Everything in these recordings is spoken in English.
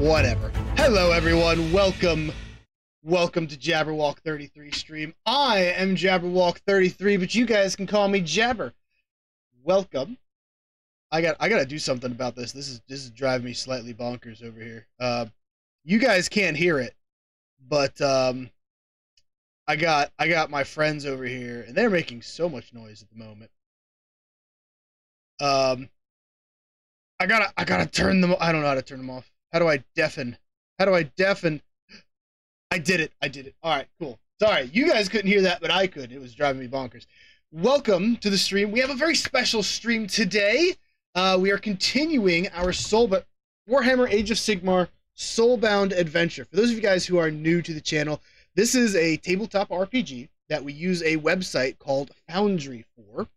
Whatever. Hello, everyone. Welcome to Jabberwock 33 stream. I am Jabberwock 33, but you guys can call me Jabber. Welcome. I gotta do something about this. This is driving me slightly bonkers over here. You guys can't hear it, but I got my friends over here, and they're making so much noise at the moment. I gotta turn them. I don't know how to turn them off. How do I deafen? How do I deafen? I did it. All right, cool. Sorry, you guys couldn't hear that, but I could. It was driving me bonkers. Welcome to the stream. We have a very special stream today. We are continuing our Warhammer Age of Sigmar Soulbound adventure. For those of you guys who are new to the channel, this is a tabletop RPG that we use a website called Foundry for.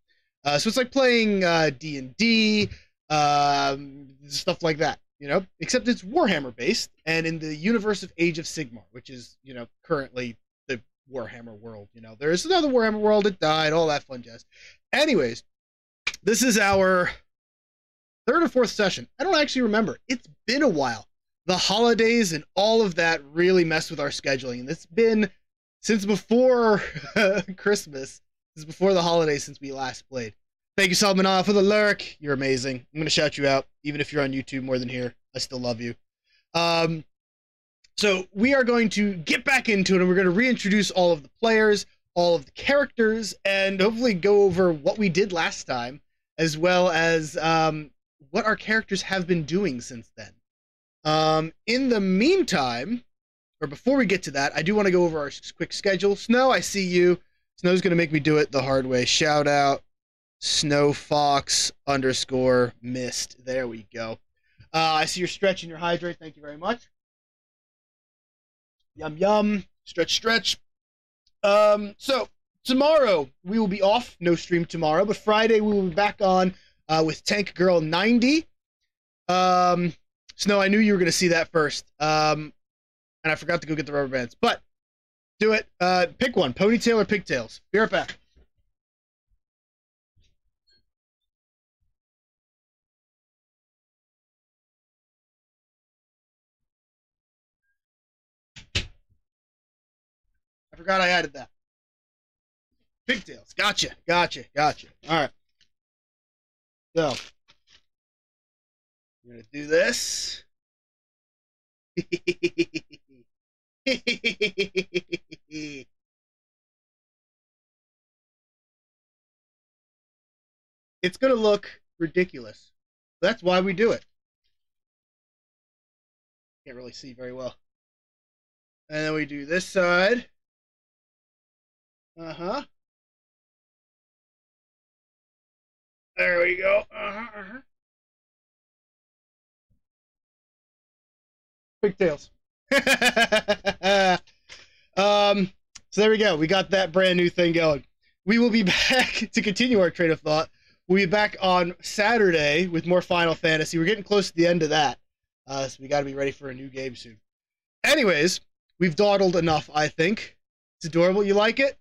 So it's like playing D&D, stuff like that, you know, except it's Warhammer based and in the universe of Age of Sigmar, which is, you know, currently the Warhammer world. You know, there is another Warhammer world that died, all that fun jazz. Anyways, this is our third or fourth session. I don't actually remember. It's been a while. The holidays and all of that really messed with our scheduling, and it's been since before Christmas, since before the holidays, since we last played. Thank you, Salmanah, for the lurk. You're amazing. I'm going to shout you out, even if you're on YouTube more than here. I still love you. So we are going to get back into it, and we're going to reintroduce all of the players, all of the characters, and hopefully go over what we did last time, as well as what our characters have been doing since then. In the meantime, or before we get to that, I do want to go over our quick schedule. Snow, I see you. Snow's going to make me do it the hard way. Shout out. Snowfox _ mist. There we go. I see your stretch and your hydrate. Thank you very much. Yum yum. Stretch. So tomorrow we will be off. No stream tomorrow, but Friday we will be back on with Tank Girl 90. Snow, I knew you were gonna see that first. And I forgot to go get the rubber bands, but do it. Pick one, ponytail or pigtails. Be right back. I forgot I added that. Pigtails. Gotcha. All right. So, I'm going to do this. It's going to look ridiculous. That's why we do it. Can't really see very well. And then we do this side. There we go. Pigtails. So there we go. We got that brand new thing going. We will be back to continue our train of thought. We'll be back on Saturday with more Final Fantasy. We're getting close to the end of that. So we got to be ready for a new game soon. Anyways, we've dawdled enough, I think. It's adorable. You like it?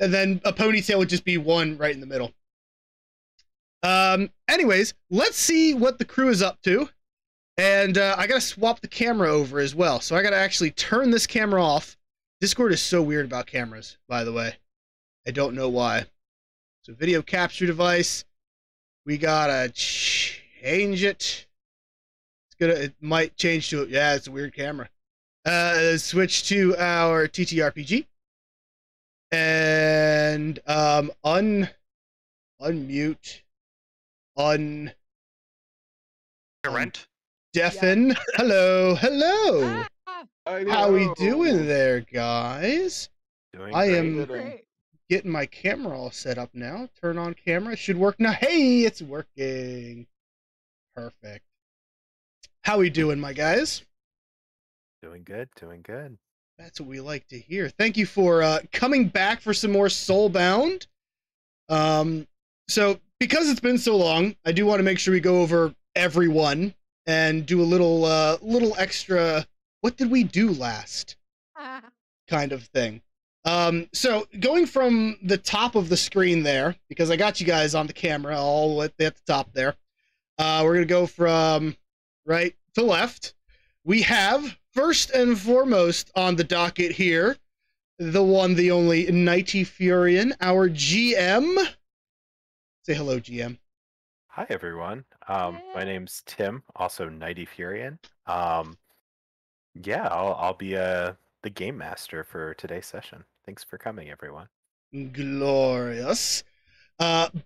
And then a ponytail would just be one right in the middle. Anyways, let's see what the crew is up to. And I gotta swap the camera over as well. So I gotta actually turn this camera off. Discord is so weird about cameras, by the way. I don't know why. So video capture device. We gotta change it. It might change to, yeah, it's a weird camera. Switch to our TTRPG. And unmute, deafen. Yeah. Hello. How we doing there, guys? I am getting my camera all set up now. Turn on camera. Should work now. Hey, it's working. Perfect. How we doing, my guys? Doing good. That's what we like to hear. Thank you for coming back for some more Soulbound. So because it's been so long, I do want to make sure we go over everyone and do a little extra. What did we do last? Kind of thing. So going from the top of the screen there, because I got you guys on the camera all at the top there. We're gonna go from right to left, we have first and foremost on the docket here, the one, the only Nighty Furian, our GM. Say hello, GM. Hi, everyone. My name's Tim, also Nighty Furian. Yeah, I'll be the game master for today's session. Thanks for coming, everyone. Glorious.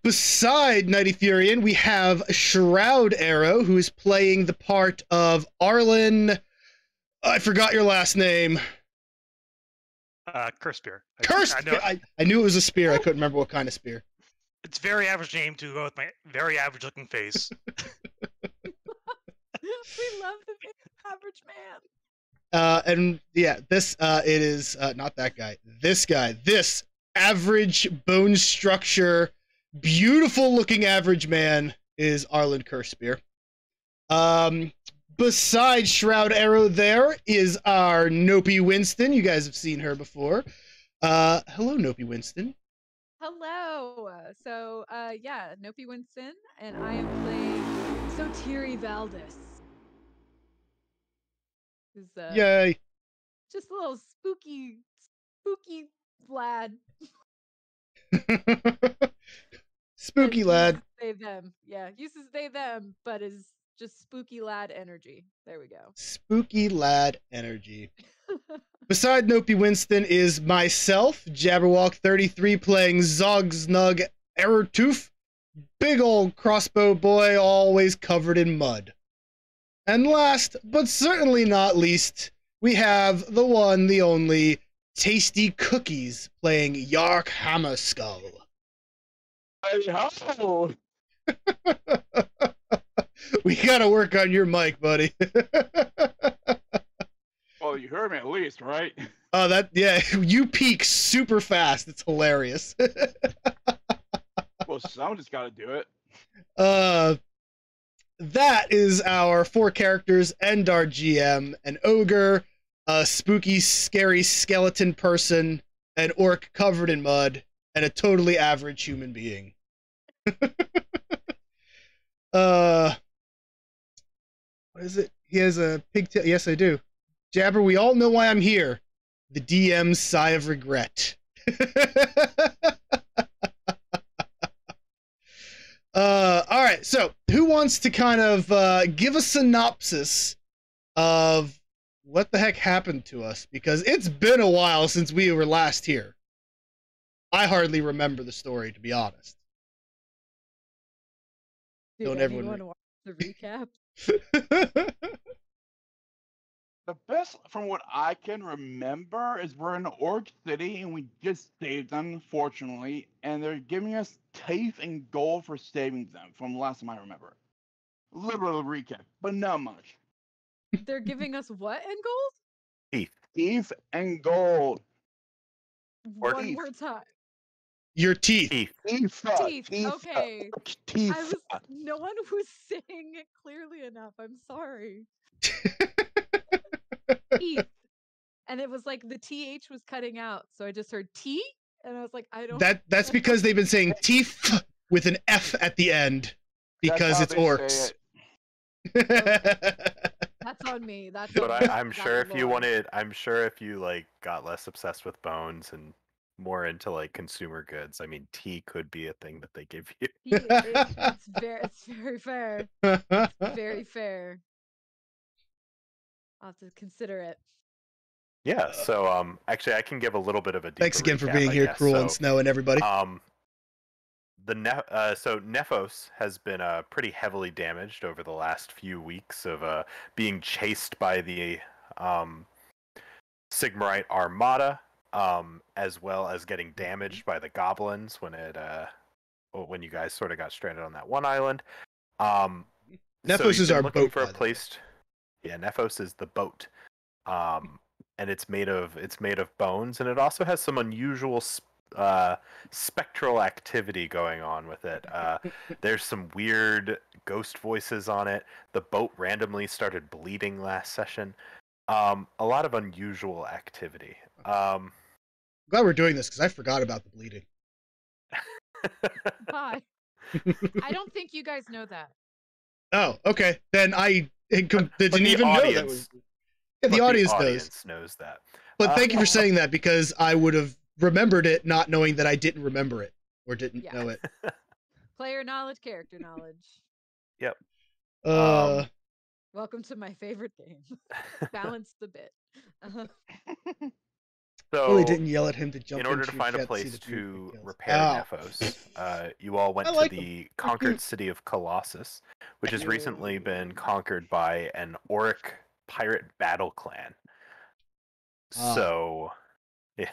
Beside Nighty Furian, we have Shroud Arrow, who is playing the part of Arlen. I forgot your last name. Curse Spear. Curse! I knew it was a spear. I couldn't remember what kind of spear. It's very average name to go with my very average looking face. We love the average man. And yeah, this it is not that guy. This guy. This average bone structure, beautiful looking average man is Arlen Curspear. Beside Shroud Arrow there is our Nopi Winston. You guys have seen her before. Hello, Nopi Winston. Hello. So, yeah, Nopi Winston, and I am playing Sotiri Valdis. Who's Yay. just a little spooky lad. Spooky lad. They them. Yeah, uses they them, but is just spooky lad energy. There we go. Spooky lad energy. Beside Nopi Winston is myself, Jabberwock33, playing Zogznug Errortooth, big old crossbow boy, always covered in mud. And last, but certainly not least, we have the one, the only, Tasty Cookies, playing Yark Hammerskull. Hey-ho! We gotta work on your mic, buddy. Well, you heard me at least, right? Oh, yeah, you peak super fast. It's hilarious. Well, someone just got to do it. That is our 4 characters and our GM: an ogre, a spooky, scary skeleton person, an orc covered in mud, and a totally average human being. What is it? He has a pigtail. Yes, I do. Jabber, we all know why I'm here. The DM's sigh of regret. All right, so who wants to kind of give a synopsis of what the heck happened to us? Because it's been a while since we were last here. I hardly remember the story, to be honest. Did anyone watch the recap? The best, from what I can remember, is we're in Orc City and we just saved them, fortunately, and they're giving us teeth and gold for saving them, from the last time I remember. A little recap, but not much. They're giving us what in gold? Teeth and gold. Or One teeth. more time. Your teeth. Teeth. Teeth. Okay. Teeth. No one was saying it clearly enough. I'm sorry. Teeth. And it was like the TH was cutting out, so I just heard T, and I was like, I don't. That's because they've been saying teeth with an F at the end because it's orcs. That's on me. That's. But on me. I'm sure if you Lord. wanted, I'm sure if you like got less obsessed with bones and more into like consumer goods, I mean, tea could be a thing that they give you. It's very fair. It's very fair. I'll have to consider it. Yeah. So actually, I can give a little bit of a. Thanks again for recap, being I here, guess. Cruel and Snow, and everybody. So Nephos has been pretty heavily damaged over the last few weeks of being chased by the Sigmarite Armada, as well as getting damaged by the goblins when you guys sort of got stranded on that one island. Nephos so is our looking boat. For a place. Yeah, Nephos is the boat, and it's made of bones, and it also has some unusual spectral activity going on with it. There's some weird ghost voices on it. The boat randomly started bleeding last session. A lot of unusual activity. Glad we're doing this because I forgot about the bleeding. Hi. I don't think you guys know that. Oh, okay. Then That But didn't the even know that audience- was. Yeah, but the audience knows. knows that. But thank you for saying that, because I would have remembered it not knowing that I didn't remember it or didn't know it. Player knowledge, character knowledge. Yep. Welcome to my favorite game. Balance the bit. So Well, they didn't yell at him to jump in order to into find a jet see place the weird to details. repair Ow. Nephos, you all went I to like the 'em. conquered cute. city of Colossus, which has recently been conquered by an Auric pirate battle clan. Ah. So, yeah.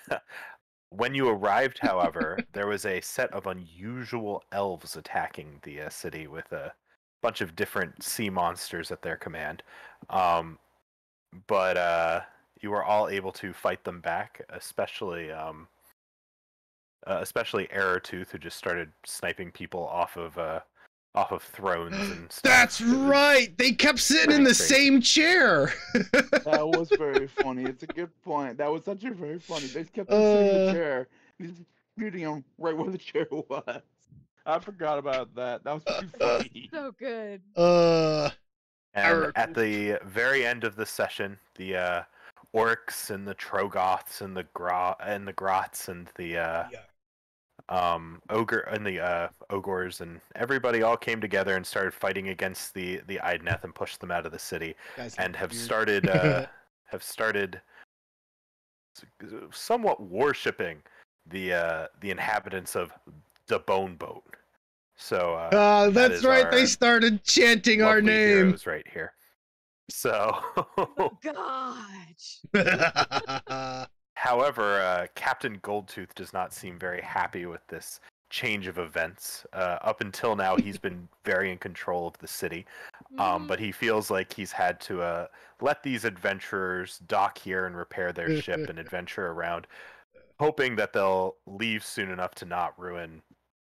When you arrived, however, there was a set of unusual elves attacking the city with a bunch of different sea monsters at their command. But you were all able to fight them back, especially Arrowtooth, who just started sniping people off of thrones and stuff. That's right. They kept sitting in the crazy. same chair. That was very funny. It's a good point. That was actually very funny. They just kept him sitting in the chair, just shooting him right where the chair was. I forgot about that. That was pretty funny. So good. And at the very end of the session, the orcs and the Trogoths and the Grots and the ogre and the ogres and everybody all came together and started fighting against the Idneth and pushed them out of the city, and have started somewhat worshipping the inhabitants of the Bone Boat. So that's right. They started chanting our lovely name. heroes right here. So Gosh. however, Captain Goldtooth does not seem very happy with this change of events. Up until now, he's been very in control of the city, but he feels like he's had to let these adventurers dock here and repair their ship and adventure around, hoping that they'll leave soon enough to not ruin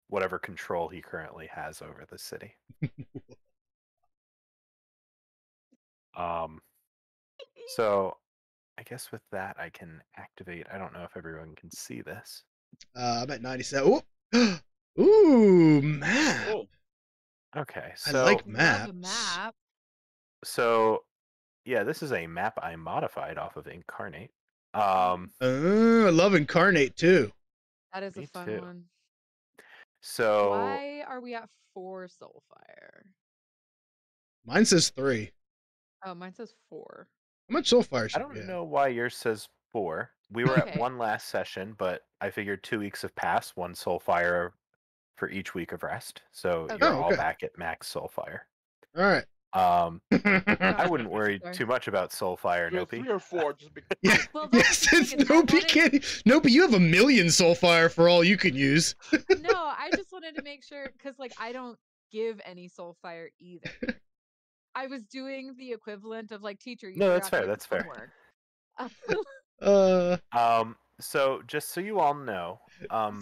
whatever control he currently has over the city. So I guess with that I can activate. I don't know if everyone can see this. I'm at 97. Ooh, ooh, map. Oh, Okay, I so like Love a maps. map. so yeah, this is a map I modified off of Incarnate. I love Incarnate too. That is a Me fun too. one. So Why are we at 4 Soulfire? Mine says 3. Oh, mine says 4. How much Soulfire I should don't we have? know why yours says 4. We were at Okay. 1 last session, but I figured 2 weeks have passed, 1 Soulfire for each week of rest. So Okay. you're Oh, all okay. back at max Soulfire. All right. I wouldn't worry Sorry. too much about Soulfire, yeah, Nopi. 3 or 4, just because. Yeah. Well, that's Yes, the thing, it's is I Nope. wanted- Can't. Nope. You have a million Soulfire for all you can use. No, I just wanted to make sure, because like I don't give any Soulfire either. I was doing the equivalent of like, teacher, you No, that's forgot fair, to that's do fair. homework. So just so you all know,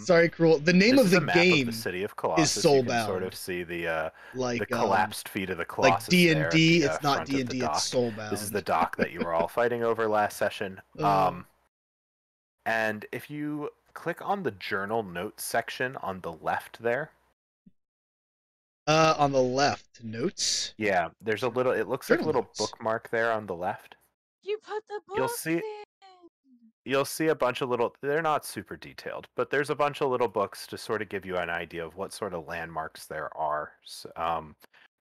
Sorry, Cruel. The name this of is the a map game of the city of Colossus. You can sort Soulbound. of see the like collapsed feet of the like Colossus D there and at D. the, It's not front D of and the D. It's dock. Soulbound. This is the dock that you were all fighting over last session. And if you click on the journal notes section on the left there, on the left, notes. yeah, there's a little. It looks like a Journal little notes. bookmark there on the left. You put the books You'll see- in. You'll see a bunch of little. They're not super detailed, but there's a bunch of little books to sort of give you an idea of what sort of landmarks there are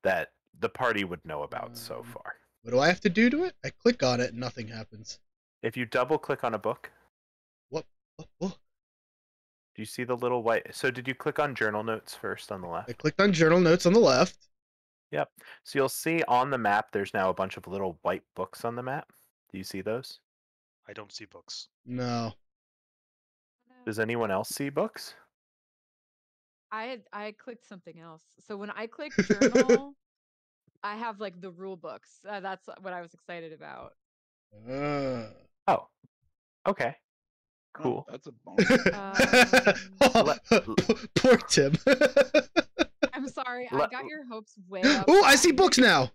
that the party would know about so far. What do I have to do to it? I click on it and nothing happens. If you double click on a book, What book? do you see the little white? So did you click on journal notes first on the left? I clicked on journal notes on the left. Yep. So you'll see on the map there's now a bunch of little white books on the map. Do you see those? I don't see books. No. Does anyone else see books? I clicked something else. So when I click journal, I have like the rule books. That's what I was excited about. Oh. Okay. Oh, Cool. that's a bonus. Poor Tim. I'm sorry, I Let- got your hopes way up. Oh, I high. see books now.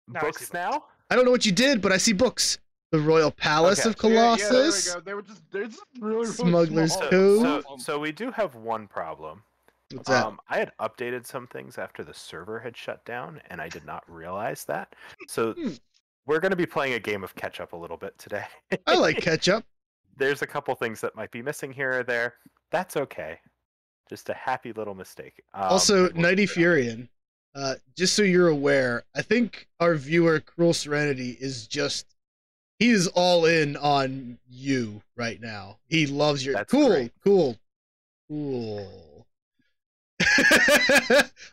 Now I see Books books. now? I don't know what you did, but I see books. The Royal Palace Okay. of Yeah, Colossus. there we go. They're just really Smuggler's small. Cove. So we do have one problem. What's that? I had updated some things after the server had shut down, and I did not realize that. So Hmm. we're going to be playing a game of catch up a little bit today. I like ketchup. There's a couple things that might be missing here or there. That's okay. Just a happy little mistake. Also, and we'll Nighty figure it out. Furion, just so you're aware, I think our viewer, Cruel Serenity, he is all in on you right now. He loves your That's cool. great.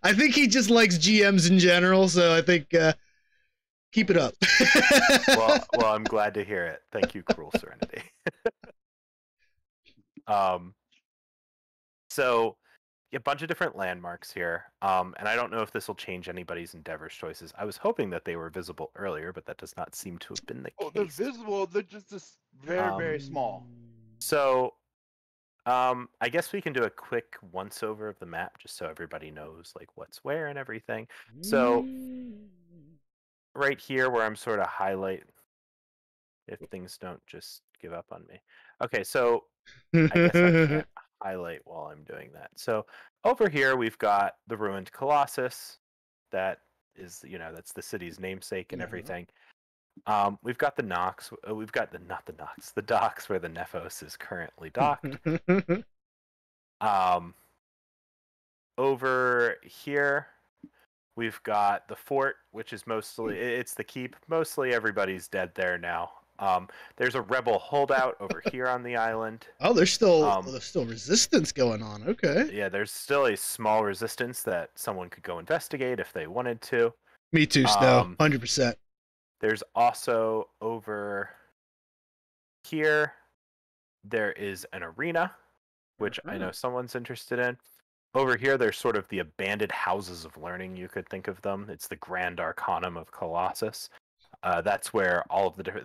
I think he just likes GMs in general, so I think keep it up. well, I'm glad to hear it. Thank you, Cruel Serenity. So a bunch of different landmarks here, and I don't know if this will change anybody's endeavors choices. I was hoping that they were visible earlier, but that does not seem to have been the Oh, they're case. visible. They're just this very, very small. So, I guess we can do a quick once over of the map just so everybody knows like what's where and everything. So, right here where I'm sort of highlight, if things don't just give up on me. Okay, so I guess I can't highlight while I'm doing that. So over here we've got the ruined Colossus. That is, that's the city's namesake and Yeah. everything. We've got the Nox. We've got the docks where the Nephos is currently docked. Over here we've got the fort, which is it's the keep. Mostly everybody's dead there now. There's a rebel holdout over here on the island. Oh, there's still resistance going on. Okay. Yeah, there's still a small resistance that someone could go investigate if they wanted to. Me too, Snow. 100%. There's also over here, there is an arena, which I know someone's interested in. Over here, there's sort of the abandoned houses of learning, you could think of them. It's the Grand Arcanum of Colossus. That's where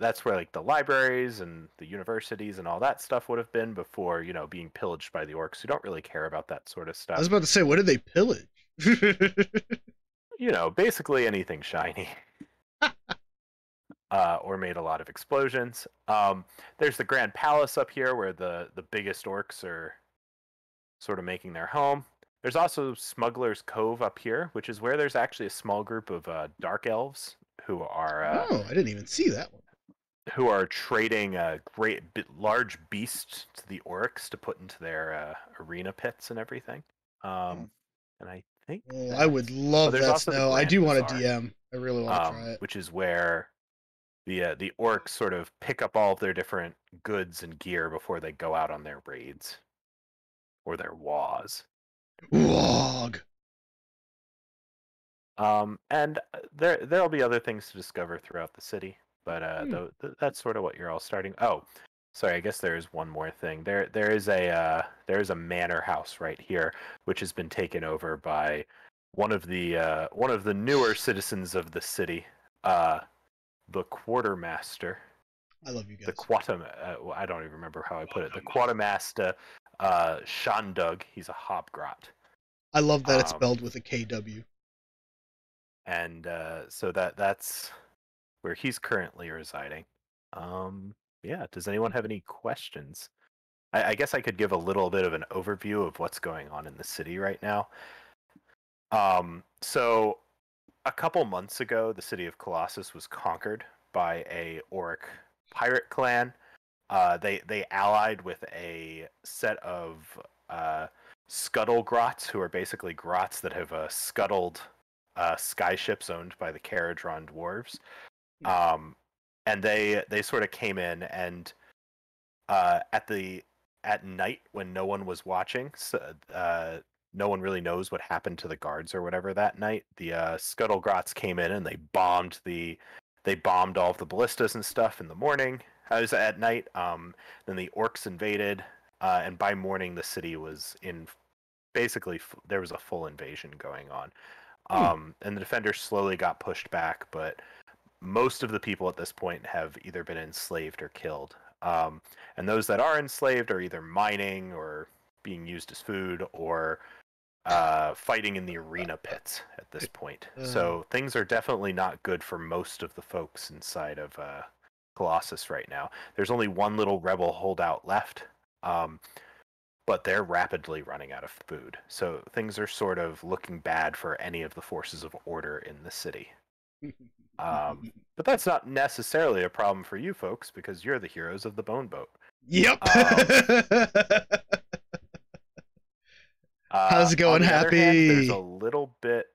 that's where like the libraries and the universities and all that stuff would have been before, being pillaged by the orcs who don't really care about that sort of stuff. I was about to say, what did they pillage? Basically anything shiny. Or made a lot of explosions. There's the Grand Palace up here where the biggest orcs are sort of making their home. There's also Smuggler's Cove up here, which is where there's actually a small group of dark elves who are I didn't even see that one. Who are trading a large beast to the orcs to put into their arena pits and everything. And I think I would love that, Snow. I do want to Bazaar, DM. I really want to try it. which is where the orcs sort of pick up all of their different goods and gear before they go out on their raids or their wars. Wog. And there'll be other things to discover throughout the city, but that's sort of what you're all starting. Oh, sorry, I guess there is one more thing. There is a manor house right here, which has been taken over by one of the newer citizens of the city, the quartermaster. I love you guys. I don't even remember how I put it. The quartermaster, Shandug. He's a Hobgrot. I love that it's spelled with a KW. And so that's where he's currently residing. Yeah. Does anyone have any questions? I guess I could give a little bit of an overview of what's going on in the city right now. So a couple months ago, the city of Colossus was conquered by a orc pirate clan. They allied with a set of scuttle grots, who are basically grots that have scuttled skyships owned by the Caradron dwarves. And they sort of came in and at night when no one was watching, no one really knows what happened to the guards or whatever that night. The scuttle grots came in and they bombed all of the ballistas and stuff in the morning. It was at night. Then the orcs invaded, and by morning the city was in. Basically, there was a full invasion going on. And the defenders slowly got pushed back, but most of the people at this point have either been enslaved or killed. And those that are enslaved are either mining or being used as food or fighting in the arena pits at this point. So things are definitely not good for most of the folks inside of Colossus right now. There's only one little rebel holdout left. but they're rapidly running out of food. So things are sort of looking bad for any of the forces of order in the city. But that's not necessarily a problem for you folks because you're the heroes of the Bone Boat. Yep. How's it going, on the other Happy? hand, there's a little bit.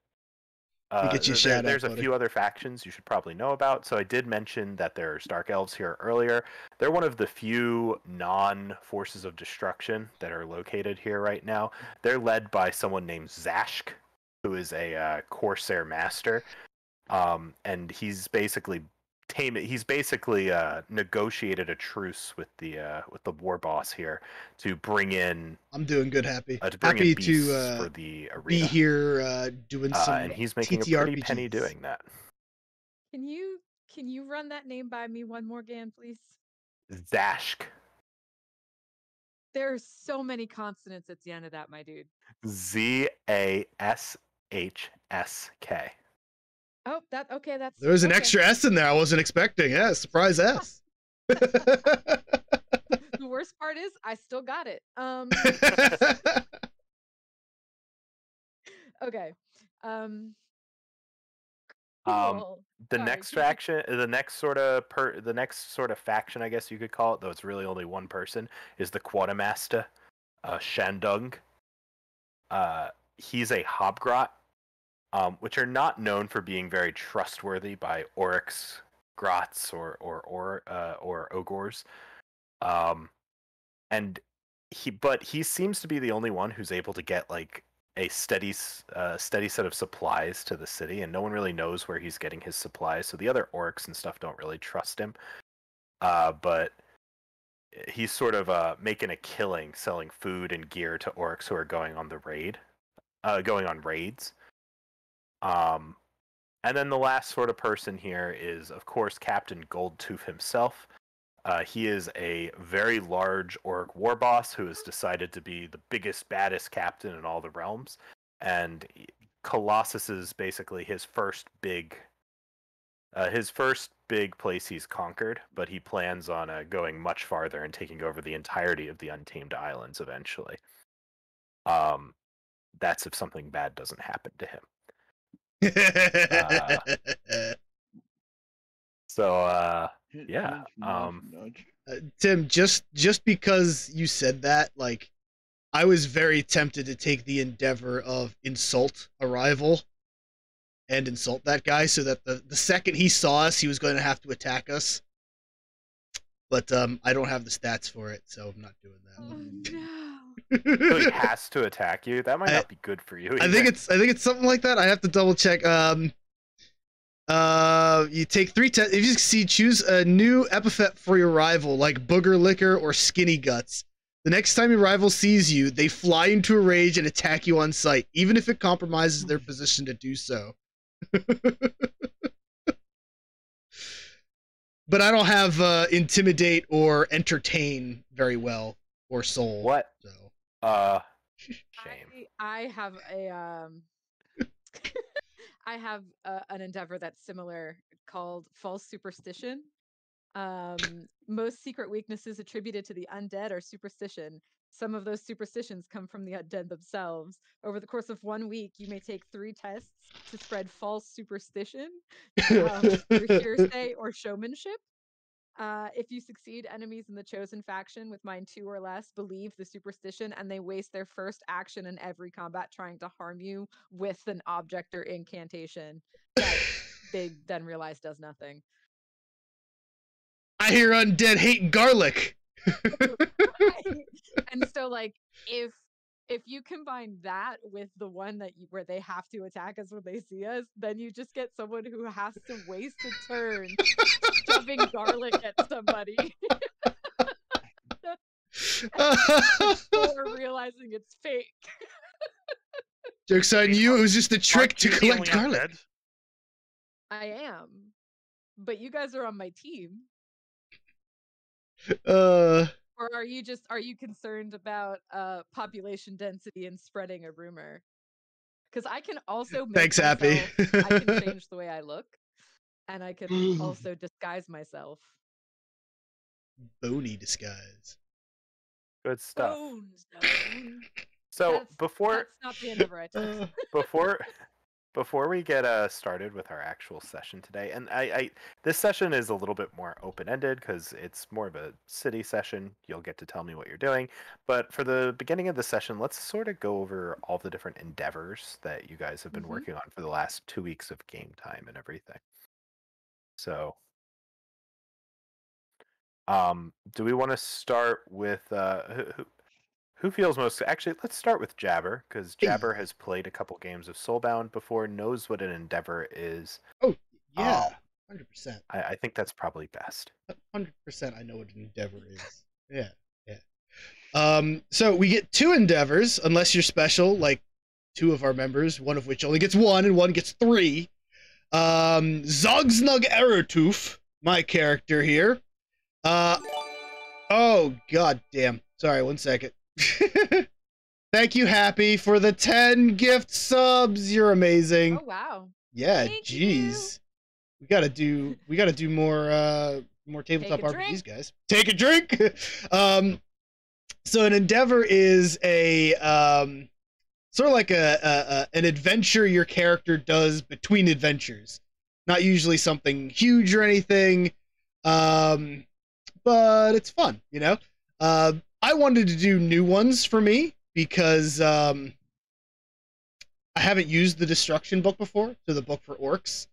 Get you a shout out, there's a buddy. few other factions you should probably know about. So I did mention that there's Dark Elves here earlier. They're one of the few non-forces of destruction that are located here right now. They're led by someone named Zashk, who is a Corsair master, and he's basically negotiated a truce with the war boss here to bring in. I'm doing good, Happy. To bring Happy in beasts to for the arena. be here doing some and he's making a pretty penny TTRPGs. doing that. Can you run that name by me one more again, please? Zashk. There's so many consonants at the end of that, my dude. Zashsk. Oh, okay. That's There was an okay. extra S in there. I wasn't expecting. Yeah, surprise S. The worst part is I still got it. Okay. Cool. The Sorry, next keep it- faction, the next sort of faction, I guess you could call it, though it's really only one person, is the Quartermaster, Shandung. He's a Hobgrot, which are not known for being very trustworthy by Oryx, Grots, or Ogres. And he seems to be the only one who's able to get like a steady set of supplies to the city, and no one really knows where he's getting his supplies. So the other orcs and stuff don't really trust him. But he's sort of making a killing selling food and gear to orcs who are going on raids. And then the last sort of person here is, of course, Captain Goldtooth himself. He is a very large orc war boss who has decided to be the biggest, baddest captain in all the realms. And Colossus is basically his first big place he's conquered, but he plans on going much farther and taking over the entirety of the Untamed Islands eventually. That's if something bad doesn't happen to him. Yeah. Tim, just because you said that, like, I was very tempted to take the endeavor of insult Arrival and insult that guy so that the second he saw us, he was going to have to attack us. But I don't have the stats for it, so I'm not doing that. Oh no. So he has to attack you? That might not be good for you. I think it's something like that. I have to double check. You take 3 tests. If you succeed, choose a new epithet for your rival, like Booger Liquor or Skinny Guts. The next time your rival sees you, they fly into a rage and attack you on sight, even if it compromises their position to do so. But I don't have Intimidate or Entertain very well, or Soul. What? So. Shame. I have a I have an endeavor that's similar called False Superstition. Most secret weaknesses attributed to the undead are superstition. Some of those superstitions come from the undead themselves. Over the course of 1 week, you may take 3 tests to spread false superstition through hearsay or showmanship. If you succeed, enemies in the chosen faction with mind 2 or less believe the superstition, and they waste their first action in every combat trying to harm you with an object or incantation that they then realize does nothing. I hear undead hate garlic. And so, like, if you combine that with the one that where they have to attack us when they see us, then you just get someone who has to waste a turn shoving garlic at somebody before realizing it's fake. Joke's on you. It was just a trick to collect garlic. I am, but you guys are on my team. Or are you concerned about population density and spreading a rumor? Because I can also make Thanks, Happy. I can change the way I look, and I can also disguise myself. Bony disguise. Good stuff. Bone zone. So That's before not the endeavor I took. before we get started with our actual session today, and this session is a little bit more open-ended because it's more of a city session. You'll get to tell me what you're doing, but for the beginning of the session, let's sort of go over all the different endeavors that you guys have been working on for the last 2 weeks of game time and everything. So, do we want to start with who feels most? Actually, let's start with Jabber, because Jabber has played a couple games of Soulbound before, knows what an endeavor is. Oh, yeah, 100%. I think that's probably best. 100% I know what an endeavor is. Yeah, yeah. So we get 2 endeavors, unless you're special, like 2 of our members, one of which only gets 1 and one gets 3. Zogznug Errortooth, my character here. Oh, god damn. Sorry, 1 second. Thank you, Happy, for the 10 gift subs. You're amazing. Oh wow. Yeah, Thank jeez. We gotta do more tabletop Take a RPG, drink. guys. Take a drink. So an endeavor is a sort of like an adventure your character does between adventures. Not usually something huge or anything, but it's fun, you know. I wanted to do new ones for me because I haven't used the Destruction book before, so the book for orcs.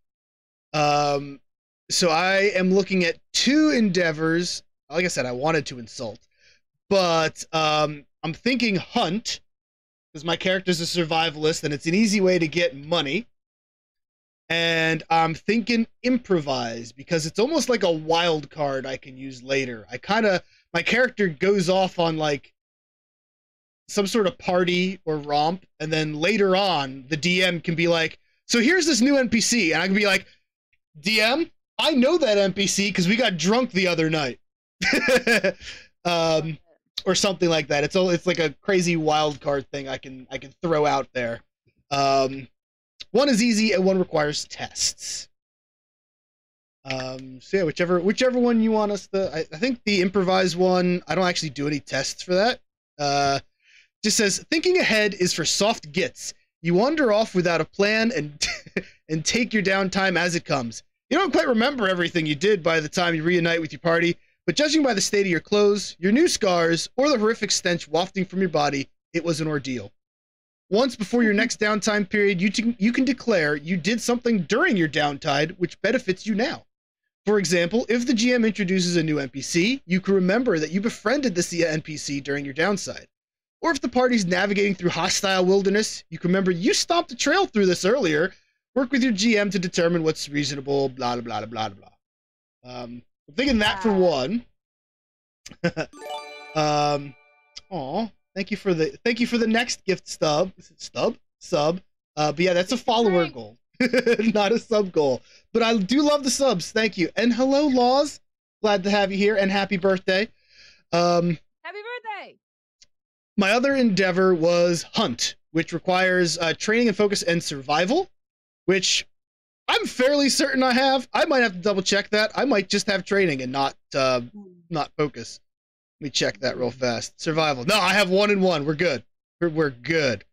So I am looking at 2 endeavors. Like I said, I wanted to insult, but I'm thinking hunt, because my character's a survivalist and it's an easy way to get money. And I'm thinking improvise, because it's almost like a wild card I can use later. My character goes off on like some sort of party or romp, and then later on the DM can be like, so here's this new NPC, and I can be like, DM, I know that NPC because we got drunk the other night. Or something like that. It's like a crazy wild card thing I can throw out there. One is easy and one requires tests. So yeah, whichever one you want us to. I think the improvise one, I don't actually do any tests for that. Just says thinking ahead is for soft gits. You wander off without a plan and and take your downtime as it comes. You don't quite remember everything you did by the time you reunite with your party, but judging by the state of your clothes, your new scars, or the horrific stench wafting from your body, it was an ordeal. Once before your next downtime period, you can declare you did something during your downtime which benefits you now. For example, if the GM introduces a new NPC, you can remember that you befriended this NPC during your downside. Or if the party's navigating through hostile wilderness, you can remember you stomped a trail through this earlier. Work with your GM to determine what's reasonable, blah, blah, blah, blah, blah. I'm thinking that for one. Aw, thank you for the next gift sub. Is it sub? But yeah, that's a follower goal, not a sub goal. But I do love the subs. Thank you. And hello, Laws. Glad to have you here, and happy birthday. Happy birthday! My other endeavor was hunt, which requires training and focus and survival, which I'm fairly certain I have. I might have to double check that. I might just have training and not focus. Let me check that real fast. Survival. No, I have 1 and 1. We're good. We're good.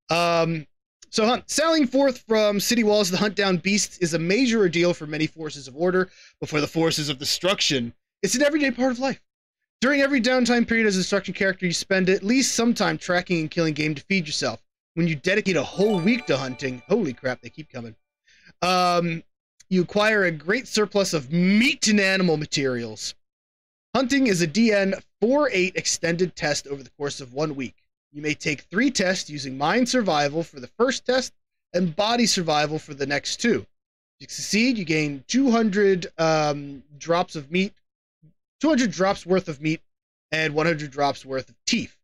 So hunt. Sallying forth from city walls to hunt down beasts is a major ordeal for many forces of order, but for the forces of destruction, it's an everyday part of life. During every downtime period as a destruction character, you spend at least some time tracking and killing game to feed yourself. When you dedicate a whole week to hunting, holy crap, they keep coming. You acquire a great surplus of meat and animal materials. Hunting is a DN 4-8 extended test over the course of 1 week. You may take 3 tests using mind survival for the first test and body survival for the next 2. If you succeed, you gain 200 drops of meat, 200 drops worth of meat, and 100 drops worth of teeth.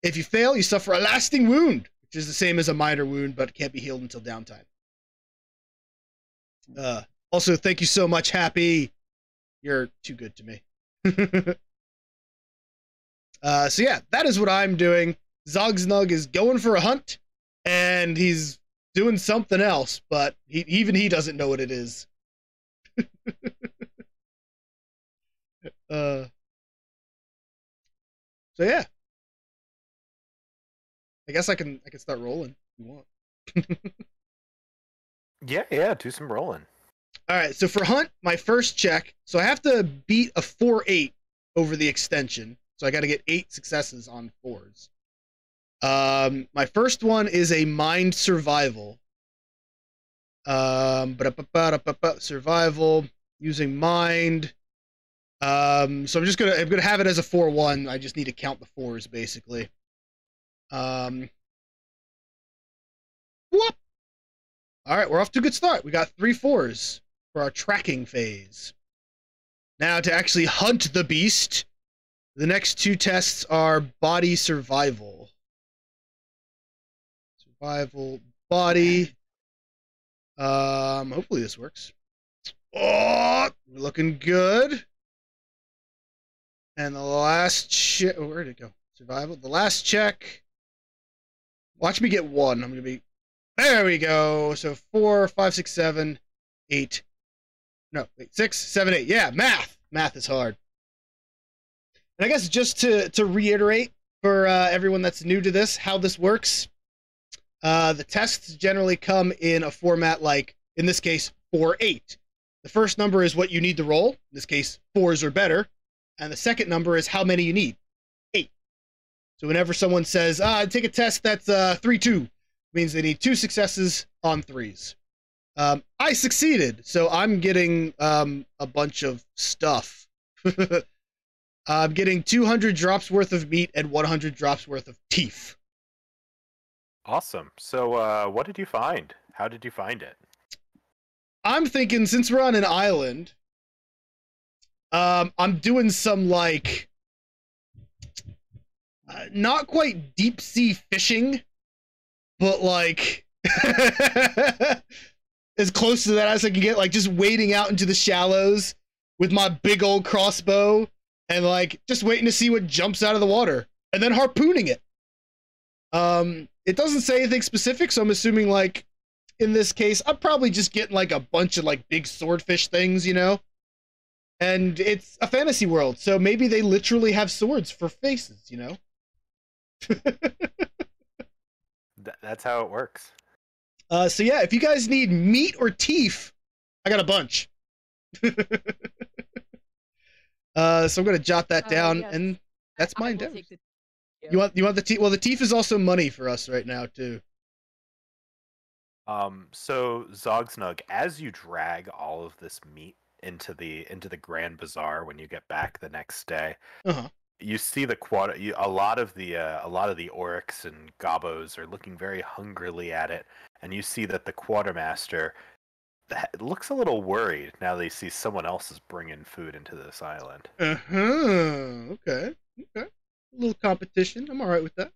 If you fail, you suffer a lasting wound, which is the same as a minor wound, but can't be healed until downtime. Also, thank you so much, Happy. You're too good to me. So yeah, that is what I'm doing. Zogznug is going for a hunt, and he's doing something else, but even he doesn't know what it is. So yeah, I guess I can start rolling if you want. Yeah, do some rolling. All right, so for hunt, my first check, so I have to beat a 4-8 over the extension. So I got to get 8 successes on 4s. My first one is a mind survival. Survival using mind. So I'm gonna have it as a 4-1. I just need to count the 4s basically. Whoop. All right, we're off to a good start. We got 3 4s for our tracking phase. Now to actually hunt the beast, the next 2 tests are body survival. Survival body. Hopefully this works. Oh, we're looking good. And the last check, oh, where'd it go? Survival. The last check. Watch me get 1. I'm gonna be. There we go. So 4, 5, 6, 7, 8. No, wait, 6, 7, 8. Yeah, math. Math is hard. And I guess just to reiterate for everyone that's new to this, how this works. The tests generally come in a format like, in this case, 4-8. The first number is what you need to roll. In this case, 4s or better. And the second number is how many you need. 8. So whenever someone says, take a test that's 3-2, means they need 2 successes on 3s. I succeeded, so I'm getting a bunch of stuff. I'm getting 200 drops worth of meat and 100 drops worth of teeth. Awesome. So what did you find? How did you find it? I'm thinking, since we're on an island, I'm doing some, like, not quite deep sea fishing, but, like, as close to that as I can get, like, just wading out into the shallows with my big old crossbow and, like, just waiting to see what jumps out of the water and then harpooning it. It doesn't say anything specific, so I'm assuming, like, in this case, I'm probably just getting, like, a bunch of, like, big swordfish things, you know? And it's a fantasy world, so maybe they literally have swords for faces, you know? That's how it works. So yeah, if you guys need meat or teeth, I got a bunch. So I'm gonna jot that down, yes. and that's my I will endeavors. take the You want the teeth? Well, the teeth is also money for us right now too. So Zogznug, as you drag all of this meat into the Grand Bazaar when you get back the next day, you see the a lot of the orcs and gobos are looking very hungrily at it, and you see that the quartermaster looks a little worried now that he sees someone else is bringing food into this island. Okay. A little competition. I'm all right with that.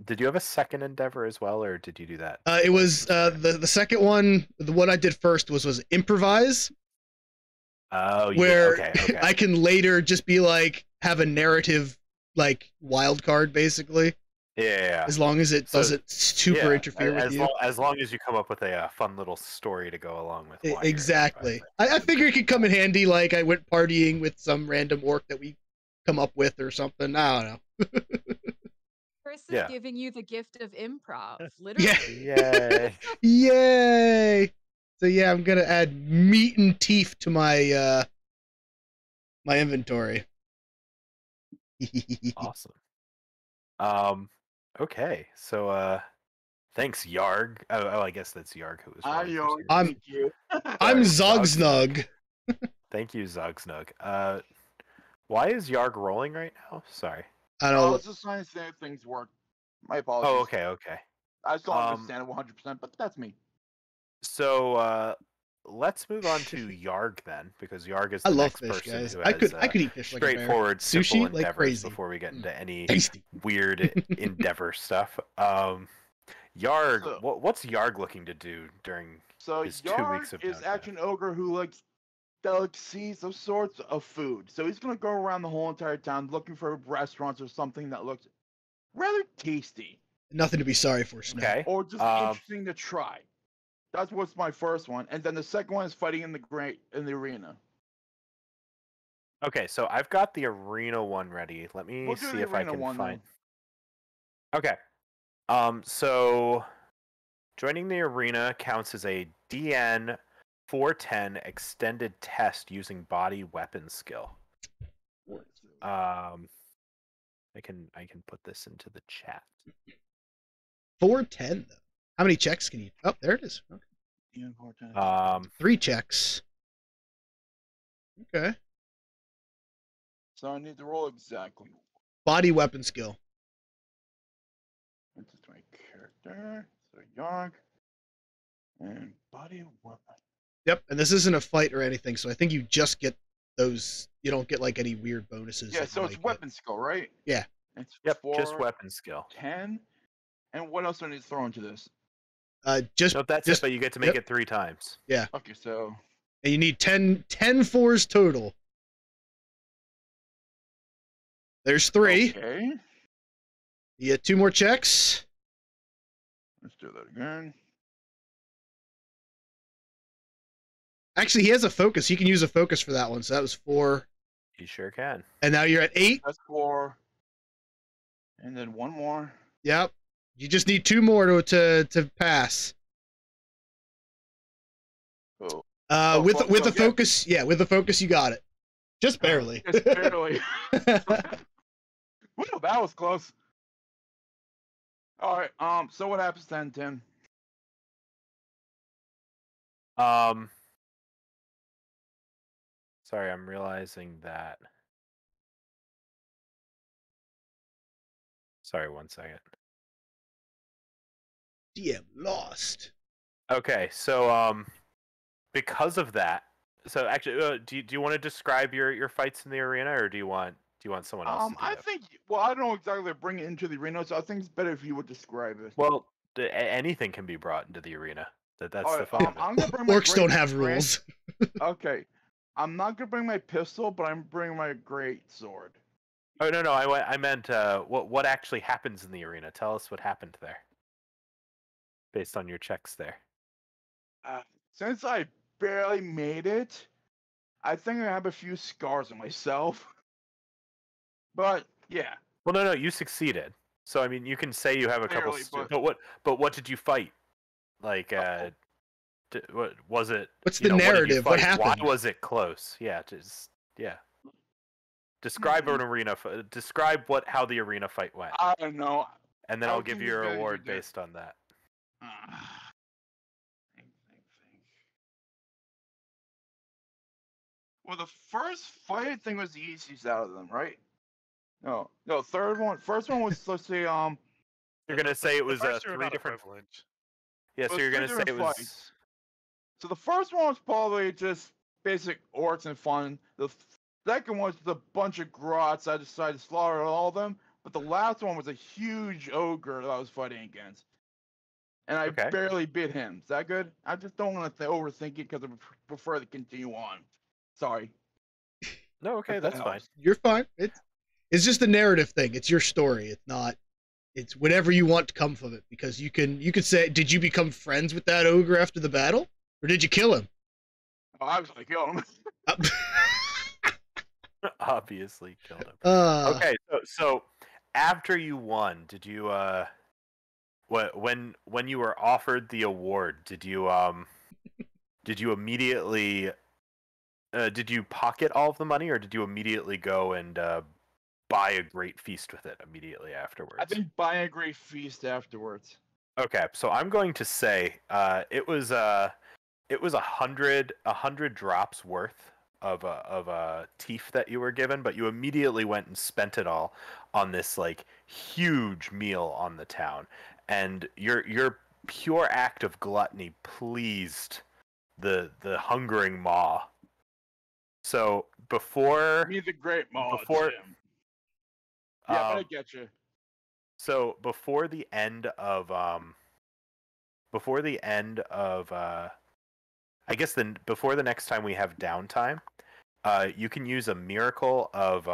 Did you have a second endeavor as well, or did you do that? It was the second one. The one I did first was improvise. Oh, where okay. I can later just be like have a narrative like wild card basically. Yeah. As long as it doesn't super interfere with you. As long as you come up with a fun little story to go along with. Exactly. I figure it could come in handy. Like I went partying with some random orc that we come up with or something. I don't know. Chris is giving you the gift of improv, literally. Yay! Yay! So yeah, I'm gonna add meat and teeth to my my inventory. Awesome. Okay, so thanks, Yarg. Oh, I guess that's Yarg who was. Thank you. I'm Zogznug. Thank you, Zogznug. Why is Yarg rolling right now? Sorry. I don't know. I was just trying to say if things work. My apologies. Oh, okay. I still don't understand it 100%, but that's me. So let's move on to Yarg then, because Yarg is the next fish, person guys. who has I could eat fish like a bear. straightforward, Sushi simple like endeavors crazy. before we get into any Tasty. weird endeavor stuff. Yarg, what's Yarg looking to do during his 2 weeks of Yarg is downtime? actually an ogre who likes delicacies of sorts of food. So he's gonna go around the whole entire town looking for restaurants or something that looks rather tasty. Nothing to be sorry for, Snow. Okay. Or just interesting to try. That's what's my first one, and then the second one is fighting in the arena. Okay, so I've got the arena one ready. Let me We'll do see the if I arena can one, find. though. Okay. So joining the arena counts as a DN 410 extended test using body weapon skill. I can put this into the chat. 410 though. How many checks can you? Oh, there it is. Okay. Yeah, 410. 3 checks. Okay. So I need to roll exactly. Body weapon skill. This is my character. So Yarg. And body weapon. Yep. And this isn't a fight or anything, so I think you just get those. You don't get like any weird bonuses. Yeah, that so you it's might weapon skill, right? Yeah. It's Yep, 4, just weapon skill. 10. And what else do I need to throw into this? Just Nope, that's just, it, but you get to make it 3 times. Yeah. Okay, so. And you need 10 fours total. There's 3. Okay. You get 2 more checks. Let's do that again. Actually, he has a focus. He can use a focus for that one. So that was 4. You sure can. And now you're at 8. That's 4. And then 1 more. Yep. You just need 2 more to pass. Oh. With the focus, yeah, with the focus, you got it. Just barely. Just barely. Woo, that was close. All right. So what happens then, Tim? Sorry, I'm realizing that. Sorry, 1 second. DM lost. Okay, so because of that, so actually, do you want to describe your fights in the arena, or do you want someone else to do I that? think. Well, I don't know exactly bring it into the arena, so I think it's better if you would describe it. Well, anything can be brought into the arena. That's All the right, fun of it. I'm gonna bring my Orcs don't great have strength. rules. Okay, I'm not gonna bring my pistol, but I'm bringing my great sword. Oh no, I meant what actually happens in the arena. Tell us what happened there, based on your checks there. Since I barely made it, I think I have a few scars on myself. But yeah. Well, no, you succeeded. So I mean, you can say you have a couple. Barely, But what did you fight? Like, what was it? What's you the know, narrative? What did you fight? happened? Why was it close? Yeah, Describe an arena. Describe how the arena fight went, I don't know. and then I I'll think give you it's your better you award do it. based on that. Think. Well, the first fight thing was the easiest out of them, right? No, first one was, let's say, You're gonna say it was First two are 3 not different. equivalent. Yeah, it so was you're 3 gonna say different it was. fights. So the first one was probably just basic orcs and fun. The second one was a bunch of grots. I decided to slaughter all of them. But the last one was a huge ogre that I was fighting against. And I Okay. barely beat him. Is that good? I just don't want to overthink it because I prefer to continue on. Sorry. No, okay, If that that's fine. helps. You're fine. It's just a narrative thing. It's your story. It's not. It's whatever you want to come from it, because you could say, did you become friends with that ogre after the battle, or did you kill him? Oh, I was like, kill him. Obviously killed him. Okay. Okay, so after you won, did you when you were offered the award, did you immediately did you pocket all of the money, or did you immediately go and buy a great feast with it immediately afterwards? I think buy a great feast afterwards. Okay, so I'm going to say it was 100 drops worth of a teeth that you were given, but you immediately went and spent it all on this like huge meal on the town, and your pure act of gluttony pleased the hungering maw. So before Me the great Maw, before- Tim. Yeah, but I um, get you. So before the end of I guess before the next time we have downtime, you can use a miracle of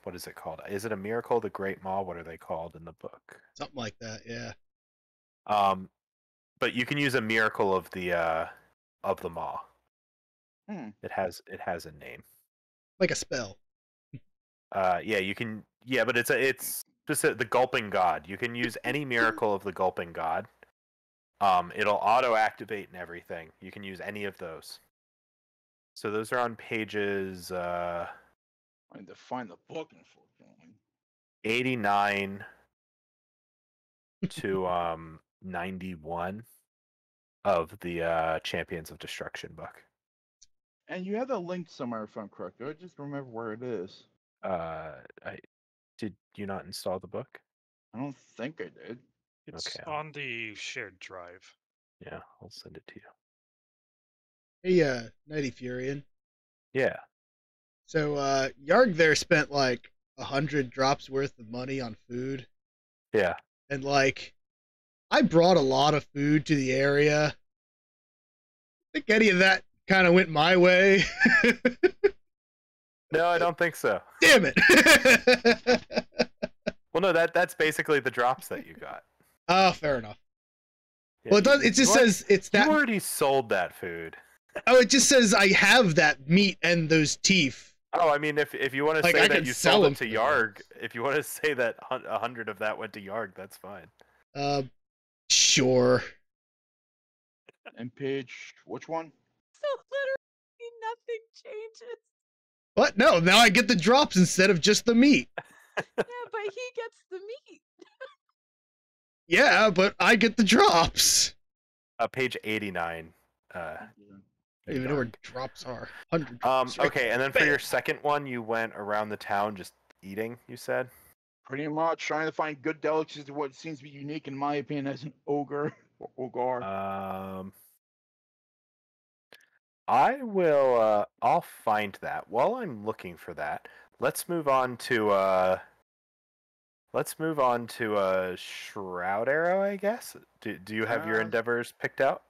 what is it called? Is it a miracle of the Great Maw? What are they called in the book? Something like that. Yeah. But you can use a miracle of the Maw. Hmm. It has a name. Like a spell. Yeah, you can. Yeah, but it's specific, the Gulping God. You can use any miracle of the Gulping God. It'll auto activate and everything. You can use any of those. So those are on pages I need to find the book, unfortunately. 89 to 91 of the Champions of Destruction book. And you have the link somewhere, if I'm correct. I just remember where it is. Did you not install the book? I don't think I did. It's Okay. on the shared drive. Yeah, I'll send it to you. Hey, Nighty Furion. Yeah. So, Yarg there spent like 100 drops worth of money on food. Yeah. And like, I brought a lot of food to the area. I think any of that kind of went my way. No, I don't think so. Damn it. Well, no, that's basically the drops that you got. Oh, fair enough. Yeah, Well, it does. It just says it's that. You already sold that food. Oh, it just says I have that meat and those teeth. Oh, I mean, if you want to Like, say I that could you sell sold them it to for Yarg, if you want to say that 100 of that went to Yarg, that's fine. Sure. And page, which one? So literally nothing changes. What? No, now I get the drops instead of just the meat. Yeah, but he gets the meat. Yeah, but I get the drops. Page 89. I don't even know where drops are. 100 drops. right Okay, and then for Bam. your second one, you went around the town just eating, you said? Pretty much trying to find good delicacies to what seems to be unique, in my opinion, as an ogre or ogre. I will, I'll find that. While I'm looking for that, let's move on to, Shroud Arrow, I guess? Do you have your endeavors picked out?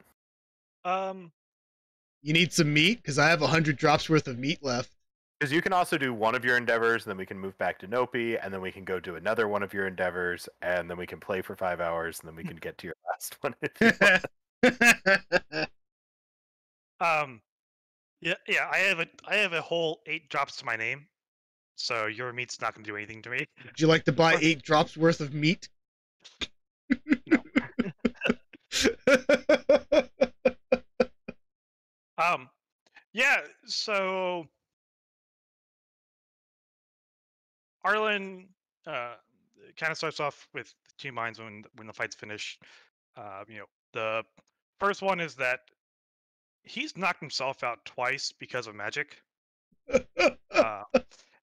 You need some meat? Because I have 100 drops worth of meat left. Because you can also do one of your endeavors, and then we can move back to Nopi, and then we can go do another one of your endeavors, and then we can play for 5 hours, and then we can get to your last one if you want. Yeah. I have a whole 8 drops to my name, so your meat's not going to do anything to me. Would you like to buy 8 drops worth of meat? No. Yeah. So Arlen kind of starts off with 2 minds when the fight's finished. The first one is that he's knocked himself out twice because of magic.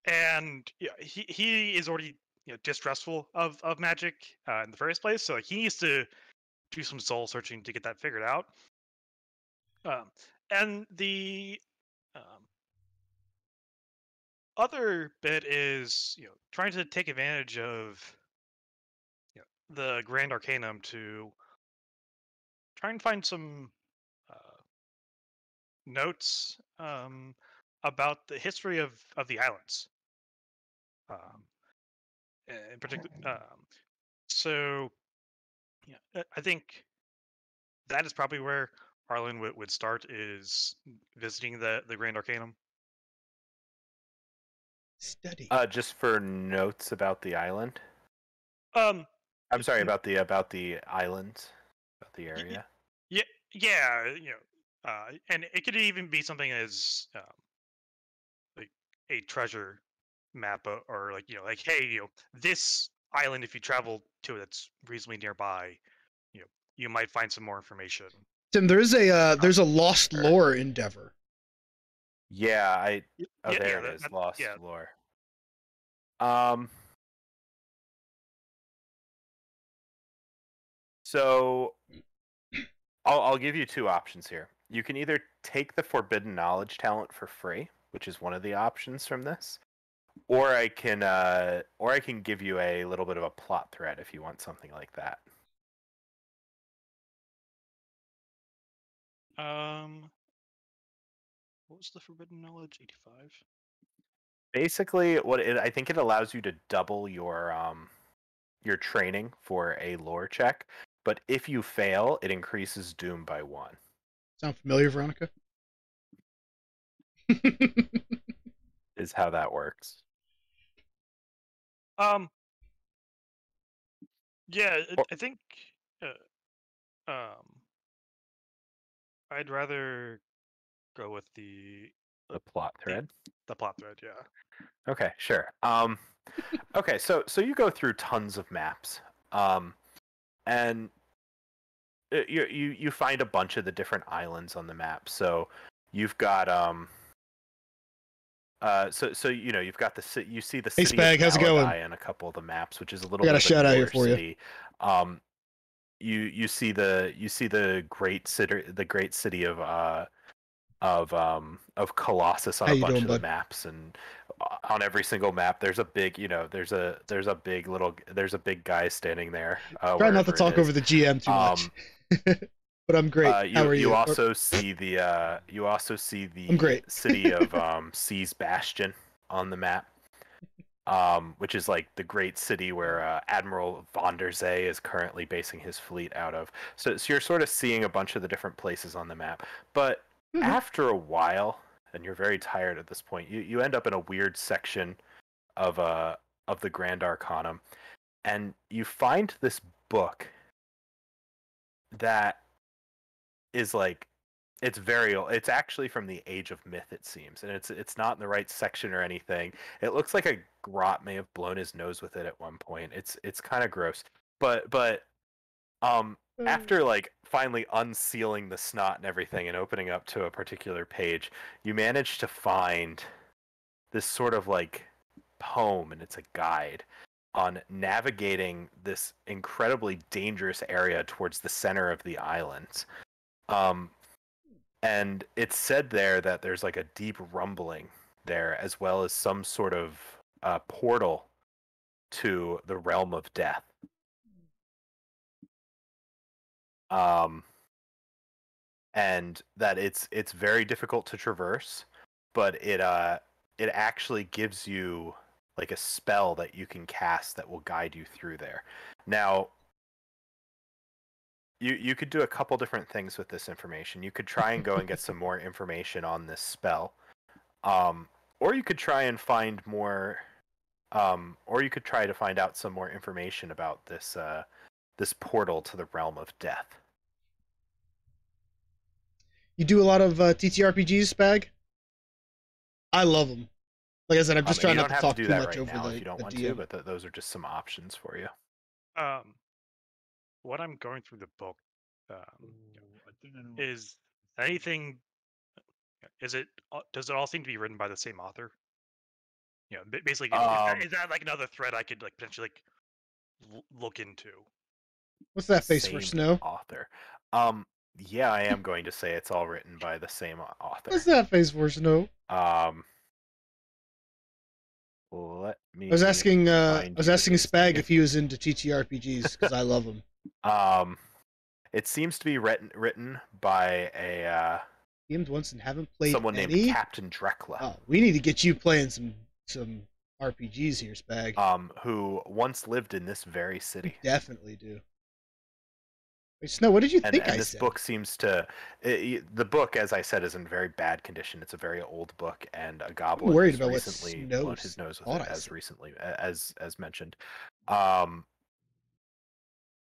And he is already distrustful of magic in the first place, so he needs to do some soul searching to get that figured out. And the other bit is trying to take advantage of the Grand Arcanum to try and find some notes about the history of the islands. In particular, so I think that is probably where Arlen would start, is visiting the Grand Arcanum. Study. Just for notes about the island? Um, I'm sorry, about the island, about the area. Yeah, and it could even be something as like a treasure map, or like hey, this island, if you travel to it, that's reasonably nearby, you might find some more information. Tim, there's a lost lore endeavor. Yeah, Yeah, there it is, lost yeah. lore. So I'll give you 2 options here. You can either take the Forbidden Knowledge talent for free, which is one of the options from this, or I can give you a little bit of a plot thread if you want something like that. What was the Forbidden Knowledge? 85. Basically, I think it allows you to double your training for a lore check, but if you fail, it increases Doom by 1. Sound familiar, Veronica? Is how that works. Yeah, Or- I think. Um, I'd rather go with the plot thread. the plot thread. Yeah. Okay, sure. Okay, so you go through tons of maps, and you find a bunch of the different islands on the map. So you've got so you've got you see the Hey, city Spag, of how's it going? Maladai in a couple of the maps, which is a I little got bit a of shout a out here newer for you. city. You see the great city of Colossus on How a you bunch doing, of the bud? maps, and on every single map there's a big there's a big guy standing there, Try not to wherever it talk is. over the GM too much. But I'm great. How are You you? also see the I'm great. city of Sea's Bastion on the map, which is like the great city where Admiral von der Zee is currently basing his fleet out of. So you're sort of seeing a bunch of the different places on the map. But after a while, and you're very tired at this point, you end up in a weird section of the Grand Arcanum, and you find this book that is like it's actually from the Age of Myth, it seems, and it's not in the right section or anything. It looks like a grot may have blown his nose with it at one point. It's kind of gross, but after like finally unsealing the snot and everything and opening up to a particular page, you manage to find this sort of like poem, and it's a guide on navigating this incredibly dangerous area towards the center of the islands. And it's said there that there's like a deep rumbling there, as well as some sort of portal to the realm of death. And that it's very difficult to traverse, but it actually gives you like a spell that you can cast that will guide you through there. Now, you could do a couple different things with this information. You could try and go and get some more information on this spell, or you could try and find more, or you could try to find out some more information about this this portal to the realm of death. You do a lot of TTRPGs, Spag? I love them. Like I said, I'm just trying you not don't to have talk to do too that much right over now the, if you don't the want DM. to, but those are just some options for you. What I'm going through the book is anything. Is it? Does it all seem to be written by the same author? You know, basically, is that like another thread I could like potentially like look into? What's that face Same for Snow? author. Yeah, I am going to say it's all written by the same author. What's that face for Snow? Let me. I was asking his Spag name. if he was into TTRPGs because I love them. It seems to be written by a DM'd once and haven't played someone any? named Captain Drekla. Oh, we need to get you playing some RPGs here, Spag. Who once lived in this very city. We definitely do. Wait, Snow, what did you think And I this said? book seems to the book, as I said, is in very bad condition. It's a very old book, and a goblin worried has about what recently Snow blown his nose with thought it, I as said. recently as mentioned.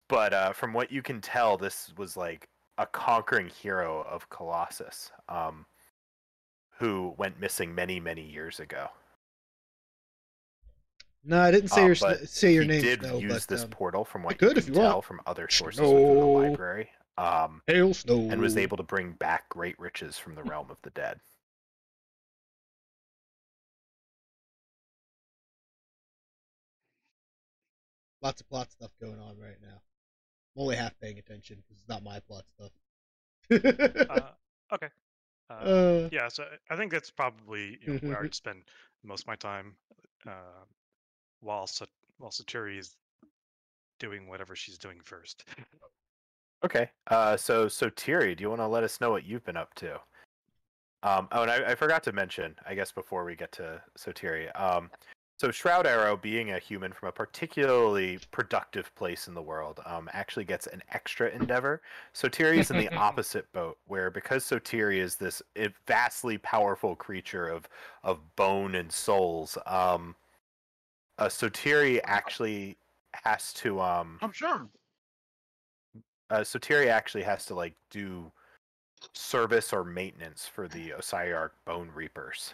But from what you can tell, this was like a conquering hero of Colossus, who went missing many years ago. No, I didn't say your he name, did Snow, use but this portal, from what could you if can you tell want. from other sources within the Snow. library. Hail Snow. And was able to bring back great riches from the realm of the dead. Lots of plot stuff going on right now. I'm only half paying attention because it's not my plot stuff. Okay. Yeah, so I think that's probably where I'd spend most of my time while Saturi is doing whatever she's doing first. Okay. So Thierry, do you want to let us know what you've been up to? Oh, and I forgot to mention, I guess, before we get to Sotiri. So Shroud Arrow, being a human from a particularly productive place in the world, actually gets an extra endeavor. Sotiri is in the opposite boat, where because Sotiri is this vastly powerful creature of bone and souls, Sotiri actually has to I'm sure. Sotiri actually has to like do service or maintenance for the Osiarch Bone Reapers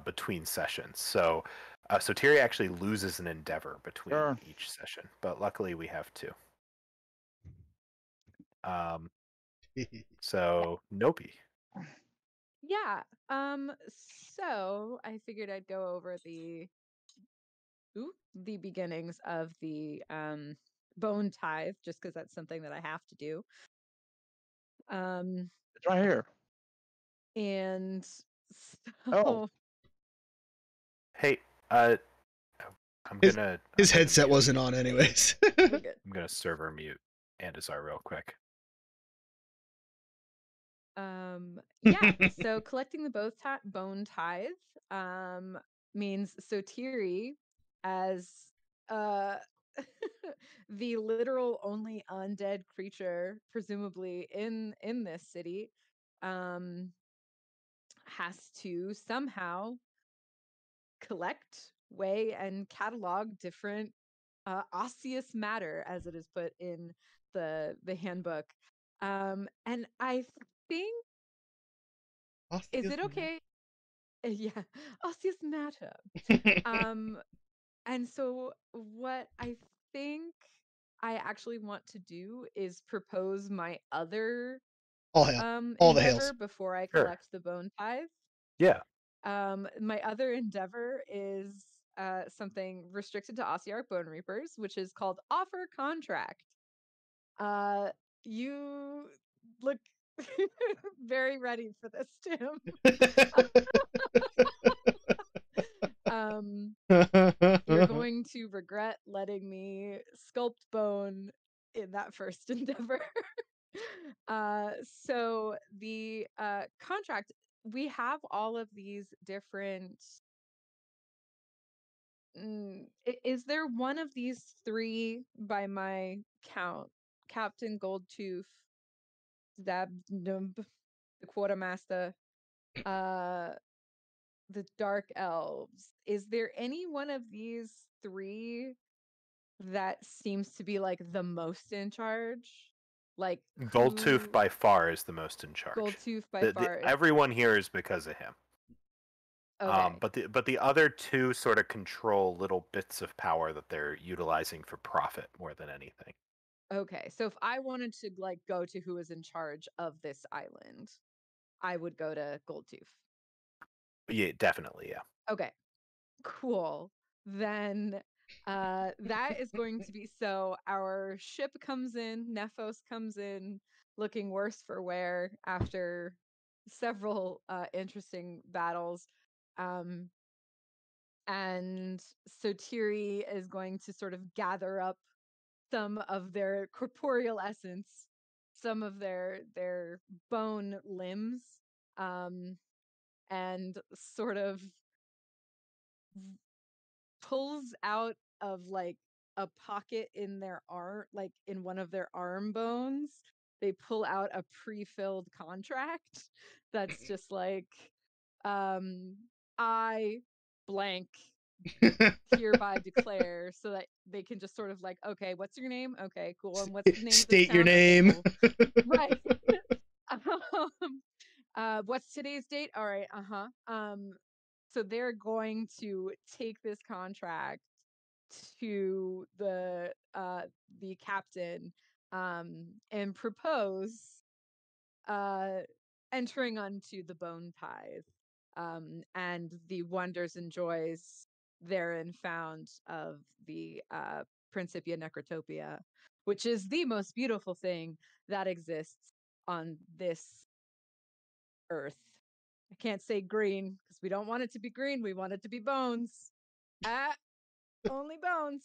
between sessions. So Sotiri actually loses an endeavor between Sure. each session, but luckily we have two. So Nopi. Yeah. So I figured I'd go over the beginnings of the bone tithe, just because that's something that I have to do. It's right here. And so Oh. Hey, I'm His- gonna His I'm gonna headset mute. wasn't on, anyways. we're good. I'm gonna server mute Andazar real quick. Yeah, so collecting the bone tithe means Sotiri, as uh the literal only undead creature presumably in this city, um has to somehow collect, weigh, and catalog different osseous matter, as it is put in the handbook. And I think, is it okay? Yeah, osseous matter. And so what I think I actually want to do is propose my other All hail. All the endeavor hails. before I Sure. collect the bone tithe. Yeah. My other endeavor is something restricted to Ossiarch Bone Reapers, which is called offer contract. You look very ready for this, Tim. You're going to regret letting me sculpt bone in that first endeavor. So the contract, we have all of these different. Is there one of these three by my count? Captain Goldtooth, Zabnub, the Quartermaster, uh, the Dark Elves. Is there any one of these three that seems to be like the most in charge? Like Goldtooth by far is the most in charge. Goldtooth by far is Everyone here is because of him. okay. But the other two sort of control little bits of power that they're utilizing for profit more than anything. Okay, so if I wanted to like go to who is in charge of this island, I would go to Goldtooth. Yeah, definitely, yeah. Okay, cool. Then that is going to be, so our ship comes in, Nephos comes in looking worse for wear after several interesting battles. And Sotiri is going to sort of gather up some of their corporeal essence, some of their bone limbs, and sort of pulls out of like a pocket in their arm, like in one of their arm bones. They pull out a pre-filled contract that's just like, I blank hereby declare, so that they can just sort of like, okay, what's your name? Okay, cool. And what's the name State of your the town? Okay, name. cool. Right. What's today's date? All right. So they're going to take this contract to the captain, and propose uh entering onto the bone tithe, and the wonders and joys therein found of the Principia Necrotopia, which is the most beautiful thing that exists on this earth. I can't say green because we don't want it to be green. We want it to be bones. Ah, only bones.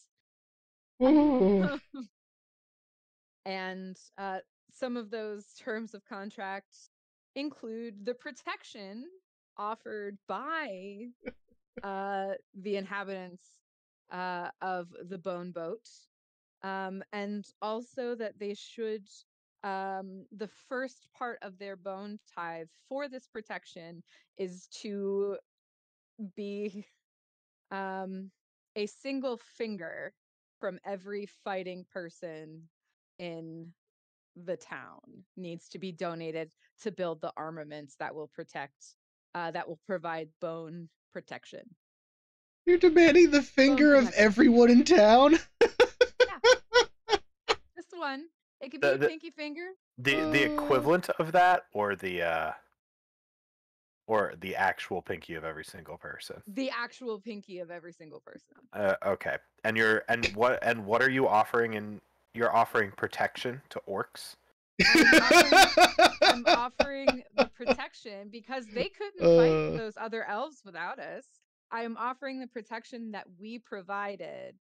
And some of those terms of contract include the protection offered by the inhabitants of the bone boat, and also that they should, the first part of their bone tithe for this protection is to be a single finger from every fighting person in the town needs to be donated to build the armaments that will provide bone protection. You're demanding the finger of connection. everyone in town? Just one. It could be a pinky finger. The equivalent of that, or the actual pinky of every single person. The actual pinky of every single person. Okay. And what are you offering? You're offering protection to orcs? I'm offering the protection because they couldn't fight those other elves without us. I am offering the protection that we provided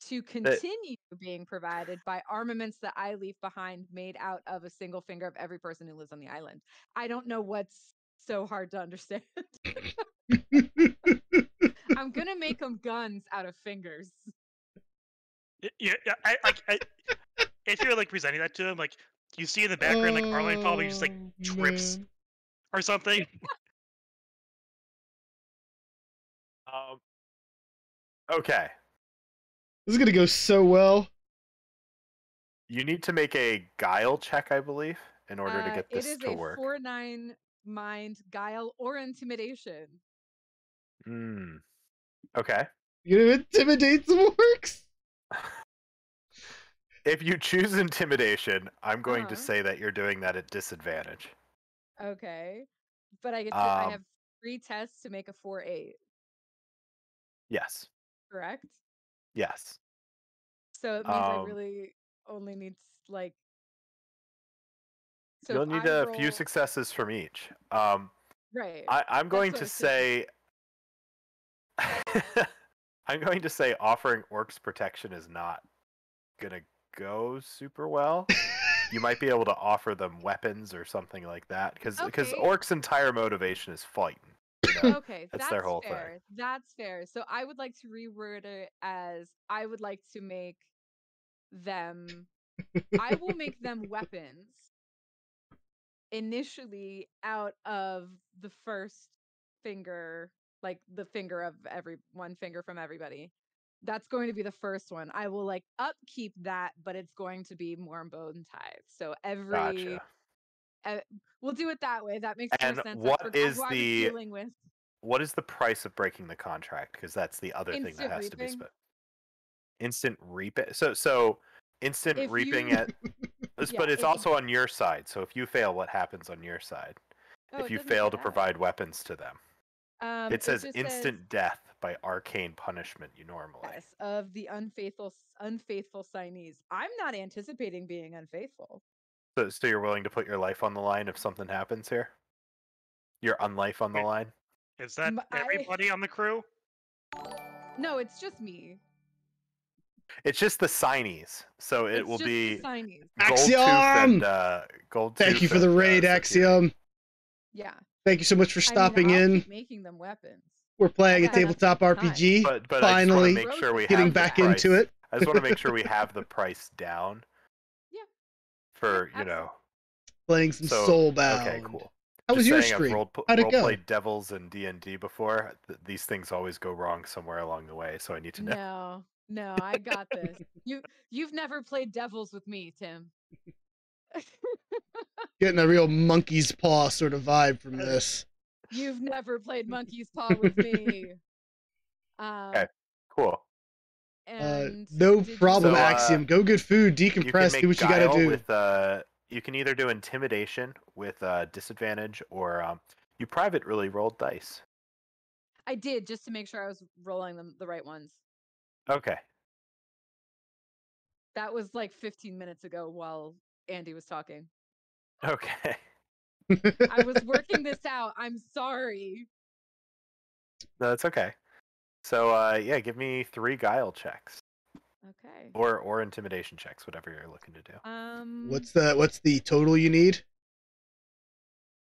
to continue being provided by armaments that I leave behind made out of a single finger of every person who lives on the island. I don't know what's so hard to understand. I'm gonna make them guns out of fingers. Yeah, if you're like presenting that to him, like you see in the background, like Arlene probably just like trips or something. Okay. This is gonna go so well. You need to make a guile check, I believe, in order to get this to work. It is a 4-9 mind, guile, or intimidation. Okay. You gonna intimidate some orcs? If you choose intimidation, I'm going to say that you're doing that at disadvantage. Okay. But I get to, I have 3 tests to make a 4-8. Yes. Correct? Yes. So it means I really only need like. So you'll need a few successes from each. Right. I'm going to say. I'm going to say offering orcs protection is not gonna go super well. You might be able to offer them weapons or something like that, because orcs' entire motivation is fighting. You know? Okay, that's their whole thing. That's fair. So I would like to reword it as I would like to make them. I will make them weapons initially out of the first finger, like the finger of one finger from everybody. That's going to be the first one. I will like upkeep that, but it's going to be more bone tithe. So every we'll do it that way. That makes more sense. What is who I was dealing with. What is the price of breaking the contract? Because that's the other thing that has reaping. to be spent. Instant reaping. So instant reaping but it's also on your side. So if you fail, what happens on your side? If you fail to provide weapons to them. It says instant death by arcane punishment. You normally. Yes, of the unfaithful signees. I'm not anticipating being unfaithful. So you're willing to put your life on the line if something happens here? Your unlife on the line? Is that everybody on the crew? No, it's just me. It's just the signees. So it will be Axiom! Gold Thank you for the raid, Axiom. Yeah. Thank you so much for stopping in. Keep making them weapons. We're playing a tabletop RPG. But finally, I just make sure we getting back into it. I just want to make sure we have the price down. Yeah. For playing some Soulbound. Okay, cool. How was your stream? How'd it go? Played Devils and D&D before. These things always go wrong somewhere along the way, so I need to know. No, I got this. You've never played Devils with me, Tim. Getting a real monkey's paw sort of vibe from this. You've never played monkey's paw with me. Okay, cool. No problem, Axiom. Go get food, decompress, do what you gotta do. You can either do intimidation with disadvantage, or you private really rolled dice. I did, just to make sure I was rolling them the right ones. Okay. That was like 15 minutes ago while Andy was talking. Okay. I was working this out. I'm sorry. No, that's okay. So yeah, give me 3 guile checks. Okay. Or intimidation checks, whatever you're looking to do. What's the total you need?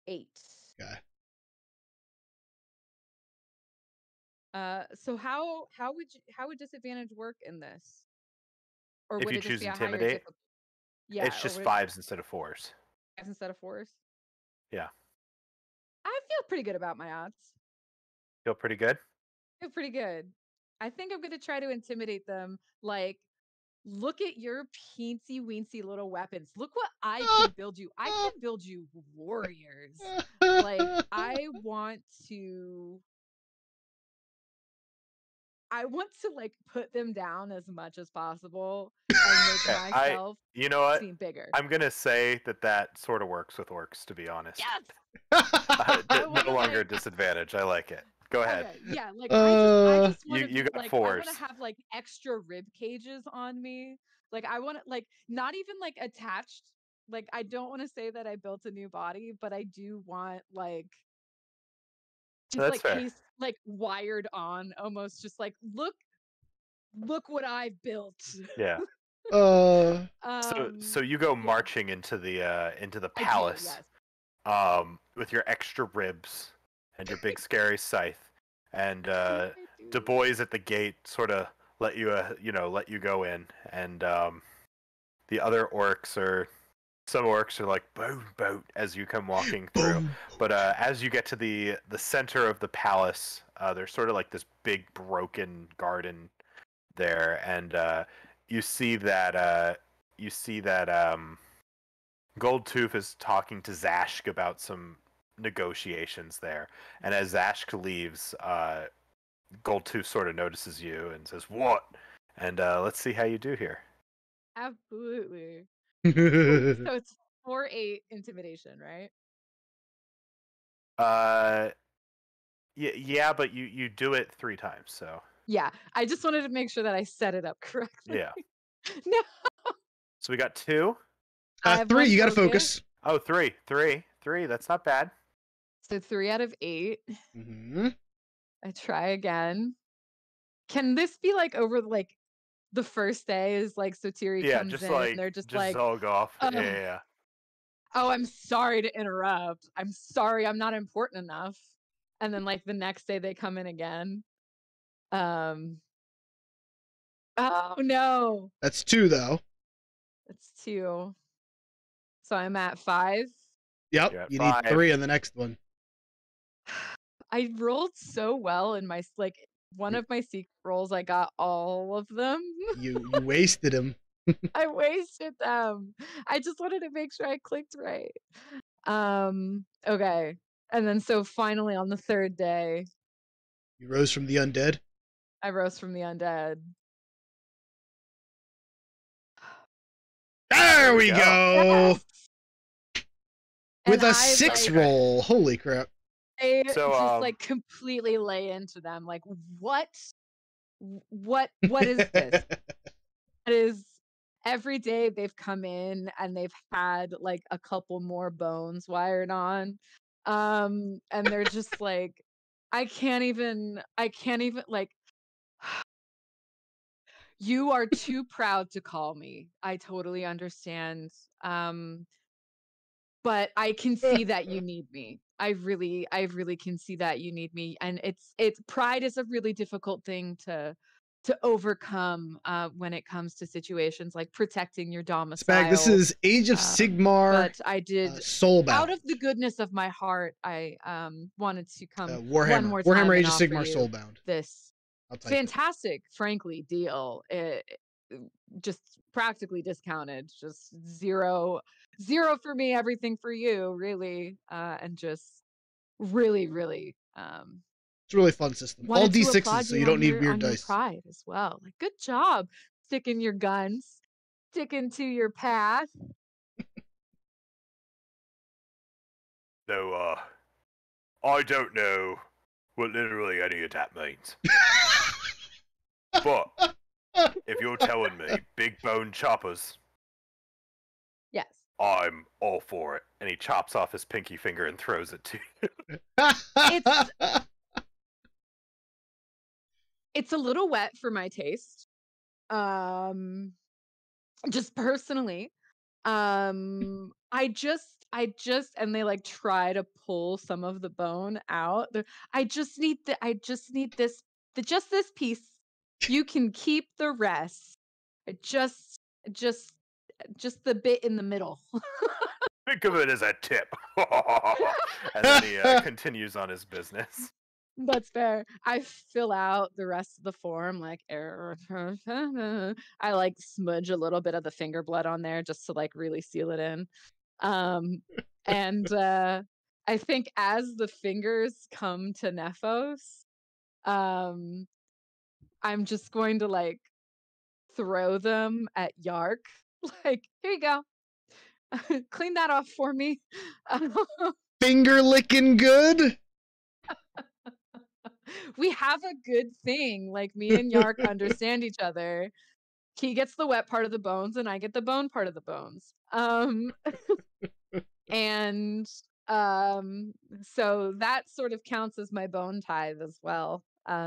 8. Okay. So how would disadvantage work in this? Or if would you it just choose be intimidate, it's just 5s instead of 4s. 5s instead of 4s? Yeah. I feel pretty good about my odds. Feel pretty good? Feel pretty good. I think I'm gonna try to intimidate them. Like, look at your teensy weensy little weapons. Look what I can build you. I can build you warriors. Like, I want to like put them down as much as possible and make Okay, myself you know what? seem bigger. I'm gonna say that sort of works with orcs, to be honest. Yes. No wanna, longer a like- disadvantage. I like it. Go ahead. Okay, yeah, like I just want to You got like I fours. want to have like extra rib cages on me. Like I want to like not even like attached. Like I don't want to say that I built a new body, but I do want like just That's like fair. case like wired on almost just like look what I've built. Yeah. Uh, So you go marching into the I do, palace, yes. with your extra ribs and your big scary scythe, and I Du do. Bois at the gate sort of let you let you go in, and the other orcs are some orcs are like boat as you come walking through. boom. But as you get to the center of the palace, there's sort of like this big broken garden there, and you see that Goldtooth is talking to Zashk about some negotiations there, and as Zashk leaves, Goldtooth sort of notices you and says, "What?" And let's see how you do here. Absolutely. So it's 4-8 intimidation, right? Yeah, but you do it 3 times, so Yeah, I just wanted to make sure that I set it up correctly. yeah. No, So we got 2. I have 3, one you gotta focus. focus. Oh, 3. That's not bad. So 3 out of 8. Mm-hmm. I try again. Can this be like over like the first day is like Sotiri Yeah, comes just in like and they're just just like, zog off. "Ugh, Yeah. oh, I'm sorry to interrupt. I'm sorry I'm not important enough." And then like the next day they come in again. Oh no. That's 2 though. It's 2. So I'm at 5. Yep. You're at You 5. need 3 in the next one. I rolled so well in my like one of my secret rolls. I got all of them. You wasted him. I wasted them. I just wanted to make sure I clicked right. Okay. And then so finally on the 3rd day, You rose from the undead. I rose from the undead. There we go. go. Yes! With And a 6 like, roll. Holy crap. I So, just like completely lay into them. Like, what is this? It is every day they've come in and they've had like a couple more bones wired on. And they're just like, I can't even like, you are too proud to call me. I totally understand. But I can see that you need me. I really can see that you need me. And it's pride is a really difficult thing to overcome when it comes to situations like protecting your domicile. Spag, this is Age of Sigmar. But I did Soulbound. out of the goodness of my heart, I wanted to come Warhammer. one more time Warhammer and Age of offer Sigmar you Soulbound. this I'll type fantastic, frankly, deal. Just practically discounted, just zero for me, everything for you, really, and just really It's a really fun system. All wanted to D6s, applaud so you you don't on need your weird dice. pride as well. Like, good job sticking your guns, sticking to your path. No, I don't know what literally any of that means. But if you're telling me big bone choppers, Yes. I'm all for it. And he chops off his pinky finger and throws it to you. It's a little wet for my taste. Just personally. I just and they like try to pull some of the bone out. I just need this this piece. You can keep the rest. I just the bit in the middle. Think of it as a tip. And then he continues on his business. That's fair. I fill out the rest of the form like I like smudge a little bit of the finger blood on there just to like really seal it in. Um and I think as the fingers come to Nephos, um I'm just going to like throw them at Yark. Like, here you go. Clean that off for me. Finger licking good. We have a good thing. Like me and Yark understand each other. He gets the wet part of the bones and I get the bone part of the bones. And so that sort of counts as my bone tithe as well,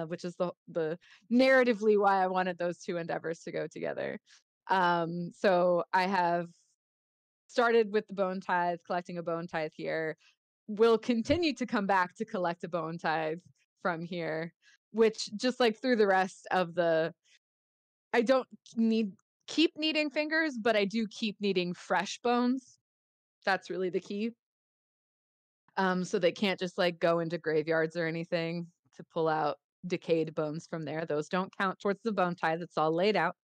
which is the narratively why I wanted those two endeavors to go together. So I have started with the bone tithe, collecting a bone tithe here. Will continue to come back to collect a bone tithe from here, which just like through the rest of the, I don't keep needing fingers, but I do keep needing fresh bones. That's really the key. So they can't just like go into graveyards or anything to pull out decayed bones from there. Those don't count towards the bone tithe. It's all laid out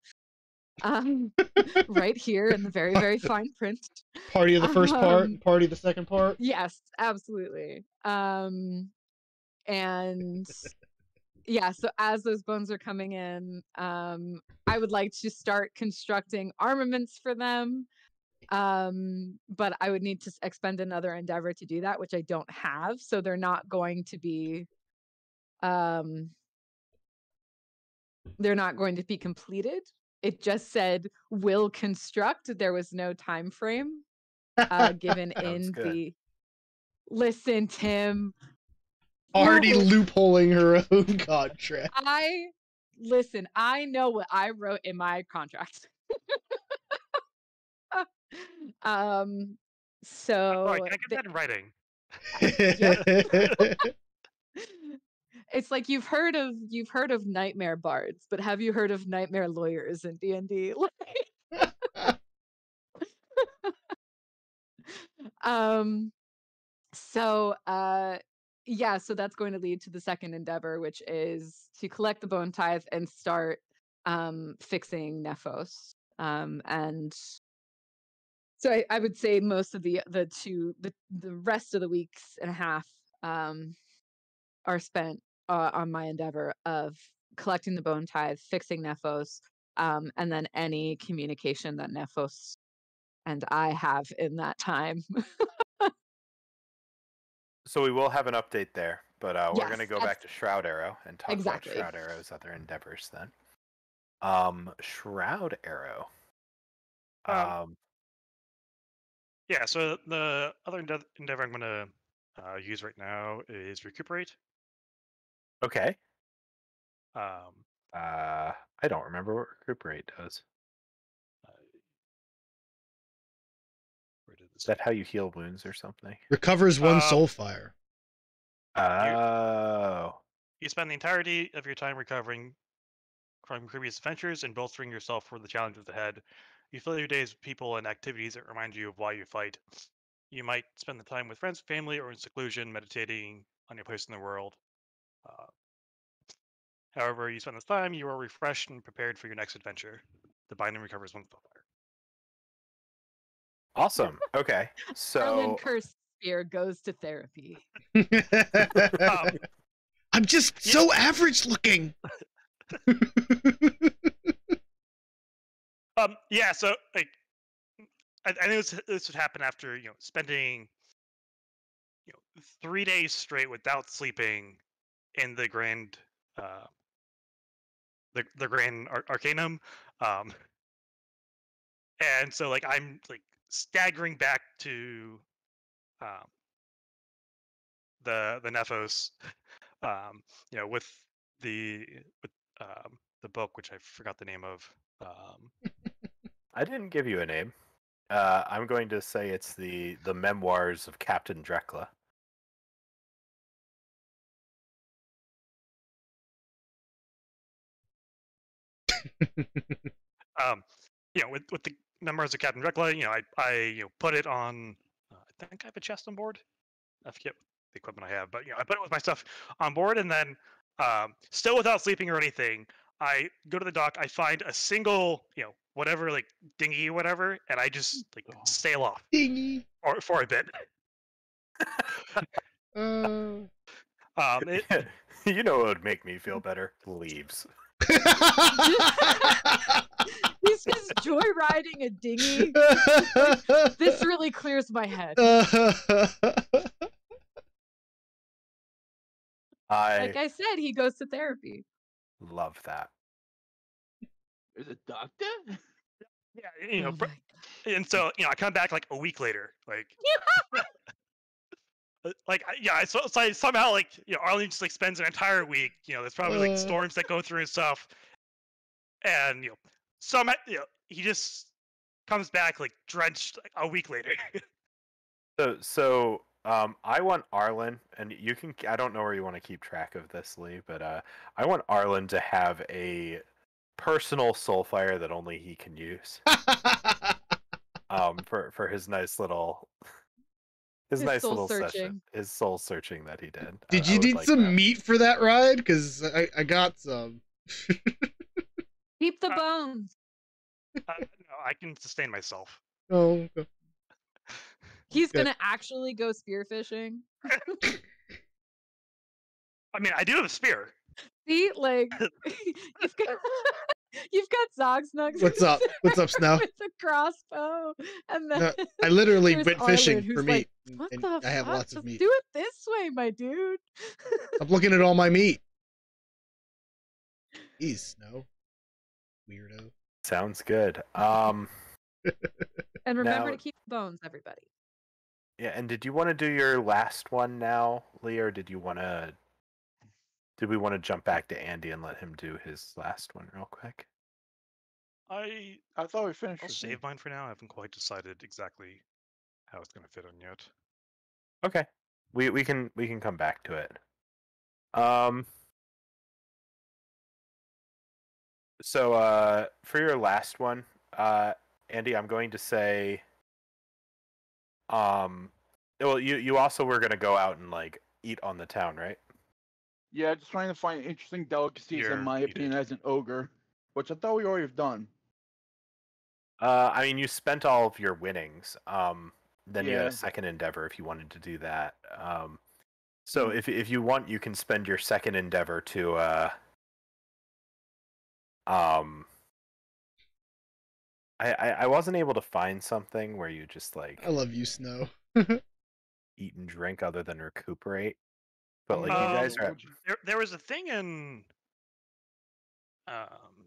right here in the very, very fine print. Party of the first part, party of the second part. Yes, absolutely. And yeah, so as those bones are coming in, I would like to start constructing armaments for them. But I would need to expend another endeavor to do that, which I don't have. So they're not going to be completed. It just said will construct. There was no time frame given in good. the listen, Tim. Already loopholing her own contract. I know what I wrote in my contract. So Oh, can I get that in writing? It's like you've heard of nightmare bards, but have you heard of nightmare lawyers in D&D? So yeah, so that's going to lead to the second endeavor, which is to collect the bone tithe and start fixing Nephos. And so I would say most of the rest of the weeks and a half are spent on my endeavor of collecting the bone tithe, fixing Nephos, and then any communication that Nephos and I have in that time. So we will have an update there, but we're Yes, going to go back to Shroud Arrow and talk exactly. about Shroud Arrow's other endeavors then. Shroud Arrow. Yeah, so the other endeavor I'm going to use right now is Recuperate. Okay. Um, I don't remember what Recuperate does. where did Is that how you heal wounds or something? Recovers one soul fire. Oh. You spend the entirety of your time recovering from previous adventures and bolstering yourself for the challenges ahead. You fill your days with people and activities that remind you of why you fight. You might spend the time with friends, family, or in seclusion, meditating on your place in the world. However you spend this time, you are refreshed and prepared for your next adventure. The binding recovers one soul fire. Awesome. Okay. So Erlen Cursed Spear goes to therapy. I'm just so average looking. Yeah, so like I think this would happen after spending 3 days straight without sleeping in the grand the grand arcanum, and so like I'm like staggering back to the Nephos, with the book, which I forgot the name of. I didn't give you a name. I'm going to say it's the Memoirs of Captain Drekla. With the Memoirs of Captain Drekla, I put it on. I think I have a chest on board. I forget the equipment I have. But I put it with my stuff on board, and then still without sleeping or anything, I go to the dock. I find a single whatever like dinghy or whatever, and I just like sail off Dingy. or for a bit. It, You know what would make me feel better? Leaves. He's just joyriding a dinghy. This really clears my head. Like I said, he goes to therapy. Love that. Is it doctor? yeah, Oh my God. and so I come back like a week later, like so I somehow like Arlene just like spends an entire week. There's probably like storms that go through and stuff, and somehow he just comes back like drenched like, a week later. So I want Arlen, and you can. I don't know where you want to keep track of this, Lee, but I want Arlen to have a personal soulfire that only he can use. For his nice little. His nice little session, his soul searching that he did. Did you need some meat for that ride? Because I got some. Keep the bones. No, I can sustain myself. Oh. Okay. He's gonna actually go spearfishing. I mean, I do have a spear. See, like you've got Zogznug. What's up? What's up, Snow? With a crossbow, and then I literally there's went Arlen, fishing who's for meat, like, what and the I have fuck? lots of Let's meat. do it this way, my dude. I'm looking at all my meat. Jeez, Snow. Weirdo. Sounds good. And remember Now- to keep the bones, everybody. Yeah, and did you want to do your last one now, Lee, or did we want to jump back to Andy and let him do his last one real quick? I thought we finished. I'll with save mine for now. I haven't quite decided exactly how it's going to fit on yet. Okay, we can come back to it. So for your last one, Andy, I'm going to say, well, you also were gonna go out and like eat on the town, right? Yeah, just trying to find interesting delicacies in my You opinion did. as an ogre, which I thought we already have done. I mean, you spent all of your winnings. Then you had Yeah. a second endeavor if you wanted to do that. So if you want, you can spend your second endeavor to I wasn't able to find something where you just like I love you, Snow. eat and drink other than recuperate. But like Oh, you guys no. are There was a thing in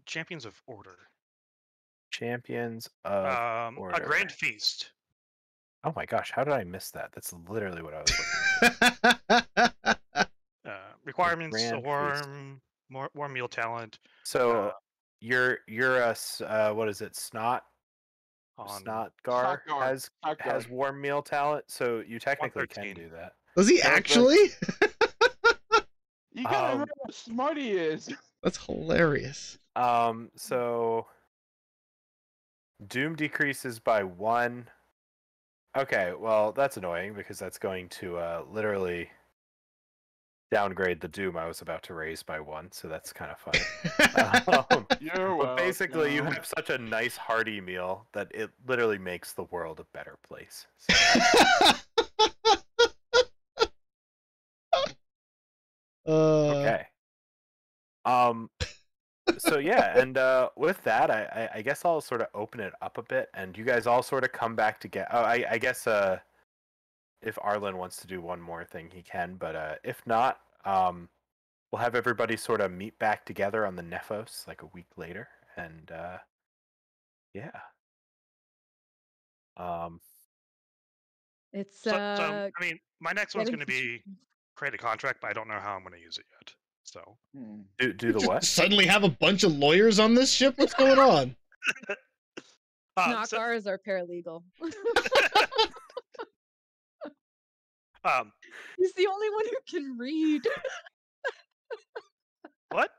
Champions of Order. champions of A order. grand feast. Oh my gosh, how did I miss that? That's literally what I was looking for. Requirements: grand warm meal talent. So you're a what is it? Snotgar Snotgar. has warm meal talent, so you technically can 113. do that. Does he That was actually? You gotta remember how smart he is. That's hilarious. So Doom decreases by 1. Okay, well that's annoying because that's going to literally downgrade the Doom I was about to raise by 1, so that's kind of funny. You're But basically, you welcome. have such a nice hearty meal that it literally makes the world a better place. Okay. So yeah, and with that, I guess I'll sort of open it up a bit, and you guys all sort of come back to get. Oh, I guess if Arlen wants to do one more thing, he can. But if not, we'll have everybody sort of meet back together on the Nephos like a week later, and yeah. It's So I mean, my next one's getting going to be create a contract, but I don't know how I'm going to use it yet. So Do the Just what? suddenly have a bunch of lawyers on this ship? What's going on? Snotgar is our paralegal. He's the only one who can read. What?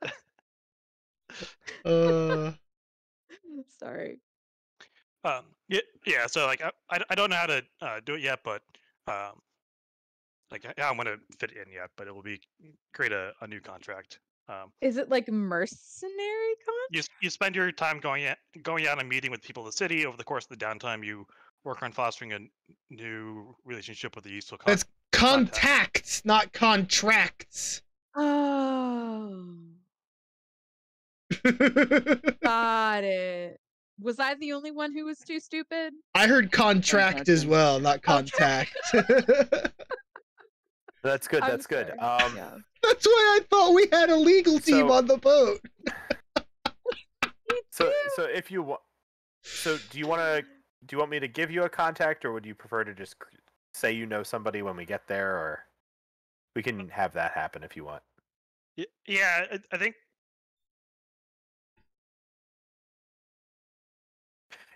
Sorry. Yeah. So like, I don't know how to do it yet, but like how I'm gonna fit in yet, but it will be create a new contract. Is it like mercenary You spend your time going out and meeting with people in the city. Over the course of the downtime, you work on fostering a new relationship with the useful That's contacts, not contracts. Oh, got it. Was I the only one who was too stupid? I heard contract as well, not contact. That's good. I'm That's good. sorry. Yeah. That's why I thought we had a legal team on the boat. So if you want, so do you want me to give you a contact, or would you prefer to just say you know somebody when we get there, or we can have that happen if you want. Yeah, I think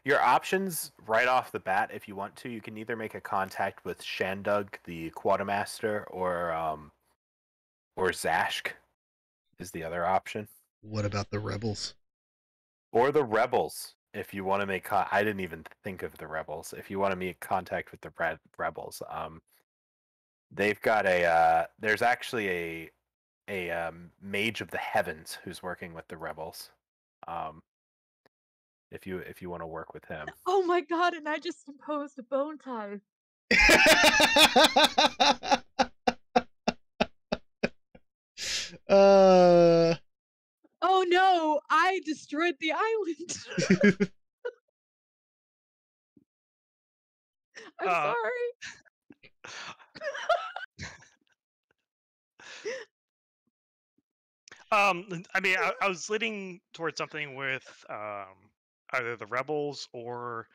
your options right off the bat, if you want to, you can either make a contact with Shandug, the quartermaster, or Zashk is the other option. What about the rebels? Or the rebels, if you want to make. I didn't even think of the rebels. If you want to make contact with the rebels, they've got a. There's actually a mage of the heavens who's working with the rebels. If you want to work with him. Oh my god! And I just imposed a bone tie. Oh no! I destroyed the island. I'm sorry. I mean, I was leaning towards something with either the rebels or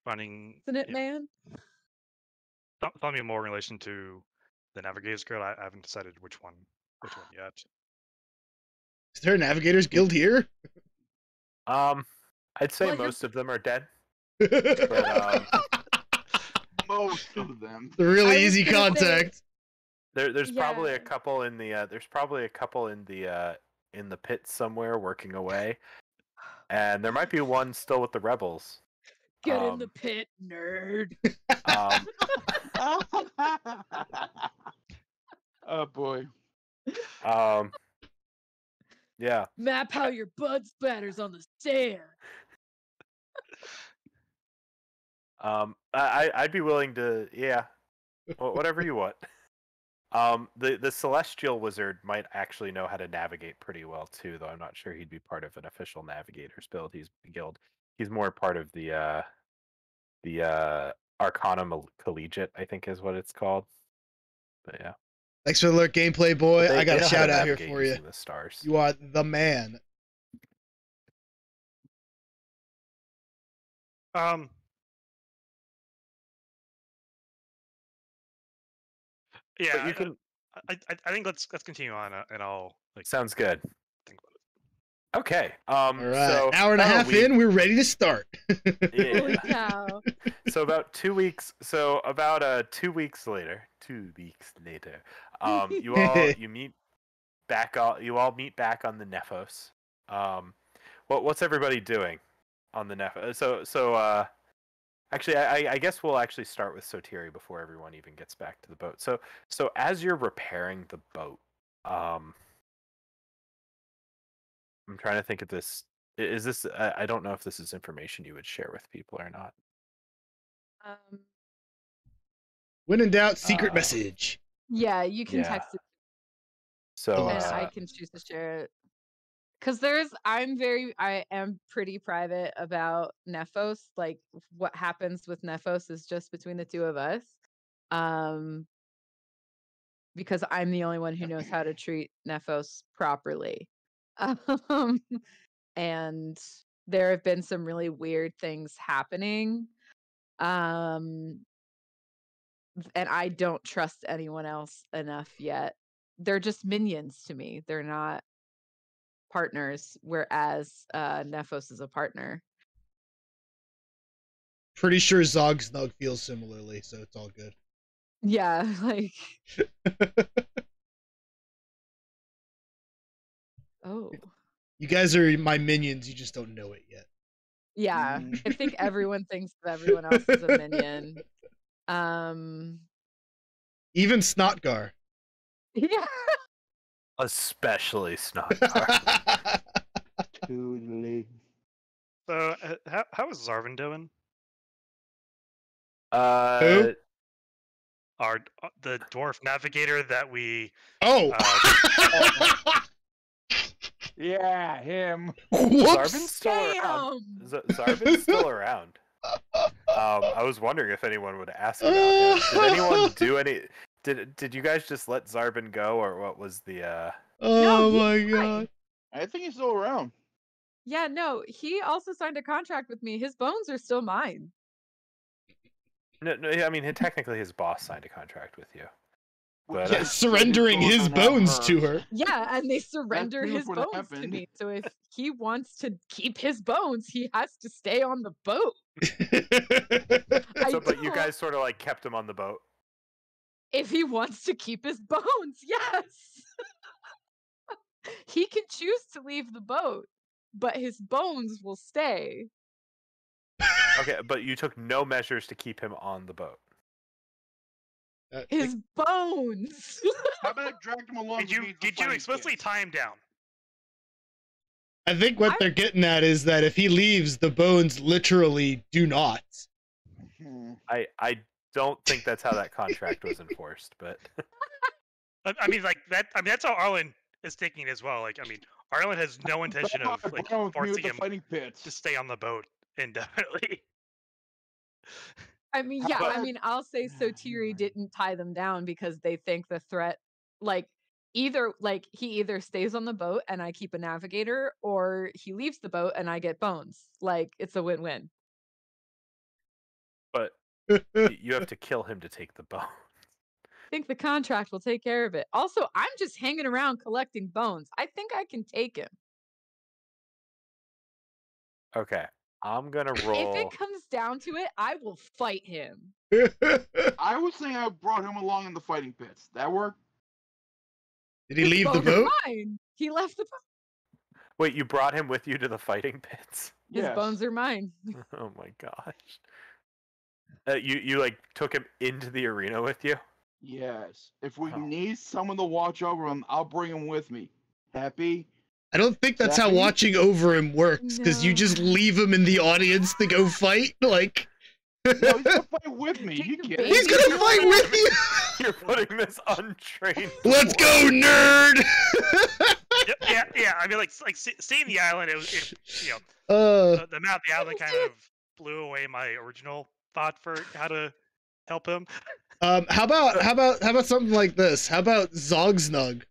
running. Isn't it, man? Thought me more in relation to the Navigators Guild. I haven't decided which one yet. Is there a Navigators Guild here? I'd say Well, most of them are dead. But, Most of them. the really easy contact. There's probably a couple in the in the pit somewhere working away, and there might be one still with the rebels. Get in the pit, nerd. Oh boy. Yeah. Map how your bud spatters on the stair. I'd be willing to, yeah, whatever you want. The celestial wizard might actually know how to navigate pretty well too, though I'm not sure he'd be part of an official navigators guild. He's more part of the Arcana Collegiate, I think is what it's called. But yeah. Thanks for the alert, gameplay boy. I got a know how shout to out here navigate for you. using the stars. You are the man. Yeah, But you can. I think let's continue on, and I'll Sounds good. think about it. Okay. All right. So hour and a half in, we're ready to start. Holy cow. So about 2 weeks. So about 2 weeks later. 2 weeks later. You meet back. You all meet back on the Nephos. What's everybody doing on the Nephos? So actually, I guess we'll actually start with Sotiri before everyone even gets back to the boat. So as you're repairing the boat, I'm trying to think of this. Is this? I don't know if this is information you would share with people or not. When in doubt, secret message. Yeah, you can text it. So And I can choose to share it. Because I am pretty private about Nephos. Like, what happens with Nephos is just between the two of us. Because I'm the only one who knows how to treat Nephos properly. And there have been some really weird things happening. And I don't trust anyone else enough yet. They're just minions to me. They're not partners, whereas Nephos is a partner. Pretty sure Zogznug feels similarly, so it's all good. Yeah, like. Oh. You guys are my minions, you just don't know it yet. Yeah, I think everyone thinks that everyone else is a minion. Um, Even Snotgar. yeah. Especially Snotgar. Totally. So, how is Zarvin doing? Uh, The dwarf navigator that we Oh. Yeah, him. Zarvin's Whoops. still around. Damn. Zarvin's still around. I was wondering if anyone would ask about him. Did anyone do any? Did you guys just let Zarvin go, or what was the? Oh he's my fine. god. I think he's still around. Yeah, no, he also signed a contract with me. His bones are still mine. No, I mean, technically, his boss signed a contract with you. But Yeah, surrendering his bones to her. Yeah, and they surrender pretty much his what bones to happened. me. So if he wants to keep his bones, he has to stay on the boat. But you guys sort of like kept him on the boat. If he wants to keep his bones, yes. He can choose to leave the boat, but his bones will stay. Okay, but you took no measures to keep him on the boat. His bones. How about I dragged him along? Did you explicitly tie him down? I think what they're getting at is that if he leaves, the bones literally do not. I don't think that's how that contract was enforced, but I mean, like that. I mean, that's how Arlen is thinking as well. Like, I mean, Arlen has no intention of like forcing him to stay on the boat indefinitely. I mean, yeah, I mean, I'll say Sotiri didn't tie them down because they think the threat, like, he either stays on the boat and I keep a navigator, or he leaves the boat and I get bones. Like, it's a win-win. but you have to kill him to take the bone. I think the contract will take care of it. Also, I'm just hanging around collecting bones. I think I can take him. Okay, I'm gonna roll. If it comes down to it, I will fight him. I was saying I brought him along in the fighting pits. That worked? Did he His leave the bones are boat? mine. He left the boat. Wait, you brought him with you to the fighting pits? His Yes. bones are mine. Oh my gosh. You like took him into the arena with you? Yes. If we Oh. need someone to watch over him, I'll bring him with me. Happy? I don't think that's how Zappy? watching over him works, because you just No. leave him in the audience to go fight. Like, No, he's gonna fight with me. Take You your get baby. it. he's gonna fight with you. You're putting this untrained. Let's go, nerd. Yeah. I mean, like seeing the island, it you know, the map of the island kind of blew away my original thought for how to help him. How about something like this? How about Zogznug?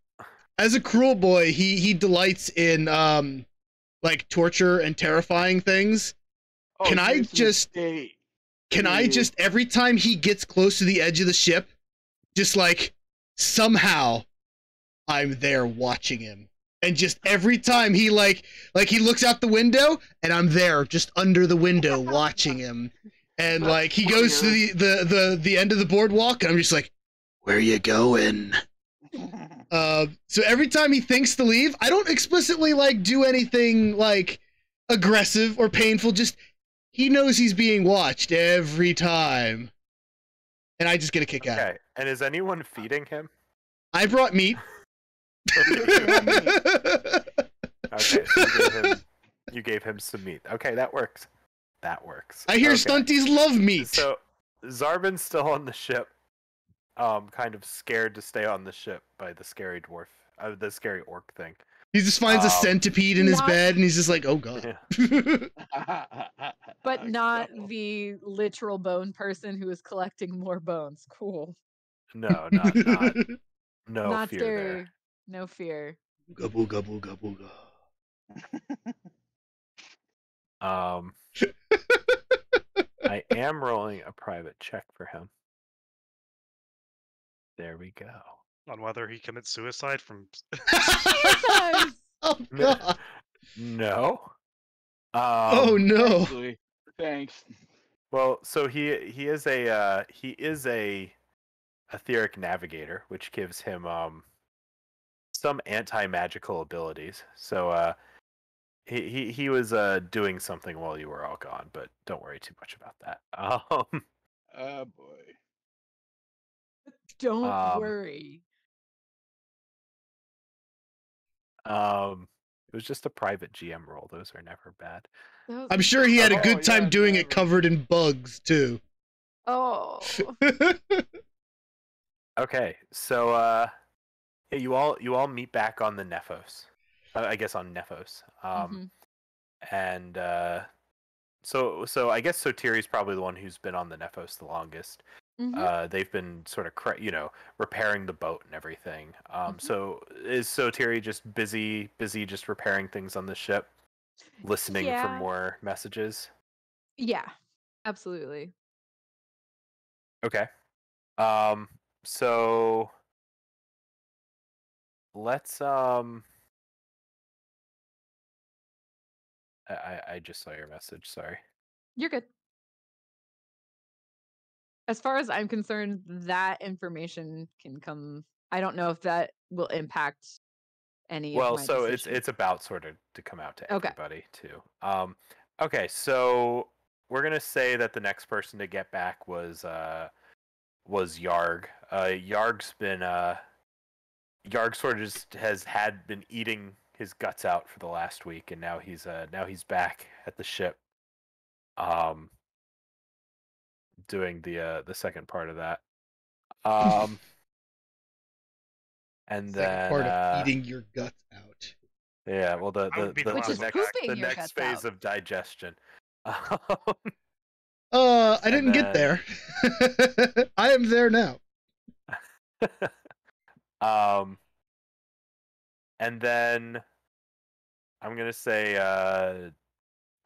As a cruel boy, he delights in like torture and terrifying things. Oh, Can I here's the just- mistake. Can I just, every time he gets close to the edge of the ship, just like somehow I'm there watching him. And just every time he like he looks out the window and I'm there just under the window watching him. And That's like he goes to the end of the boardwalk and I'm just like, where you going? So every time he thinks to leave, I don't explicitly like do anything like aggressive or painful, just he knows he's being watched every time. And I just get a kick out of it. Okay, and is anyone feeding him? I brought meat. Okay, so you gave him some meat. Okay, that works. That works. I hear Okay. stunties love meat. So Zarban's still on the ship, kind of scared to stay on the ship by the scary dwarf, the scary orc thing. He just finds a centipede in his Not- bed and he's just like, oh god. Yeah. But not the literal bone person who is collecting more bones. Cool. No, not no Not fear scary. there. No fear. Booga booga booga booga. I am rolling a private check for him. There we go. On whether he commits suicide from. Jesus! Oh god. No. Oh no. Actually, thanks. Well, so he is a etheric navigator, which gives him some anti-magical abilities. So he was doing something while you were all gone, but don't worry too much about that. Oh boy. Don't worry. It was just a private GM role. Those are never bad. I'm sure he had a Oh, good time yeah, doing it never. covered in bugs, too. Oh. Okay, so yeah, you all meet back on the Nephos. I guess on Nephos. Mhm. And so I guess Sotiri's probably the one who's been on the Nephos the longest. Mhm. They've been sort of repairing the boat and everything. Mhm. So is Sotiri just busy just repairing things on the ship, listening for Yeah. more messages? Yeah. Absolutely. Okay. So let's I just saw your message, sorry. You're good. As far as I'm concerned, that information can come. I don't know if that will impact any of Well, my so decisions. it's about sort of to come out to Okay. everybody too. Okay, so we're gonna say that the next person to get back was Yarg. Yarg sort of just had been eating his guts out for the last week, and now he's back at the ship, doing the second part of that. And Second then part of eating your guts out. yeah, well I would be the Which last is one next back. pooping the your next guts phase out. of digestion. I And didn't get there. I am there now. And then I'm gonna say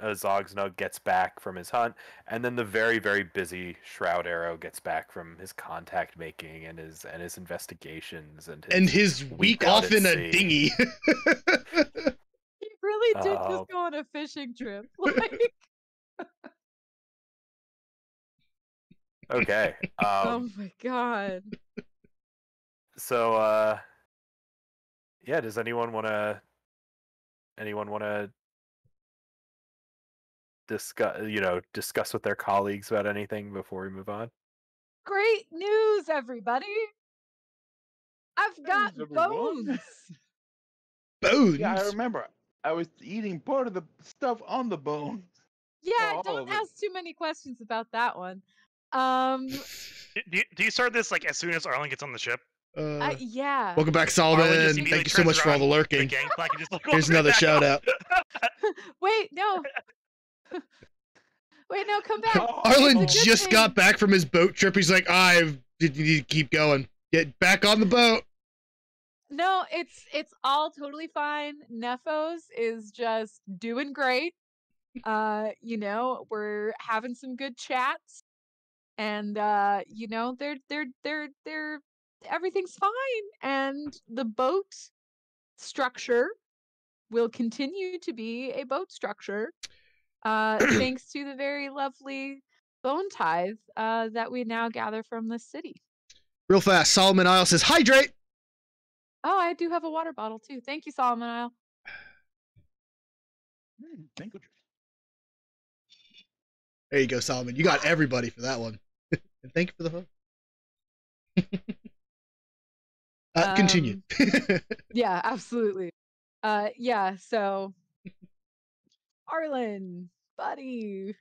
Zogznug gets back from his hunt, and then the very, very busy Shroud Arrow gets back from his contact making and his investigations And his week out off at in a sea. dinghy. He really did Um, just go on a fishing trip. Like, Okay. oh my god. So yeah, does anyone wanna discuss with their colleagues about anything before we move on? Great news, everybody! I've got Thanks, everyone. bones. Bones. Yeah, I remember. I was eating part of the stuff on the bone. Yeah, all don't of it. ask too many questions about that one. Do you start this like as soon as Arlen gets on the ship? Yeah. Welcome back, Arlen Solomon. just Thank immediately you so much turns for all the around lurking. The gangplank and just like, Here's walks right another back shout up. out. Wait, no. Wait, no, come back. Oh, Arlen It's a good just thing. got back from his boat trip. He's like, you need to keep going. Get back on the boat. No, it's all totally fine. Nephos is just doing great. We're having some good chats, and they're everything's fine, and the boat structure will continue to be a boat structure, thanks to the very lovely bone tithe that we now gather from the city. Real fast, Solomon Isle says, hydrate. Oh, I do have a water bottle too. Thank you, Solomon Isle. Thank you. There you go, Solomon. You got everybody for that one. And thank you for the hug. Continue. Yeah, absolutely. Yeah, so Arlen, buddy.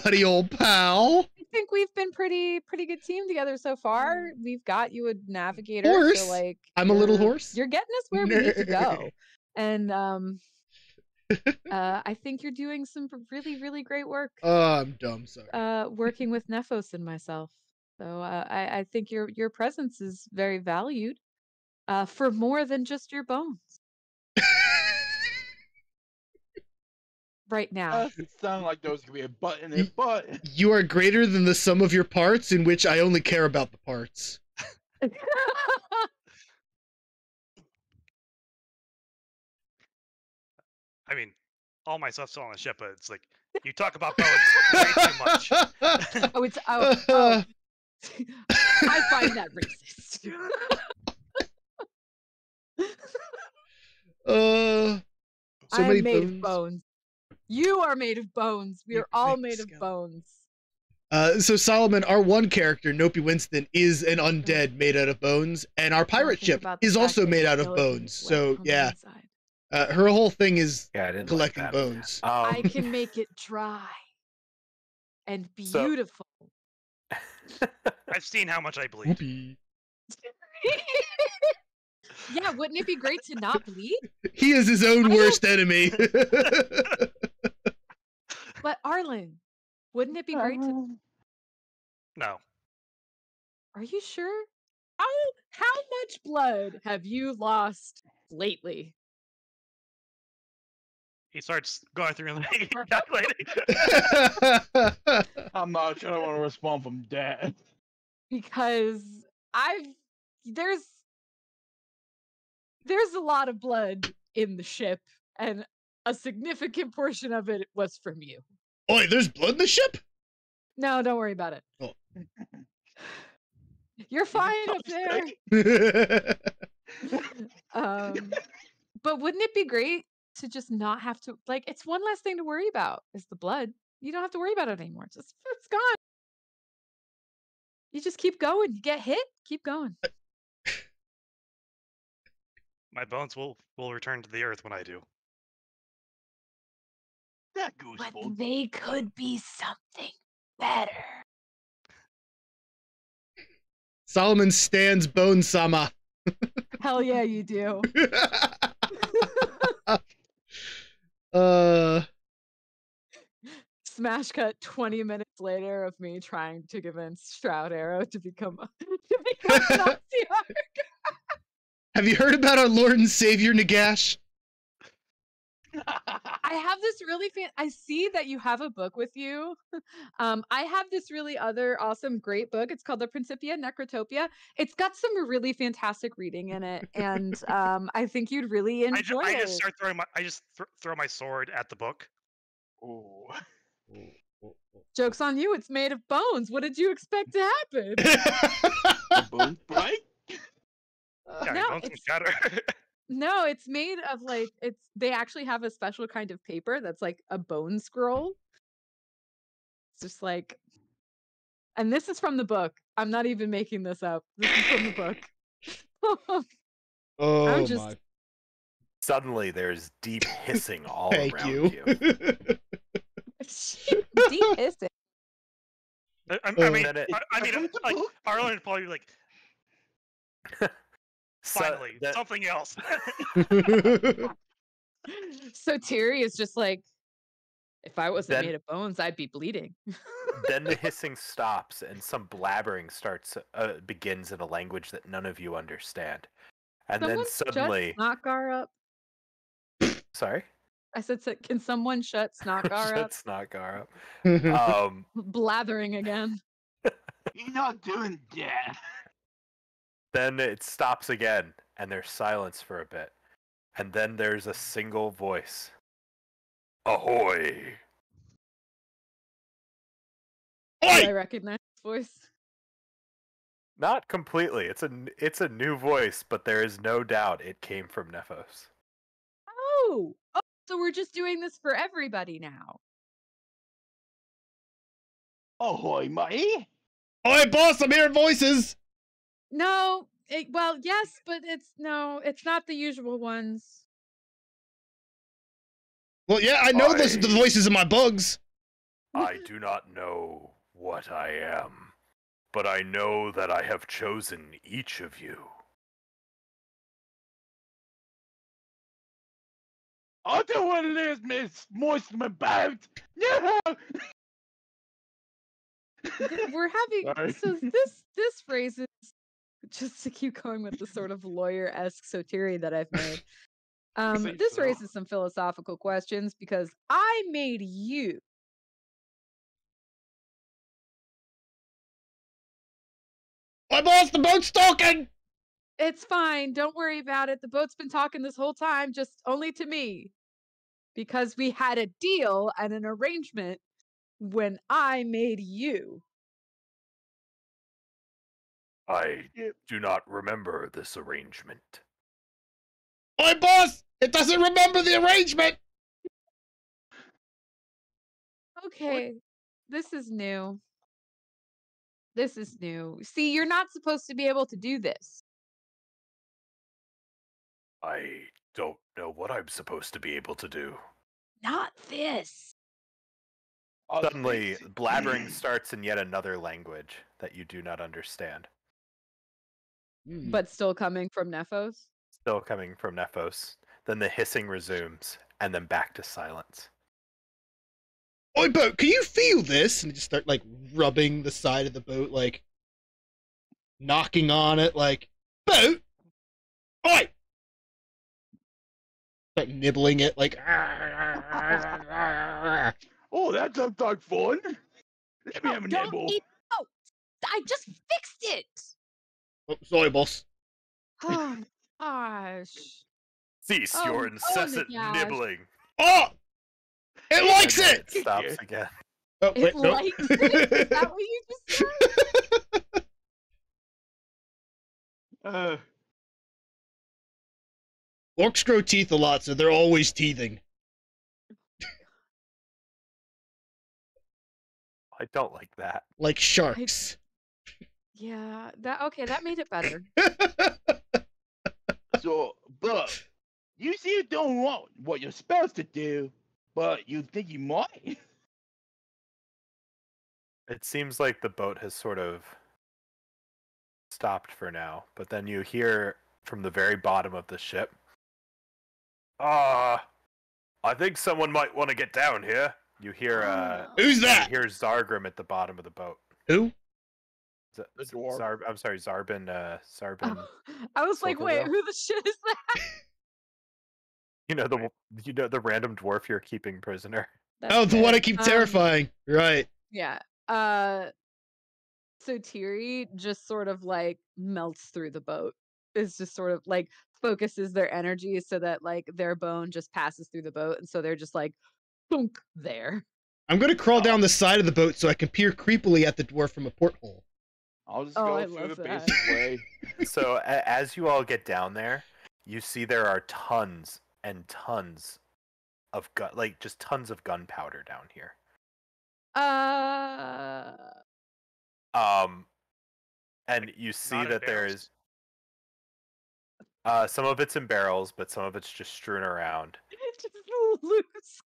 Buddy old pal. I think we've been pretty good team together so far. We've got you a navigator, Horse. so like I'm a little horse. You're getting us where we need to go. And I think you're doing some really, really great work. I'm dumb, sorry. Working with Nephos and myself. So I think your presence is very valued. For more than just your bones. Right now. It sounded like there was gonna be a butt in it, but You are greater than the sum of your parts, in which I only care about the parts. I mean, all my stuff's still on the ship, but it's like you talk about bones way too much. I find that racist. So I many am made bones. of bones. You are made of bones. We are all made of bones. So Solomon, our one character, Nopi Winston, is an undead made out of bones, and our pirate ship is also made out of bones. So yeah, her whole thing is collecting bones. I can make it dry and beautiful. I've seen how much I bleed. Whoopee. Yeah, wouldn't it be great to not bleed? He is his own worst enemy. But Arlen, wouldn't it be great to... No. Are you sure? How much blood have you lost lately? He starts going through and calculating. I'm not sure I want to respond from Dad. Because there's a lot of blood in the ship, and a significant portion of it was from you. Oi, there's blood in the ship? No, don't worry about it. Oh. You're fine up there. But wouldn't it be great to just not have to, like, it's one less thing to worry about is the blood. You don't have to worry about it anymore. It's gone. You just keep going. You get hit, keep going. My bones will return to the earth when I do. That goose But bone. they could be something better. Solomon stands Bone Sama. Hell yeah, you do. Smash cut 20 minutes later of me trying to convince Shroud Arrow to become an Nazi. Have you heard about our Lord and Savior Nagash? I have this really I see that you have a book with you. I have this really other awesome, great book. It's called The Principia Necrotopia. It's got some really fantastic reading in it, and I think you'd really enjoy it. I just start throwing throw my sword at the book. Oh. Joke's on you. It's made of bones. What did you expect to happen? The bones break? Yeah, No, bones can shatter. No, it's made of like they actually have a special kind of paper that's like a bone scroll. It's just like, and this is from the book. I'm not even making this up. This is from the book. Oh just... my. Suddenly there's deep hissing all Thank around you. Deep hissing. I mean, like Arlen would probably be like, finally, something else. So Terry is just like, if I wasn't made of bones, I'd be bleeding. Then the hissing stops and some blabbering begins in a language that none of you understand. And Someone then suddenly... shut Snotgar up. Sorry? I said, can someone shut Snotgar up? Shut Snotgar up. Blathering again. You're not doing that. Then it stops again, and there's silence for a bit. And then there's a single voice. Ahoy! Do I recognize this voice? Not completely. It's a new voice, but there is no doubt it came from Nephos. Oh, so we're just doing this for everybody now. Ahoy, mate! Oi, boss! I'm hearing voices. No, well, yes, but it's not the usual ones. Well, yeah, I know those are the voices of my bugs. I do not know what I am, but I know that I have chosen each of you. I don't want to lose Miss Moisten about. No. We're having Sorry. so this raises, just to keep going with the sort of lawyer-esque soteria that I've made. This raises some philosophical questions because I made you. My boss, the boat's talking. It's fine. Don't worry about it. The boat's been talking this whole time, just only to me. Because we had a deal and an arrangement when I made you. I do not remember this arrangement. Oi, boss! It doesn't remember the arrangement. Okay, this is new. This is new. See, you're not supposed to be able to do this. I don't know what I'm supposed to be able to do. Not this. Suddenly, blabbering starts in yet another language that you do not understand. But still coming from Nephos? Still coming from Nephos. Then the hissing resumes, and then back to silence. Oi, boat, can you feel this? And just start, like, rubbing the side of the boat, like, knocking on it, like, boat! Oi! Start nibbling it, like, Oh, that sounds like fun. Let me have a Don't nibble. eat boat. I just fixed it. Oh, sorry, boss. Oh gosh. Cease Oh, your oh my incessant gosh. nibbling. Oh! It likes And then it! It stops again. Oh, It wait, no. likes it? Is that what you just said? Orcs grow teeth a lot, so they're always teething. I don't like that. Like sharks. Yeah, that made it better. So, but you see, you don't want what you're supposed to do, but you think you might. It seems like the boat has sort of stopped for now, but then you hear from the very bottom of the ship, I think someone might want to get down here. You hear, Who's that? You hear Zargrim at the bottom of the boat. Who? The dwarf. I'm sorry, Zarbin. Zarbin. Oh, I was like, wait, Silverwhale? who the shit is that? You know the random dwarf you're keeping prisoner. That's Oh, the one I fair. keep terrifying. Right. Yeah. So Tiri just sort of like melts through the boat. It's just sort of like focuses their energy so that like their bone just passes through the boat, and so they're just like thunk there. I'm gonna crawl down the side of the boat so I can peer creepily at the dwarf from a porthole. I'll just Oh, go I through love the that. basic way. So as you all get down there, you see there are tons and tons of just tons of gunpowder down here. And you see Not in that there is some of it's in barrels, but some of it's just strewn around. Just loose.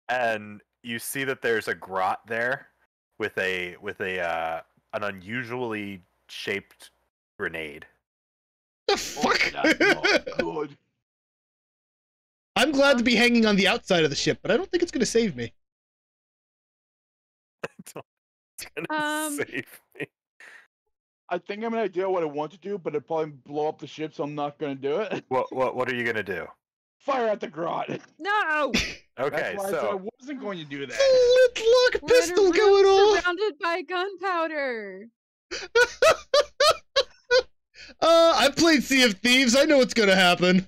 And you see that there's a grot there with an unusually shaped grenade. The Oh, fuck? that's not good. I'm glad to be hanging on the outside of the ship, but I don't think it's gonna save me. It's gonna save me. I think I'm gonna do what I want to do, but it'll probably blow up the ship, so I'm not gonna do it. What are you gonna do? Fire at the grot. No. Okay, That's why I said I so wasn't going to do that. Look, We're in a pistol room going off. surrounded by gunpowder. I've played Sea of Thieves. I know what's gonna happen.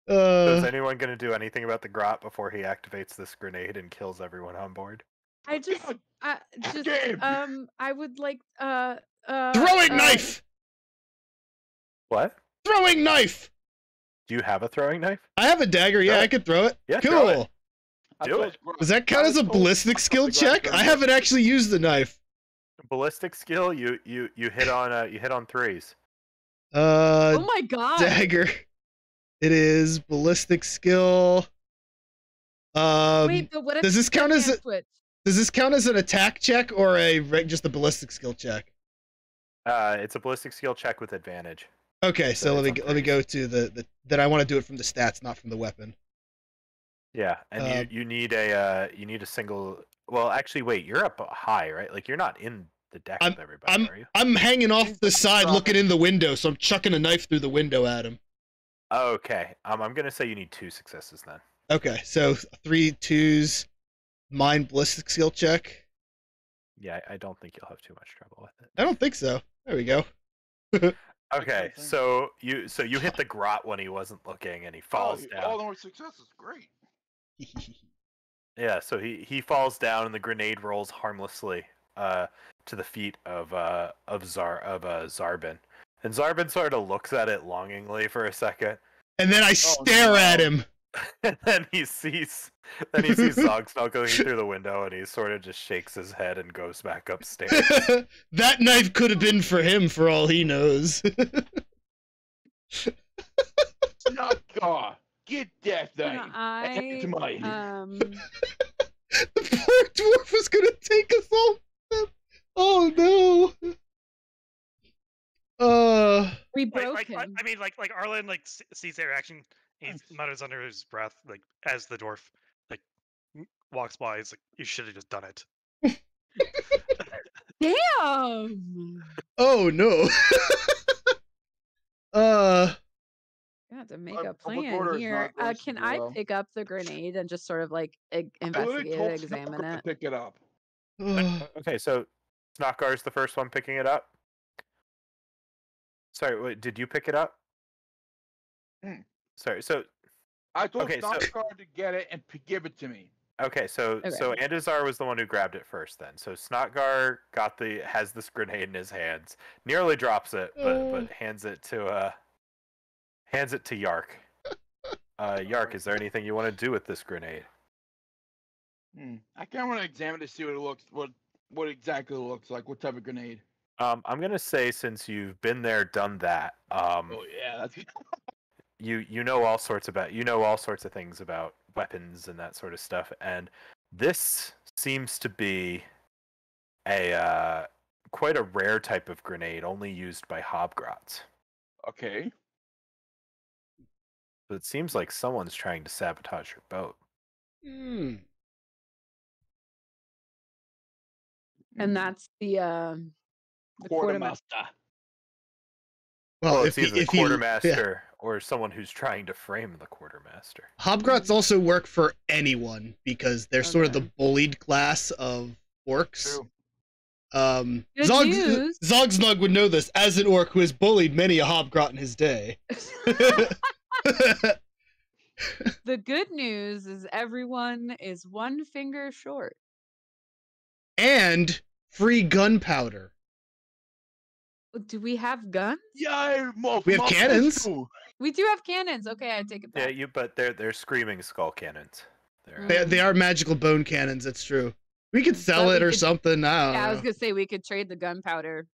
is anyone gonna do anything about the grot before he activates this grenade and kills everyone on board? I just Game. I would like throwing knife. What? Throwing knife. Do you have a throwing knife? I have a dagger. Yeah, I could throw it. Yeah, throw it. Cool. Do it. Does that count as a ballistic skill check? I haven't actually used the knife. Ballistic skill. You hit on threes. Oh my god. Dagger. It is ballistic skill. Wait, but what if does this count as switch? Does this count as an attack check or just a ballistic skill check? It's a ballistic skill check with advantage. Okay, so let me threes. go to the that I want to do it from the stats, not from the weapon. Yeah, and you need a single. Well, actually, wait. You're up high, right? Like you're not in the deck with everybody, are you? I'm hanging off the side, looking in the window, so I'm chucking a knife through the window at him. Okay. I'm gonna say you need 2 successes then. Okay, so 3 2s, mine ballistic skill check. Yeah, I don't think you'll have too much trouble with it. I don't think so. There we go. Okay, so you hit the grot when he wasn't looking, and he falls down. All more successes, great. Yeah, so he falls down, and the grenade rolls harmlessly to the feet of Zarbin, and Zarbin sort of looks at it longingly for a second. And then I stare at him. And then he sees Zogznug going through the window, and he sort of just shakes his head and goes back upstairs. That knife could have been for him, for all he knows. Snuggar, get that thing. Can Hand it to me. The poor dwarf was gonna take us all. Oh no. We Like, broke like him. I mean, like Arlen sees their reaction. He mutters under his breath, like as the dwarf like walks by. He's like, "You should have just done it." Damn. Oh no. You have to make Our a public plan order is here. not Can listed I well. pick up the grenade and just sort of like I literally investigate told it, examine Snuggar to it? pick it up. Okay, so Snotgar's the first one picking it up. Sorry, wait, did you pick it up? Sorry, so I told Okay, so- Snuggar to get it and give it to me. so Okay. Andazar was the one who grabbed it first. Then, so Snotgar has this grenade in his hands, nearly drops it, but hands it to Yark. Yark, is there anything you want to do with this grenade? I kind of want to examine to see what it looks, what exactly it looks like, what type of grenade. I'm gonna say, since you've been there, done that. Oh yeah, that's You know all sorts of things about weapons and that sort of stuff, and this seems to be a quite a rare type of grenade, only used by Hobgrots. okay. So it seems like someone's trying to sabotage your boat. And that's the quartermaster. Quartermaster. Well, It's either the yeah. quartermaster or someone who's trying to frame the quartermaster. Hobgrots also work for anyone because they're sort of the Okay. bullied class of orcs. True. Good news. Zogznug would know this as an orc who has bullied many a Hobgrot in his day. The good news is everyone is one finger short. And free gunpowder. Do we have guns? Yeah, We have cannons. We do have cannons. Okay, I take it back. Yeah, but they're screaming skull cannons. They are magical bone cannons, that's true. We could sell But it we or could- something. I don't Yeah, I know. was gonna say we could trade the gunpowder,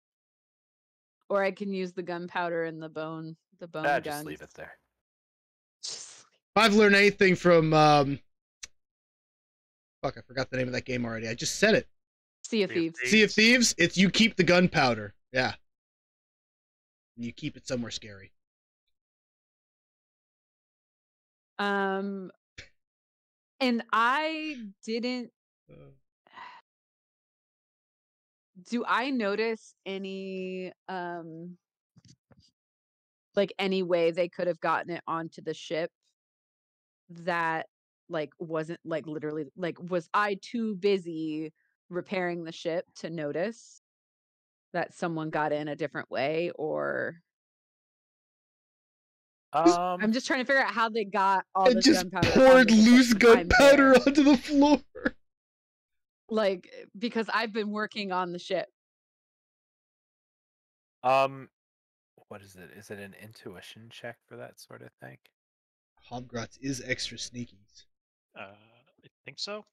or I can use the gunpowder and the bone guns. Just leave it there. Just- If I've learned anything from fuck, I forgot the name of that game already. I just said it. Sea of Thieves. Sea of Thieves, it's you keep the gunpowder. Yeah. And you keep it somewhere scary. And I didn't. Do I notice any like any way they could have gotten it onto the ship that like wasn't like literally like was I too busy repairing the ship to notice that someone got in a different way, or I'm just trying to figure out how they got all It this just gunpowder poured onto the ship loose when I'm gunpowder there. onto the floor. Like because I've been working on the ship. What is it? Is it an intuition check for that sort of thing? Hobgrots is extra sneaky. I think so.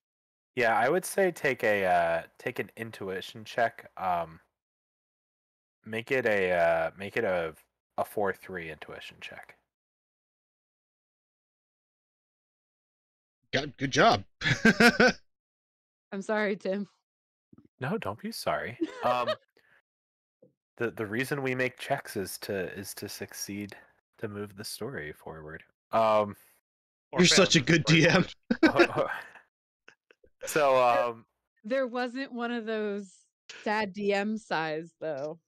Yeah, I would say take an intuition check. Make it a 4-3 intuition check. Good job. I'm sorry, Tim. No, don't be sorry. The reason we make checks is to succeed, to move the story forward. Or You're such a fail. good DM. So There wasn't one of those sad DM size though.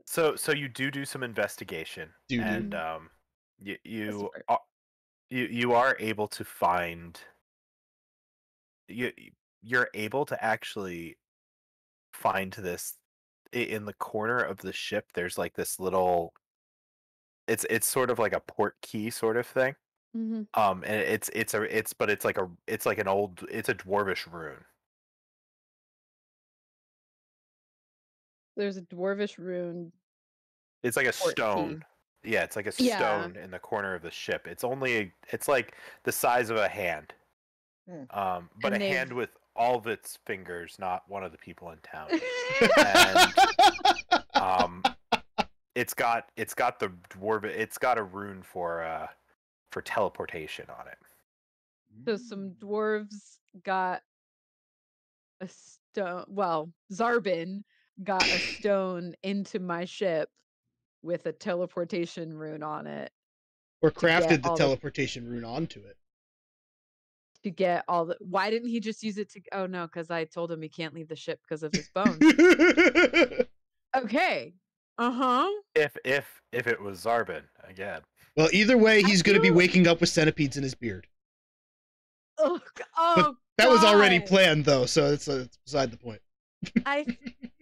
so you do some investigation, and you are able to find you're able to actually find this in the corner of the ship. There's like this little, it's sort of like a port key sort of thing. Mhm. And it's like a dwarvish rune. There's a dwarvish rune. It's like a Port stone. key. Yeah, it's like a Yeah. stone in the corner of the ship. It's like the size of a hand. But And a they've- hand with all of its fingers, not one of the people in town. It's got the dwarf. It's got a rune for teleportation on it. So some dwarves got a stone. Well, Zarbin got a stone into my ship with a teleportation rune on it. Or To get crafted the all the- teleportation rune onto it. To get all the. Why didn't he just use it to? Oh no, because I told him he can't leave the ship because of his bones. Okay. If it was Zarbin again. Well, either way, he's going to be feel- waking up with centipedes in his beard. Oh, But that was already God. planned, though, so it's beside the point. I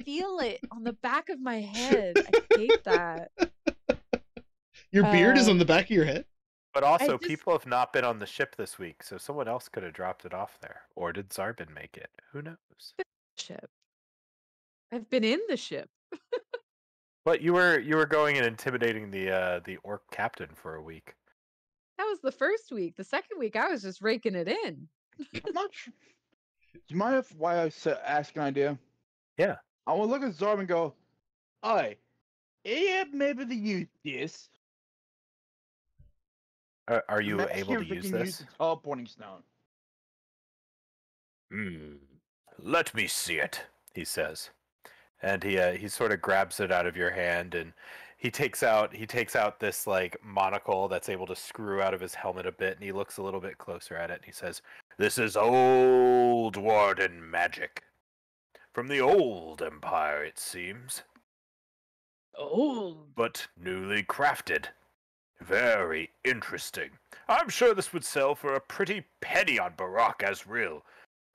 feel it on the back of my head. I hate that. Your beard is on the back of your head? But also, just- people have not been on the ship this week, so someone else could have dropped it off there. Or did Zarbin make it? Who knows? Ship. I've been in the ship. But you were going and intimidating the orc captain for a week. That was the first week. The second week, I was just raking it in. I'm not sure. Do you mind if why I ask an idea? Yeah. I will look at Zarb and go, "Oi, yeah, maybe to use this." Are you Imagine able to if we use can this? Use the teleporting stone. Let me see it, he says. And he sort of grabs it out of your hand, and he takes out this like monocle that's able to screw out of his helmet a bit, and he looks a little bit closer at it, and he says, "This is old Warden magic. From the old empire, it seems. Old. But newly crafted. Very interesting. I'm sure this would sell for a pretty penny on Barak as real.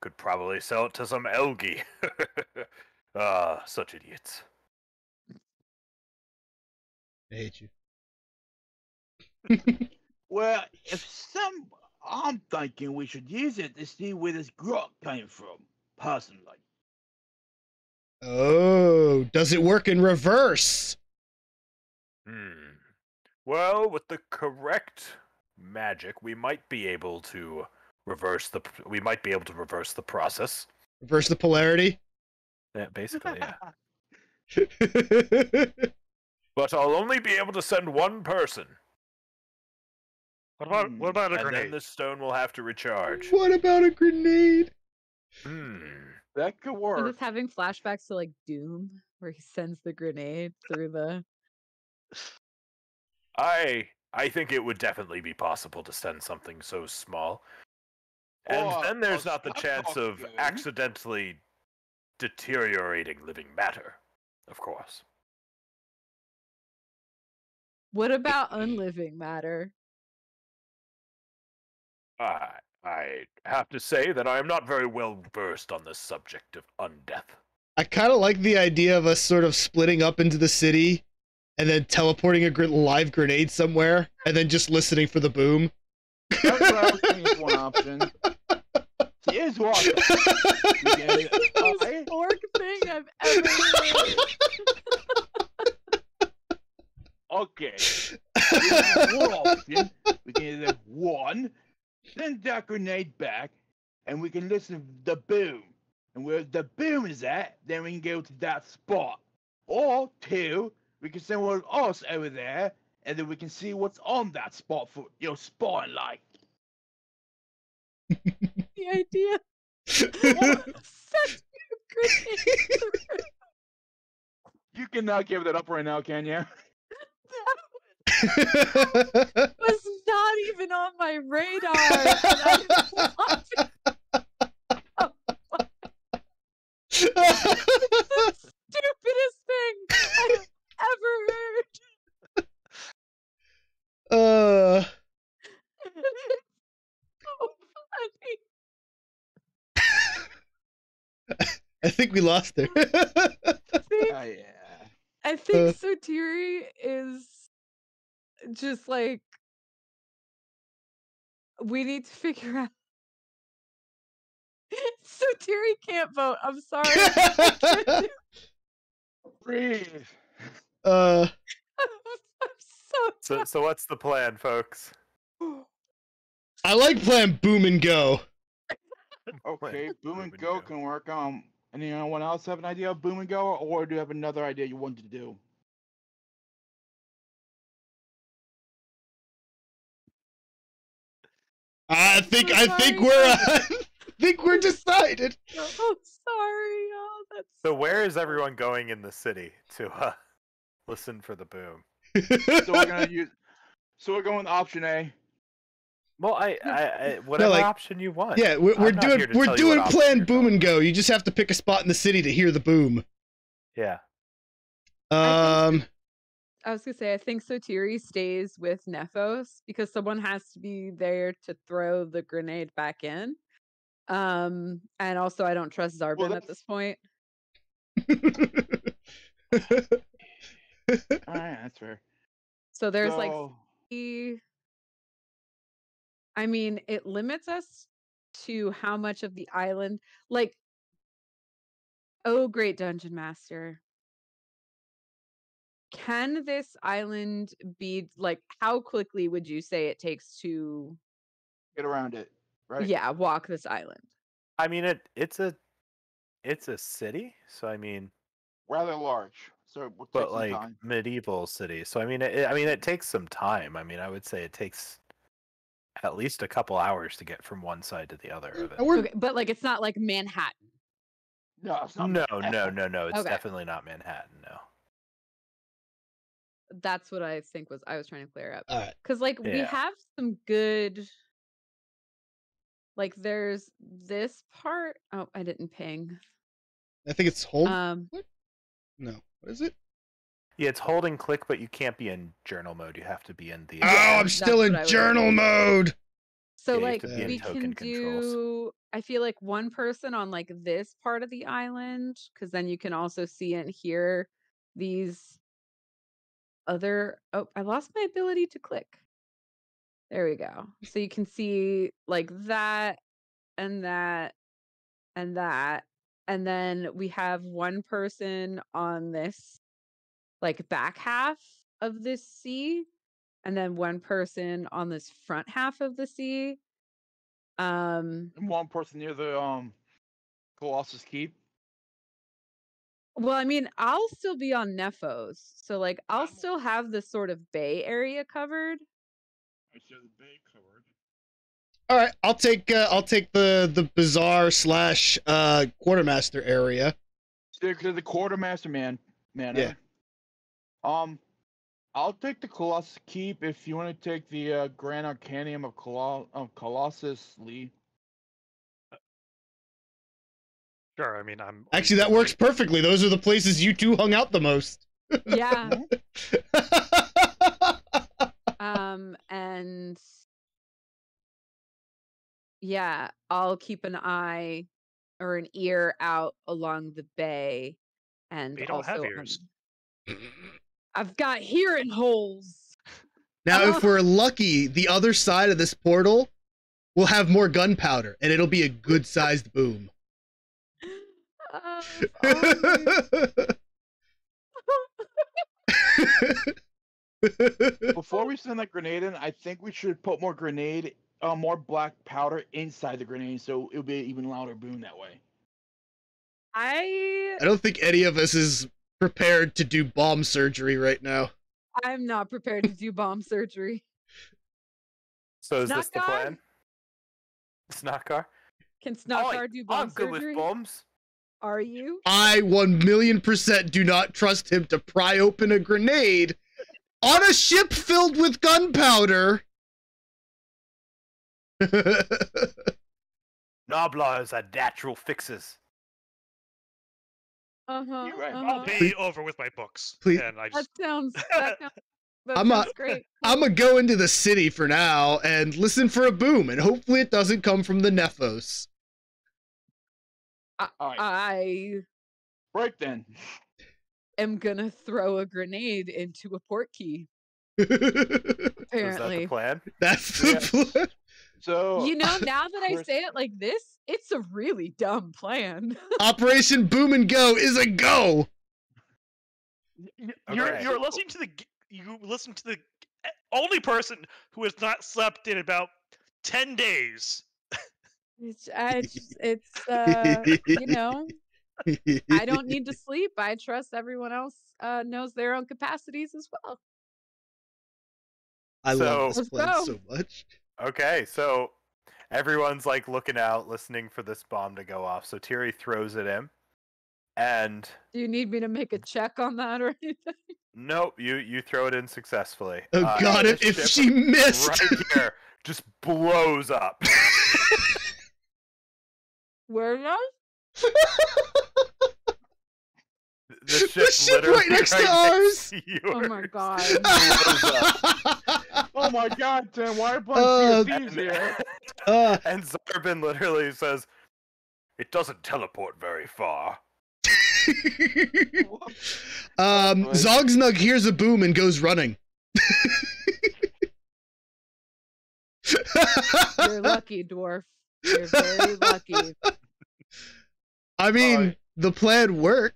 Could probably sell it to some Elgi. Ah, such idiots." I hate you. Well, I'm thinking we should use it to see where this grot came from. Personally. Oh, does it work in reverse? Well, with the correct magic, we might be able to reverse the process. Reverse the polarity? Yeah, basically, yeah. But I'll only be able to send one person, What about a and grenade? then the stone will have to recharge. What about a grenade? That could I'm work. just having flashbacks to like Doom, where he sends the grenade through the. I think it would definitely be possible to send something so small. And Or then there's a not the chance of stone. accidentally deteriorating living matter, of course. What about unliving matter? I have to say that I am not very well versed on this subject of undeath. I kind of like the idea of us sort of splitting up into the city and then teleporting a live grenade somewhere and then just listening for the boom. That's what I was thinking is one option. See, here's what. You get it. Most orc thing I've ever heard. Okay. Here's one option. We can either one, send that grenade back, and we can listen to the boom. And where the boom is at, then we can go to that spot. Or two, we can send one of us over there, and then we can see what's on that spot for spawn light. The idea. Such a grenade. You cannot give that up right now, can you? That was not even on my radar. And I was watching. It's the stupidest thing I've ever heard. It's so funny. I think we lost her. Yeah. I think Sotiri is just like, we need to figure out. Sotiri can't vote. I'm sorry. I can't do- Breathe. I'm so So what's the plan, folks? I like playing boom and go. Okay, boom Boom and and go go. can work. Anyone else have an idea of boom and go, or do you have another idea you wanted to do? I think sorry. we're I think we're decided. Oh, sorry. Oh, that's So where is everyone going in the city to listen for the boom? So we're gonna use. So we're going with option A. Well, whatever like- option you want. Yeah, we're I'm not here doing to tell you what option plan you're boom going and go. You just have to pick a spot in the city to hear the boom. Yeah. I was gonna say, I think Sotiri stays with Nephos because someone has to be there to throw the grenade back in. And also I don't trust Zarbin at this point. Alright, that's fair. So there's So, I mean, it limits us to how much of the island, like, oh, great dungeon master. Can this island be, like, how quickly would you say it takes to, get around it, right? yeah, walk this island? I mean, it's a city, so I mean, Rather large, so it will take but some like time. medieval city. So I mean, it takes some time. I mean, I would say it takes at least a couple hours to get from one side to the other of it. Okay, but like it's not like Manhattan. No, it's not. No. It's Okay. definitely not Manhattan. No. That's what I think I was trying to clear up. All right. Because like we Yeah. have some good, like there's this part. Oh, I didn't ping. I think it's hold. Um, No, what is it? Yeah, it's holding click, but you can't be in journal mode. You have to be in the. Oh, Yeah, I'm still that's in what I was journal mode. so Yeah, you have like to be in we token can controls. do. I feel like one person on like this part of the island, because then you can also see and hear these other. Oh, I lost my ability to click. There we go. So you can see like that and that and that. And then we have one person on this like back half of this sea, and then one person on this front half of the sea. And one person near the Colossus Keep. Well, I mean, I'll still be on Nephos, so like I'll I'm- still have the sort of bay area covered. I said the bay covered. All right, I'll take the bazaar / quartermaster area. Stick to the quartermaster manner. Yeah. I'll take the Colossus Keep if you want to take the Grand Arcanium of Colossus Lee. Sure. I mean, I'm Actually, that works perfectly. Those are the places you two hung out the most. Yeah. And yeah, I'll keep an eye or an ear out along the bay, and They don't have also ears. I've got hearing holes. Now, Oh. if we're lucky, the other side of this portal will have more gunpowder, and it'll be a good-sized boom. If only. Before we send that grenade in, I think we should put more more black powder inside the grenade, so it'll be an even louder boom that way. I don't think any of us is prepared to do bomb surgery right now. I'm not prepared to do bomb surgery. So is this the Snotgar? plan? Snotgar? Can Snotgar do bomb I'm good surgery? with bombs. Are you? I 1,000,000% do not trust him to pry open a grenade on a ship filled with gunpowder. Nobblers are natural fixes. Uh-huh. You're right. I'll pay over with my books. Please- And I That just sounds I'm sounds great. I'm gonna go into the city for now and listen for a boom, and hopefully it doesn't come from the Nephos. Alright, I right then. am gonna throw a grenade into a port key. Is that Apparently, the plan? That's the Yes. plan. So you know, now that I Chris- say it like this, it's a really dumb plan. Operation Boom and Go is a go. you're Okay. you're listening to the you listen to the only person who has not slept in about 10 days. It's you know, I don't need to sleep. I trust everyone else knows their own capacities as well. I love this Let's plan go. so much. Okay, so everyone's like looking out, listening for this bomb to go off. So Tiri throws it in, and Do you need me to make a check on that or anything? nope, you throw it in successfully. Oh God! and the If ship she missed, right here just blows up. Where now? The ship, right literally next to ours. Oh my yours God. blows up. Oh my God, Tim! Why are Uh, thieves here? And Zarbin literally says, "It doesn't teleport very far." Zogznug hears a boom and goes running. You're lucky, dwarf. You're very lucky. I mean, the plan worked.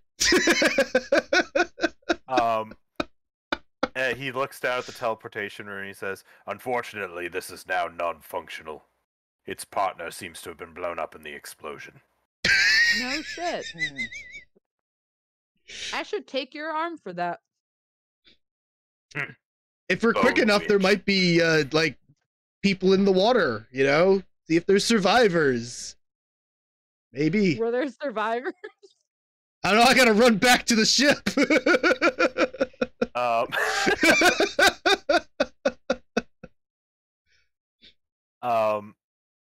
He looks down at the teleportation room and he says, "Unfortunately, this is now non-functional. Its partner seems to have been blown up in the explosion." No shit. I should take your arm for that. If we're quick Oh, enough, there bitch. might be like people in the water. You know, see if there's survivors. Maybe. Were there survivors? I don't know. I gotta run back to the ship.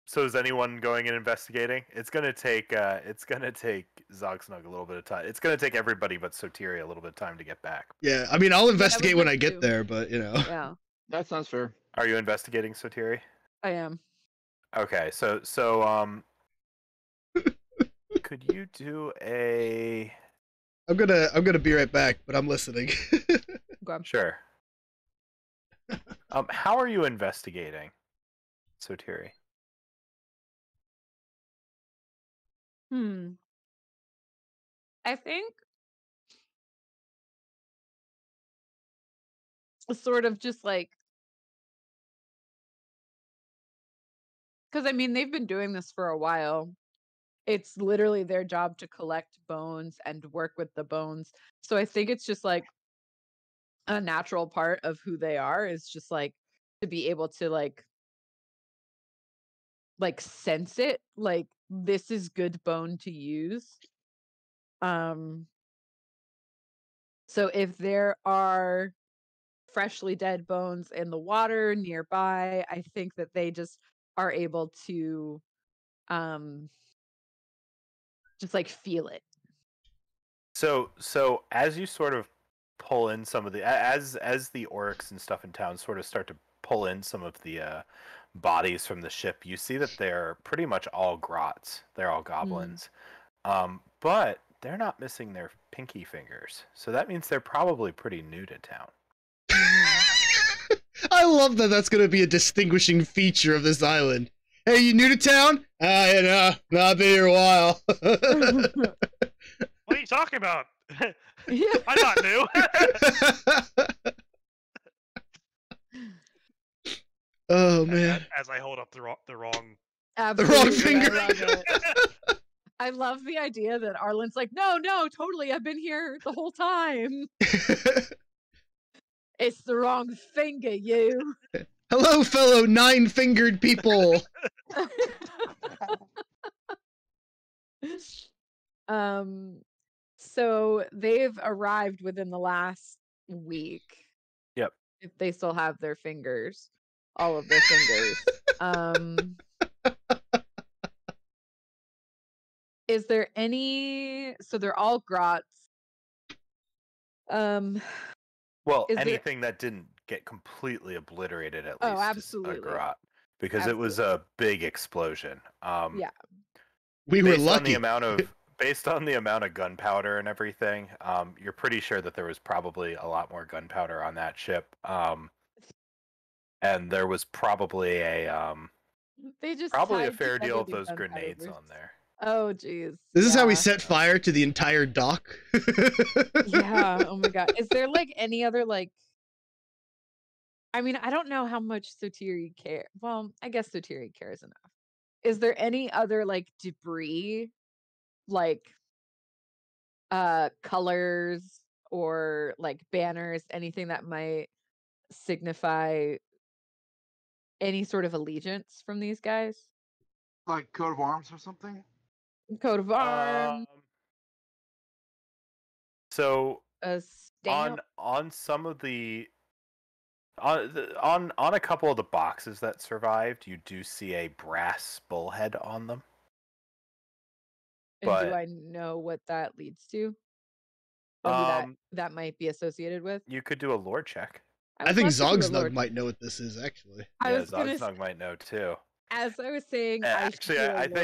So is anyone going and investigating? It's gonna take Zogznug a little bit of time. It's gonna take everybody but Sotiri a little bit of time to get back. Yeah, I mean, I'll investigate when like I get to. there, but you know. Yeah, That sounds fair. Are you investigating, Sotiri? I am. Okay, so could you do a I'm gonna be right back, but I'm listening. Okay. sure. How are you investigating, Sotiri? I think sort of just like, because I mean, they've been doing this for a while. It's literally their job to collect bones and work with the bones. So I think it's just like a natural part of who they are is just like to be able to like sense it, like this is good bone to use. So if there are freshly dead bones in the water nearby, I think that they just are able to just like feel it. So as you sort of pull in some of the as the orcs and stuff in town sort of start to pull in some of the bodies from the ship, you see that they're pretty much all grots. They're all goblins. But they're not missing their pinky fingers. So that means they're probably pretty new to town. I love that. That's gonna be a distinguishing feature of this island. Hey, you new to town? You know, I've been here a while. What are you talking about? Yeah. I'm not new. Oh man. As I hold up the wrong. Absolutely, finger. I love it. I love the idea that Arlen's like, no, totally, I've been here the whole time. It's the wrong finger, you. Hello, fellow nine-fingered people. So they've arrived within the last week. Yep. If they still have their fingers, all of their fingers. Is there any? So they're all grots. Well, Is there- anything that didn't get completely obliterated at least absolutely. is a grot. Because it was a big explosion. Yeah. We were based on lucky. based on the amount of gunpowder and everything, you're pretty sure that there was probably a lot more gunpowder on that ship. And there was probably They just a tied fair deal of together those the grenades gunpowder. on there. Oh, geez. This is how we Yeah. set fire to the entire dock. Yeah. Oh my god. Is there like any other like I mean, I don't know how much Sotiri care. Well, I guess Sotiri cares enough. Is there any other like debris, like colors or like banners, anything that might signify any sort of allegiance from these guys? Like coat of arms or something? Coat of arms, So a stamp. on some of the on a couple of the boxes that survived, you do see a brass bullhead on them. And do but- I know what that leads to? Or who that might be associated with? You could do a lore check. I think would love to do a Zogznug lore- might know what this is actually. I Yeah, was gonna Zogznug might know too. As I was saying, I should Actually, do a I lore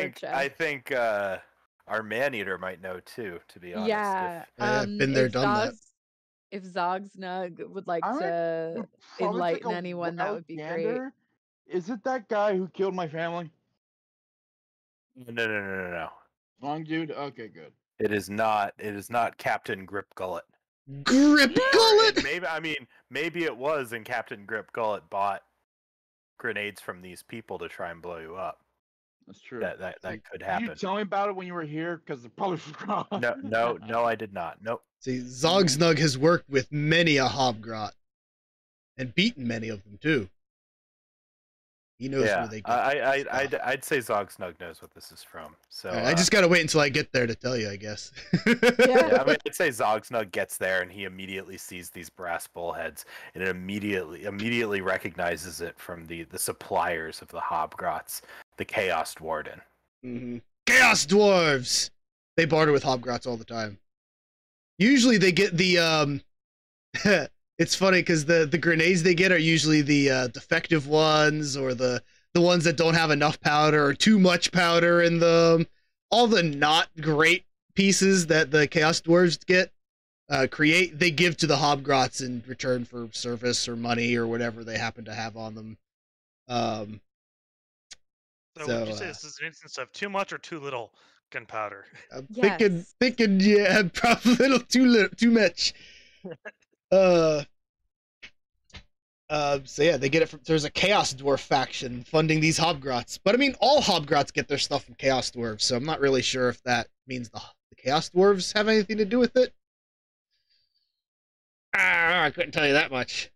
think check. our man-eater might know too, to be honest. Yeah, I've been there, if done that. If Zogznug would like I to probably enlighten take a anyone, that wild would be great. gander. Is it that guy who killed my family? No. Wrong dude? Okay, good. It is not Captain Grip Gullet. Grip Gullet! Maybe it was, and Captain Grip Gullet bought grenades from these people to try and blow you up. That's true. That could Did happen. you tell me about it when you were here? Because I probably forgot. No, I did not. Nope. See, Zogznug has worked with many a hobgrot and beaten many of them too. He knows where they get. I'd say Zogznug knows what this is from. So All right, I just gotta wait until I get there to tell you, I guess. yeah, I'd say Zogznug gets there and he immediately sees these brass bullheads and it immediately recognizes it from the suppliers of the Hobgrots, the Chaos Warden. Mm-hmm. Chaos Dwarves! They barter with Hobgrots all the time. Usually they get the it's funny because the grenades they get are usually the defective ones or the ones that don't have enough powder or too much powder in them. All the not great pieces that the Chaos Dwarves get they give to the Hobgrots in return for service or money or whatever they happen to have on them. So would you say this is an instance of too much or too little gunpowder? I'm Yes. thinking, yeah, probably a little too much. So yeah, they get it from. There's a Chaos Dwarf faction funding these Hobgrots, but I mean, all Hobgrots get their stuff from Chaos Dwarves, so I'm not really sure if that means the Chaos Dwarves have anything to do with it. I couldn't tell you that much.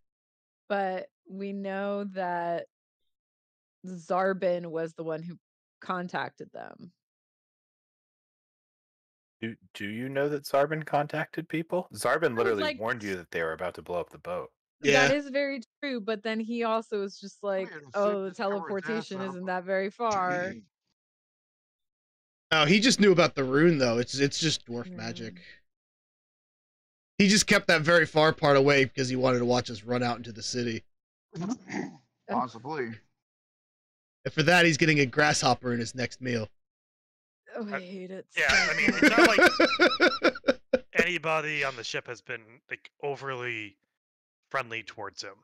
But we know that Zarbin was the one who contacted them. Do you know that Zarbin contacted people? Zarbin literally like- warned you that they were about to blow up the boat. Yeah. That is very true, but then he also was just like, Yeah, the oh, the ship just covered its ass teleportation up. isn't that very far. Oh, he just knew about the rune though. It's just dwarf Yeah. magic. He just kept that very far part away because he wanted to watch us run out into the city. Possibly. And for that, he's getting a grasshopper in his next meal. Oh, I hate it. Yeah, so I mean, much. it's not like anybody on the ship has been like overly friendly towards him.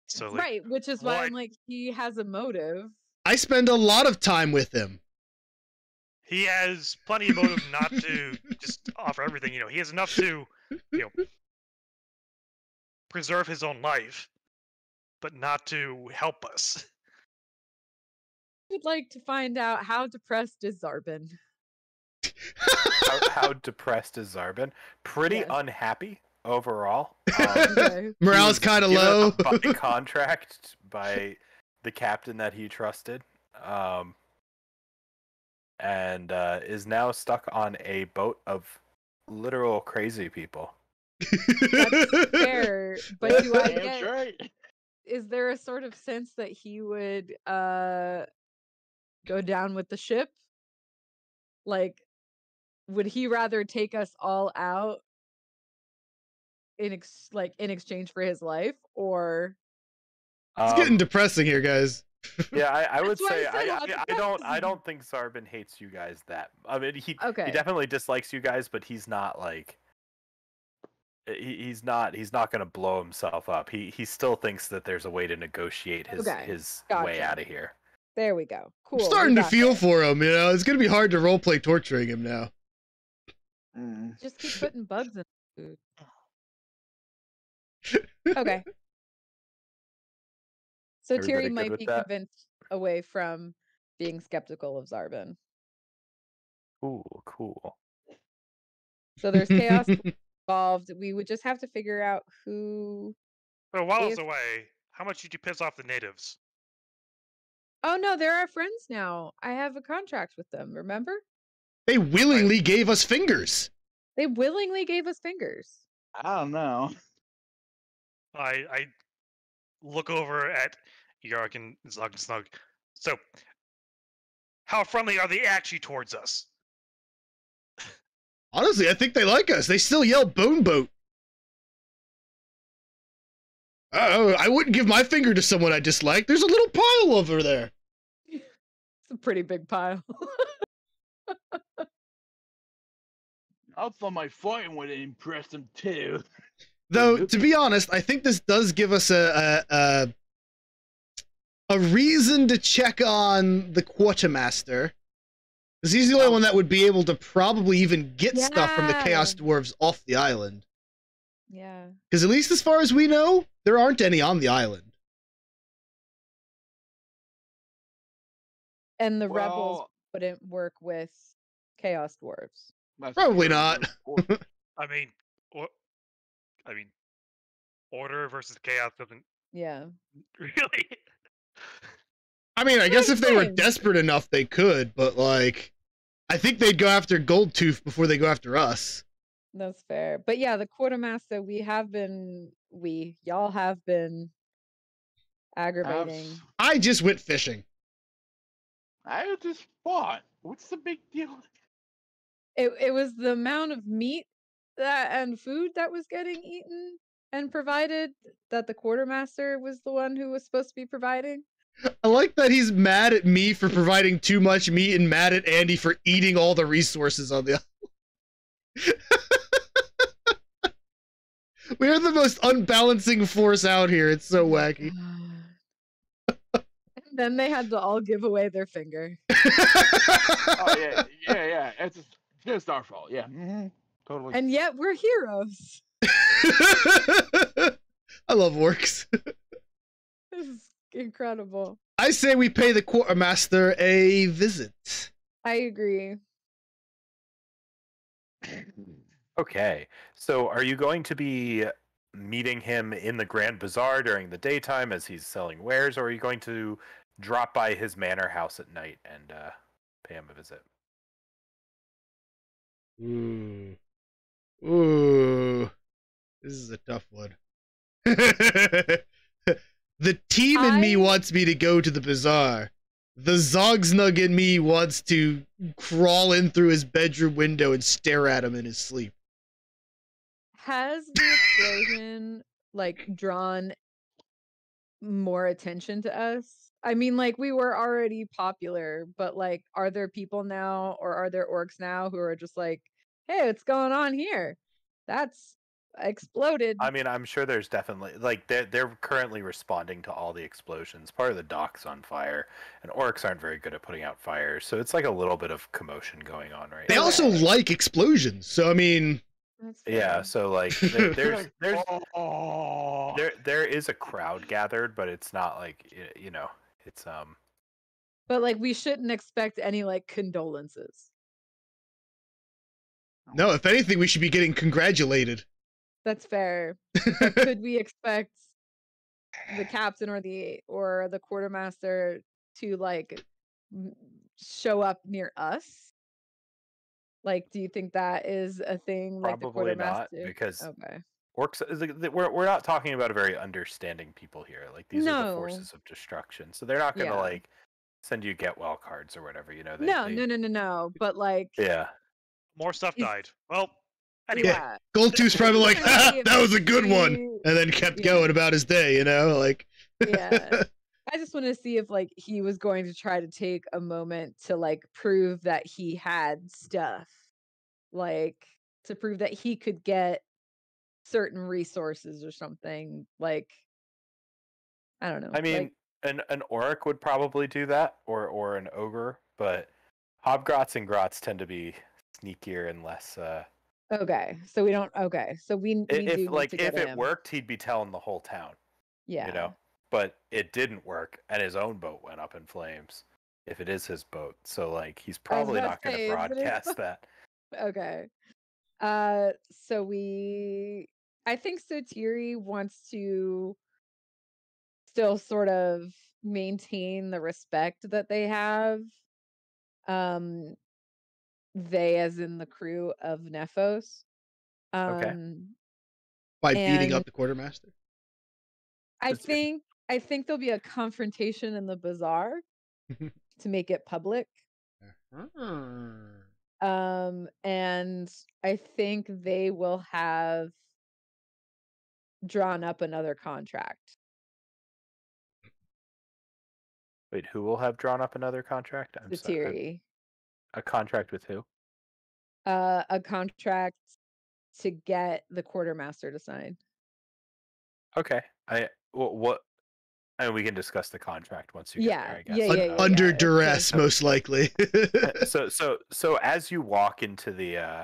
So like, Right, which is why why- I'm like, he has a motive. I spend a lot of time with him. he has plenty of motive not to just offer everything. You know, he has enough to, preserve his own life, but not to help us. I'd like to find out how depressed is Zarbin. How depressed is Zarbin? Pretty Yes. unhappy overall. Okay. Morale's kind of low. By contract by the captain that he trusted, and is now stuck on a boat of literal crazy people. That's fair, but do I Damn get? straight. Is there a sort of sense that he would go down with the ship? Like, would he rather take us all out in exchange for his life, or It's getting depressing here, guys. Yeah, I would That's why say I said how I don't think Zarbin hates you guys that. I mean, he Okay. definitely dislikes you guys, but he's not like he's not going to blow himself up. He still thinks that there's a way to negotiate his Okay, way gotcha. out of here. there we go. Cool. I'm we starting to got feel there. for him, It's gonna be hard to roleplay torturing him now. Just keep putting bugs in the food. Okay. So Everybody Tyrion good might with be that? convinced away from being skeptical of Zarbin. Ooh, cool. So there's chaos involved. We would just have to figure out who. But while I was If- away, how much did you piss off the natives? Oh no, they're our friends now. I have a contract with them. Remember? They willingly gave us fingers. They willingly gave us fingers. I don't know. I look over at Yark and Zogznug. So, how friendly are they actually towards us? Honestly, I think they like us. They still yell "Bone Boat." I wouldn't give my finger to someone I dislike. There's a little pile over there. It's a pretty big pile. Also, my fighting would impress them too. Though, to be honest, I think this does give us a reason to check on the quartermaster, because he's the only one that would be able to probably even get stuff from the Chaos Dwarves off the island. Yeah. Because at least as far as we know, there aren't any on the island. And the rebels Well, wouldn't work with Chaos Dwarves. that's Probably true, not. of course. I mean, order versus chaos doesn't Yeah. really. I mean, I guess if they were Same. desperate enough, they could, but like, I think they'd go after Goldtooth before they go after us. That's fair. But yeah, the quartermaster, y'all have been aggravating. I just went fishing. I just fought. What's the big deal? It was the amount of meat and food that was getting eaten and provided that the quartermaster was the one who was supposed to be providing. I like that he's mad at me for providing too much meat and mad at Andy for eating all the resources on the island. We're the most unbalancing force out here. It's so wacky. And then they had to all give away their finger. Oh yeah. It's just our fault. Yeah, totally. And yet we're heroes. I love orcs. This is incredible. I say we pay the quartermaster a visit. I agree. Okay, so are you going to be meeting him in the Grand Bazaar during the daytime as he's selling wares, or are you going to drop by his manor house at night and pay him a visit? Ooh. This is a tough one. The team in me wants me to go to the bazaar. The Zogznug in me wants to crawl in through his bedroom window and stare at him in his sleep. Has the explosion drawn more attention to us? I mean, we were already popular, but are there people now, or are there orcs now who are just hey, what's going on here? That's exploded. I mean, I'm sure there's definitely they're currently responding to all the explosions. Part of the dock's on fire, and orcs aren't very good at putting out fires, so it's a little bit of commotion going on right They now. also like explosions, so I mean, yeah. So there's Oh. there is a crowd gathered, but it's not it's But we shouldn't expect any condolences. no, if anything, we should be getting congratulated. That's fair. But could we expect the captain or the quartermaster to show up near us? Do you think that is a thing? The probably not, quartermaster? because Okay. orcs. We're not talking about a very understanding people here. These are the forces of destruction, so they're not gonna send you get well cards or whatever. No. But yeah. More stuff Is- died. Well, anyway. yeah. Goldtooth's probably like, Yeah. ha, that was a good one, He- and then kept yeah. going about his day, Yeah. I just want to see if he was going to try to take a moment to prove that he had stuff, to prove that he could get certain resources or something. I don't know. I mean, an orc would probably do that, or an ogre, but hobgrots and grots tend to be sneakier and less. Okay, so we don't. Okay, so we If do need to get if it him. worked, he'd be telling the whole town. Yeah. but it didn't work, and his own boat went up in flames. If it is his boat, so like he's probably about not to going say, to is it his broadcast boat? that. Okay. So I think Sotiri wants to still sort of maintain the respect that they have. They as in the crew of Nephos. Okay. By beating And up the quartermaster. I think there'll be a confrontation in the bazaar to make it public. And I think they will have drawn up another contract. Wait, who will have drawn up another contract? I'm sorry. Sotiri. A contract with who? A contract to get the quartermaster to sign. Okay. What? And we can discuss the contract once you get there, I guess. Yeah. Under Okay. duress, most likely. So as you walk into the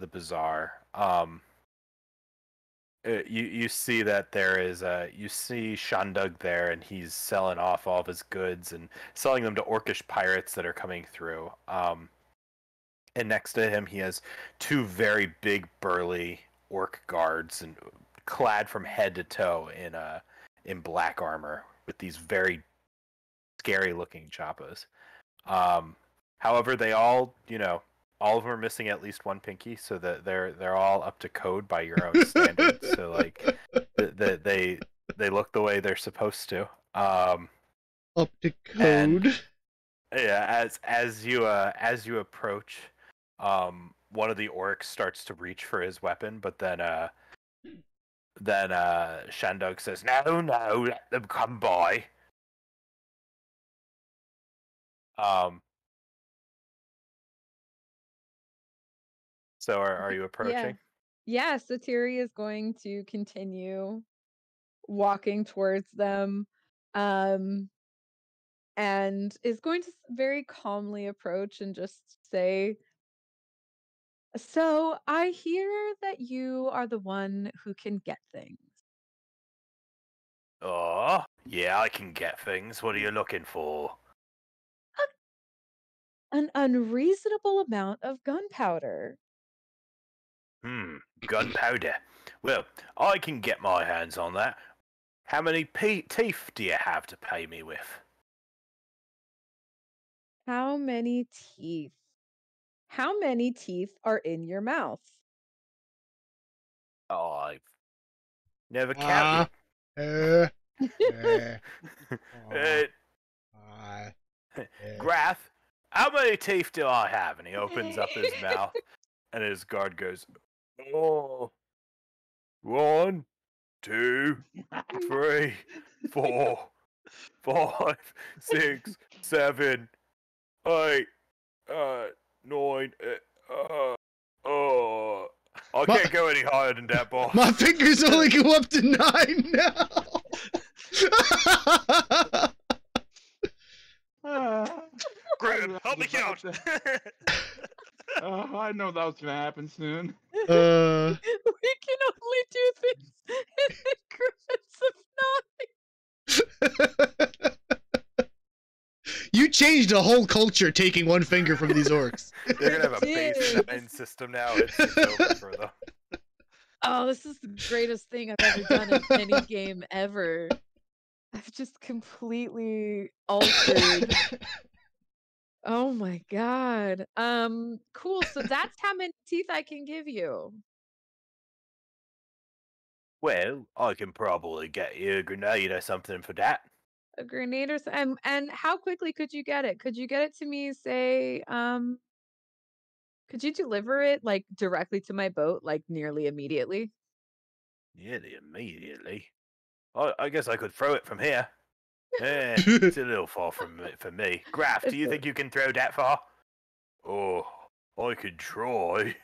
bazaar, you see that there is you see Shandug there, and he's selling off all of his goods and selling them to orcish pirates that are coming through. And next to him, he has two very big, burly orc guards, and clad from head to toe in black armor with these very scary-looking chappas. However, they all, all of them are missing at least one pinky, so that they're all up to code by your own standards. So like, they look the way they're supposed to. Up to code. And, yeah, as you approach, one of the orcs starts to reach for his weapon, but then Shandog says, "No, let them come by." So are you approaching? Yeah, Sotiri is going to continue walking towards them, and is going to very calmly approach and just say, "So I hear that you are the one who can get things." Oh, yeah, I can get things. What are you looking for? An unreasonable amount of gunpowder. Gunpowder. Well, I can get my hands on that. How many teeth do you have to pay me with? How many teeth? How many teeth are in your mouth? Oh, I've never counted. Grath, how many teeth do I have? And he opens up his mouth, and his guard goes, "Oh, 1, 2, 3, 4, 5, 6, 7, 8, 9. I can't go any higher than that, boss. My fingers only go up to 9 now. Graham, help me count. I know that was gonna happen soon. We can only do things in increments of 9. You changed a whole culture taking one finger from these orcs. They're gonna have a base 9 system now. It's over for them. Oh, this is the greatest thing I've ever done in any game ever. I've just completely altered. Oh my god. Cool. So that's how many teeth I can give you. Well, I can probably get you a grenade or something for that. A grenade or and how quickly could you get it? Could you get it to me, say, could you deliver it like directly to my boat, like nearly immediately? Nearly immediately. I guess I could throw it from here. It's a little far for me. Graf, do you think you can throw that far? Oh, I could try.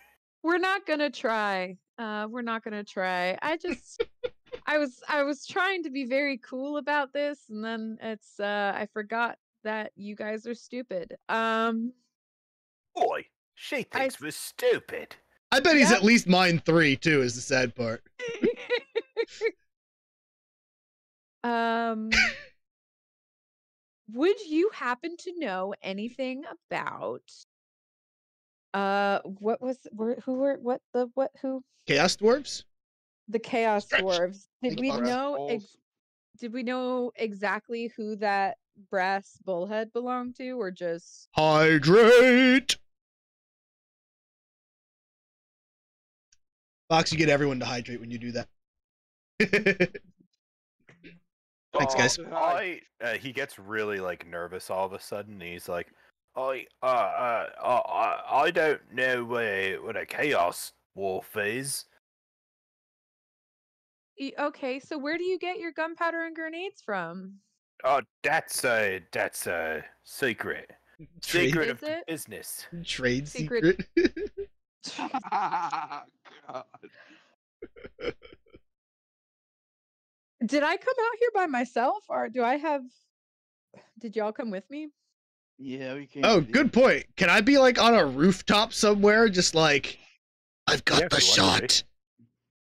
We're not gonna try. We're not gonna try. I was trying to be very cool about this, and then it's I forgot that you guys are stupid. Boy, she thinks we're stupid. I bet he's at least mine 3 too, is the sad part. Would you happen to know anything about who Chaos dwarves. the Chaos Stretch. Dwarves? Thank you, Fox. Did we know exactly who that brass bullhead belonged to, or just Hydrate. Fox, you get everyone to hydrate when you do that. Thanks, guys. He gets really like nervous all of a sudden. He's like, I don't know what a chaos wolf is. Okay, so where do you get your gunpowder and grenades from? Oh, that's a secret. Trade, Secret Is of the it? business. trade Secret- secret. God. Did I come out here by myself, or did y'all come with me? Yeah, we can. Oh, good point. Can I be like on a rooftop somewhere, just like, I've got Yeah, the if you want to be. shot.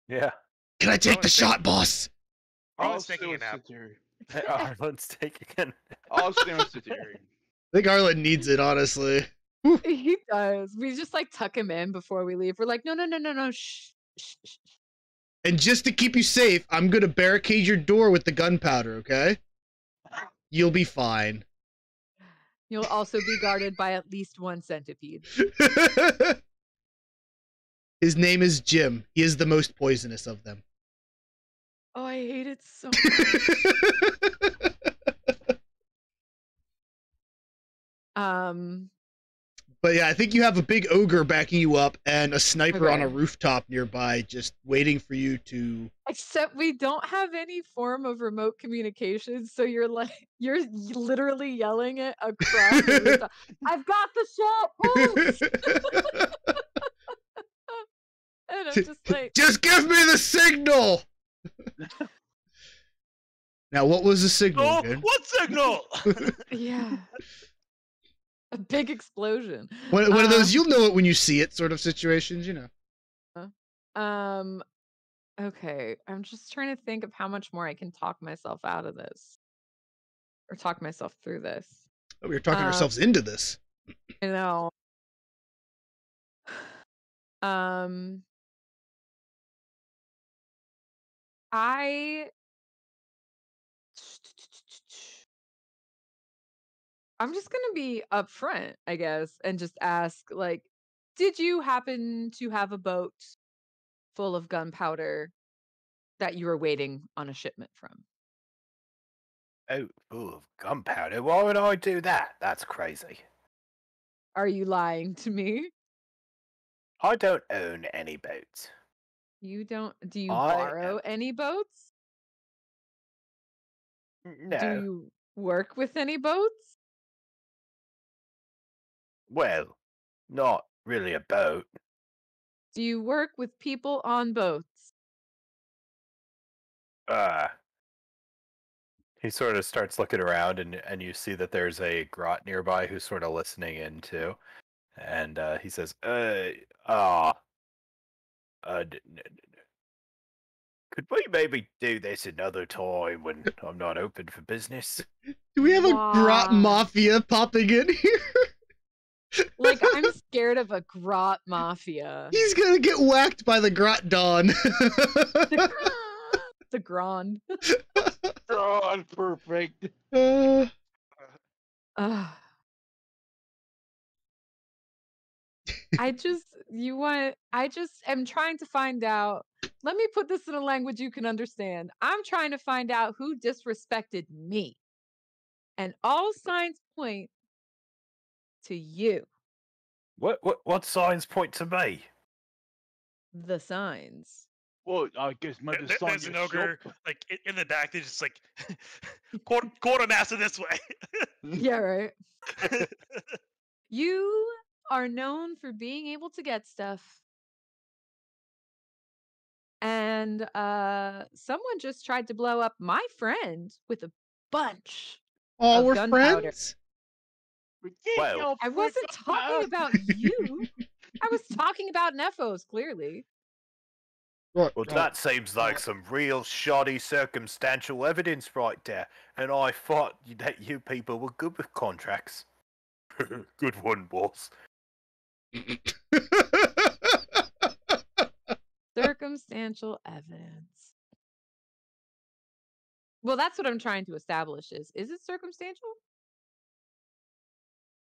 Yeah. Can I take the Someone's shot, boss? I'll Arlen's stay taking a with nap. Satiri. Arlen's taking it. I'll stay with Satiri. I think Arlen needs it, honestly. He does. We just like tuck him in before we leave. We're like, no, shh, shh, shh. And just to keep you safe, I'm gonna barricade your door with the gunpowder, okay? You'll be fine. You'll also be guarded by at least one centipede. His name is Jim. He is the most poisonous of them. Oh, I hate it so much. But yeah, I think you have a big ogre backing you up and a sniper on a Okay. rooftop nearby just waiting for you to... Except we don't have any form of remote communication, so you're literally yelling it across the rooftop. I've got the shot, post! And I'm just like, Just give me the signal! Now, what was the signal Oh, again? what signal? yeah. A big explosion. One of those, you'll know it when you see it sort of situations, you know. Okay, I'm just trying to think of how much more I can talk myself out of this. Or talk myself through this. Oh, we were talking ourselves into this. I know. I'm just gonna be upfront, I guess, and just ask, like, did you happen to have a boat full of gunpowder that you were waiting on a shipment from? Oh, full of gunpowder. Why would I do that? That's crazy. Are you lying to me? I don't own any boats. You don't. Do you I borrow am- any boats? No. Do you work with any boats? Well, not really a boat. Do you work with people on boats? He sort of starts looking around, and you see that there's a grot nearby who's sort of listening in too. And he says, could we maybe do this another time when I'm not open for business? Do we have a grot Wow. mafia popping in here? Like, I'm scared of a grot mafia. He's gonna get whacked by the grot don. The Grand. God, perfect. Uh, Ugh. I just am trying to find out. Let me put this in a language you can understand. I'm trying to find out who disrespected me. And all signs point to you. What signs point to me? The signs. Well, I guess my There's an ogre like in the back. They're just like quartermaster this way. Yeah, right. You are known for being able to get stuff. And someone just tried to blow up my friend with a bunch. all Of we're gunpowder. friends? Well, I wasn't talking about you. I was talking about Nephos, clearly. Right, Well, right. that seems like some real shoddy circumstantial evidence right there. And I thought that you people were good with contracts. Good one, boss. Circumstantial evidence. Well, that's what I'm trying to establish is it circumstantial?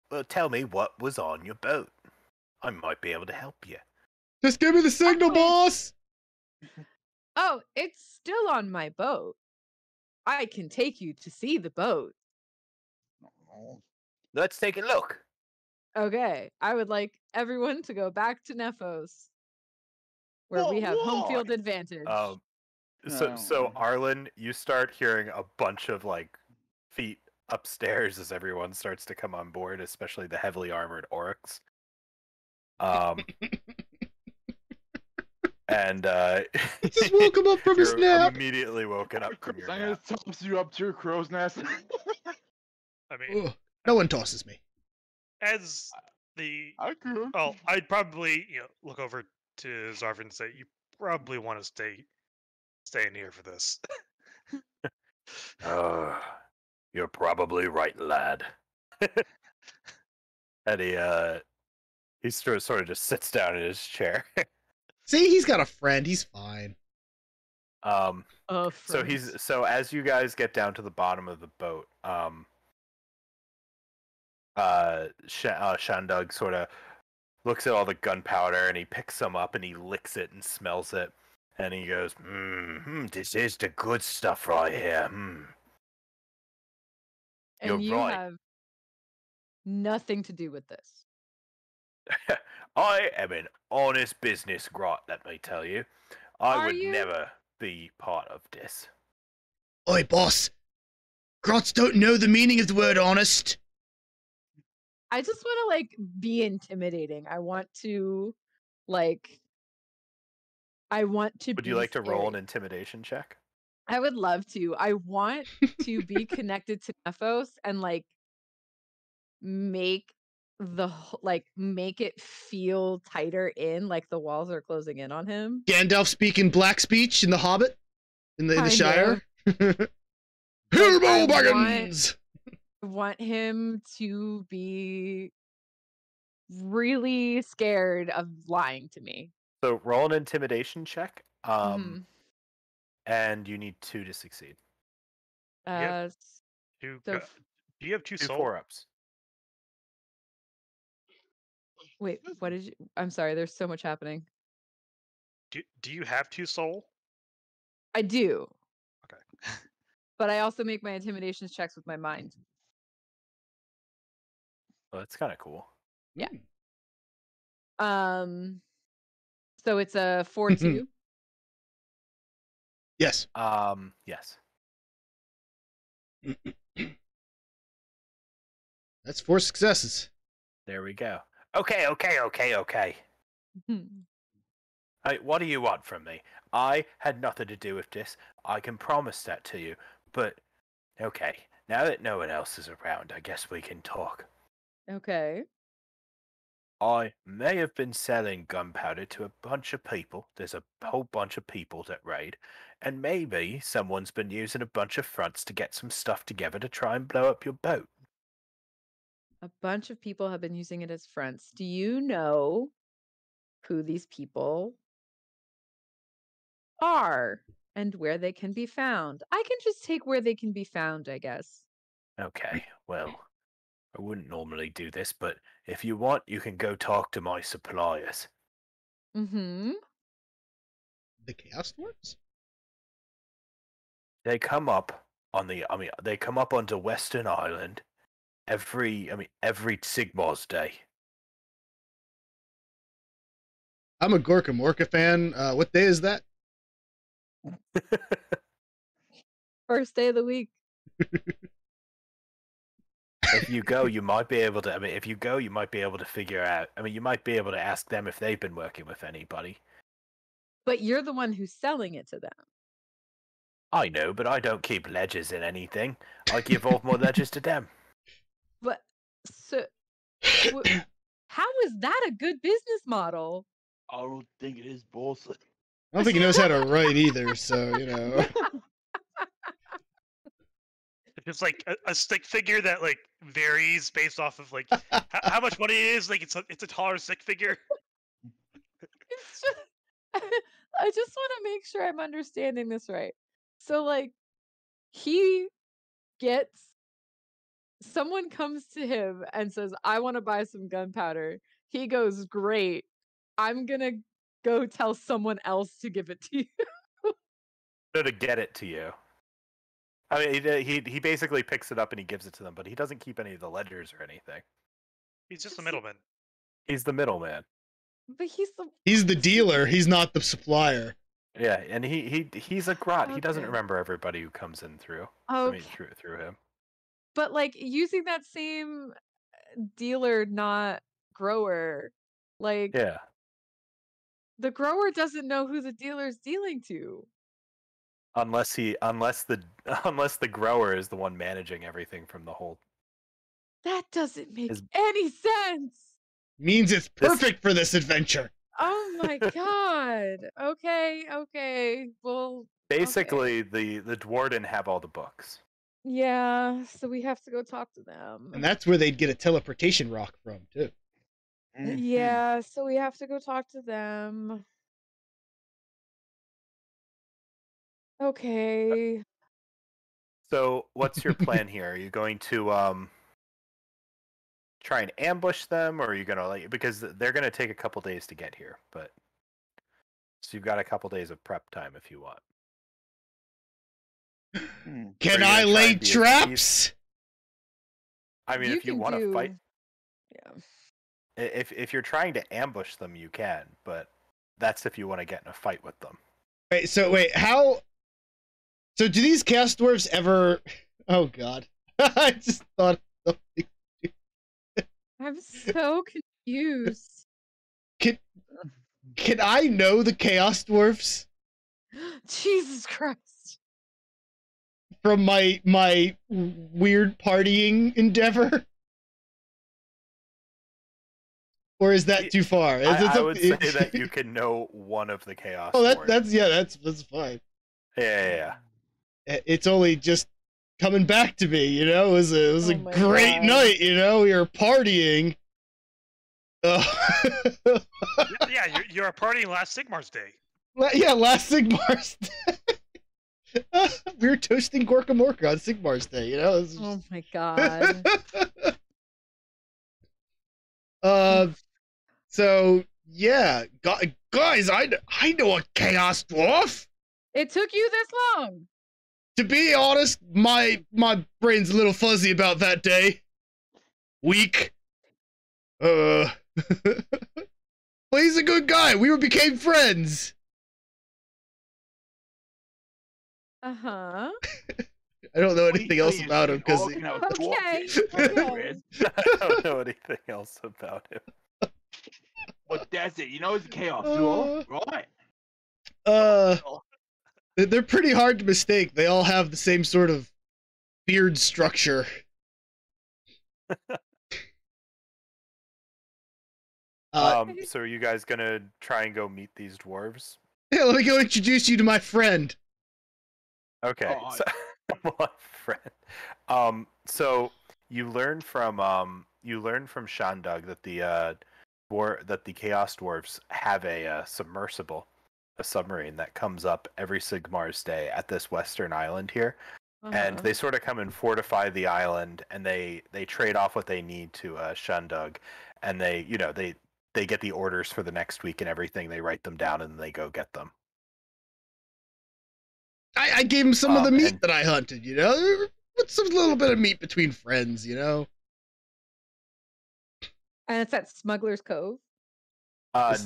Well, tell me what was on your boat. I might be able to help you. Just give me the signal, Actually- boss. Oh, it's still on my boat. I can take you to see the boat. Let's take a look. Okay, I would like everyone to go back to Nephos, where we have home field advantage. So Arlen, you start hearing a bunch of like feet upstairs as everyone starts to come on board, especially the heavily armored orcs. And Just woke him up from his you're nap. immediately woken up from your I'm gonna nap. toss you up to your crow's nest. I mean, Ugh, no one tosses me. as the I could. oh, I'd probably look over to Zarvin and say, "You probably want to stay in here for this." You're probably right, lad. And he sort of just sits down in his chair. See, he's got a friend. He's fine. So as you guys get down to the bottom of the boat, Shandug sort of looks at all the gunpowder and he picks some up and he licks it and smells it, and he goes, "This is the good stuff right here." You're and you right. have nothing to do with this. I am an honest business grot, let me tell you. I Are would you? never be part of this. Oi, boss. Grots don't know the meaning of the word honest. I just want to like be intimidating. I want to Would be you like to roll an scary. intimidation check? I would love to. I want to be connected to Nephos and like make make it feel tighter in, like the walls are closing in on him. Gandalf speaking black speech in The Hobbit? In the Kind Shire? Like, Bilbo Baggins! I want him to be really scared of lying to me. So roll an intimidation check. Mhm. And you need 2 to succeed. Yep. So Do you have 2 2 soul? 4-ups. wait, what did you? I'm sorry. There's so much happening. Do you have 2 soul? I do, Okay. but I also make my intimidation checks with my mind. Well, that's kind of cool. Yeah. So it's a 4-2. Yes. Yes. That's 4 successes. There we go. Okay. Hey, what do you want from me? I had nothing to do with this. I can promise that to you. But, okay, now that no one else is around, I guess we can talk. Okay. I may have been selling gunpowder to a bunch of people. There's a whole bunch of people that raid. And maybe someone's been using a bunch of fronts to get some stuff together to try and blow up your boat. A bunch of people have been using it as fronts. Do you know who these people are and where they can be found? I can just take where they can be found, I guess. Okay, well, I wouldn't normally do this, but if you want, you can go talk to my suppliers. Mm-hmm. The Chaos Dwarves? They come up they come up onto Western Island every Sigmar's Day. I'm a Gorka Morka fan. What day is that? First day of the week. If you go, you might be able to. If you go, you might be able to figure out. You might be able to ask them if they've been working with anybody. But you're the one who's selling it to them. I know, but I don't keep ledgers in anything. I give all my ledgers to them. But so, how is that a good business model? I don't think it is, boss. I don't think he knows how to write either, so, you know. It's just like a stick figure that like varies based off of like how much money it is. Like it's a taller stick figure. It's just, I just want to make sure I'm understanding this right. So, like, he gets someone comes to him and says, "I want to buy some gunpowder." He goes, "Great. I'm gonna go tell someone else to give it to you." To get it to you. I mean, he basically picks it up and he gives it to them, but he doesn't keep any of the ledgers or anything. He's just a middleman. He's the middleman. But He's the dealer. He's not the supplier. Yeah, and he's a grot. He doesn't Okay. remember everybody who comes in through. I mean, Okay. through him. But like using that same dealer, not grower, like Yeah. the grower doesn't know who the dealer's dealing to. Unless the grower is the one managing everything from the whole. That doesn't make Is- any sense. Means it's perfect for this adventure. Oh my god. Okay. Well, Basically, the Dwarden have all the books. yeah, so we have to go talk to them. And that's where they'd get a teleportation rock from, too. Yeah, so we have to go talk to them. Okay. So, what's your plan here? Are you going to try and ambush them, or are you gonna because they're gonna take a couple days to get here, but so you've got a couple days of prep time if you want. Can you I gonna try lay and be as traps? I mean, if you can want to fight, Yeah. if you're trying to ambush them, you can, but that's if you want to get in a fight with them. Wait, how? So do these chaos dwarves ever? Oh God, I just thought of something. I'm so confused. Can I know the chaos dwarfs Jesus Christ. from my weird partying endeavor? Or is that too far? I would say that you can know one of the chaos. Oh, dwarves. that's fine. Yeah. It's only just coming back to me, you know. It was a my great God. night, you know. We were partying. Yeah, you're partying last Sigmar's day. Yeah, last Sigmar's Day. We were toasting Gorka Morka on Sigmar's Day, you know. Oh my God. So yeah, guys, I know a chaos dwarf. It took you this long. To be honest, my brain's a little fuzzy about that day. Weak. But he's a good guy. We became friends. Uh-huh. I don't know anything else about him because Okay. I don't know anything else about him. But that's it. You know, it's chaos dwarf, right? They're pretty hard to mistake. They all have the same sort of beard structure. So are you guys gonna try and go meet these dwarves? Yeah, let me go introduce you to my friend. Okay, so my friend. So you learn from Shandug that the Chaos Dwarves have a submersible, a submarine that comes up every Sigmar's Day at this western island here, and they sort of come and fortify the island, and they trade off what they need to Shandug, and they get the orders for the next week and everything. They write them down and they go get them. I gave him some of the meat that I hunted, you know? What's a little bit of meat between friends, you know? And it's at Smuggler's Cove?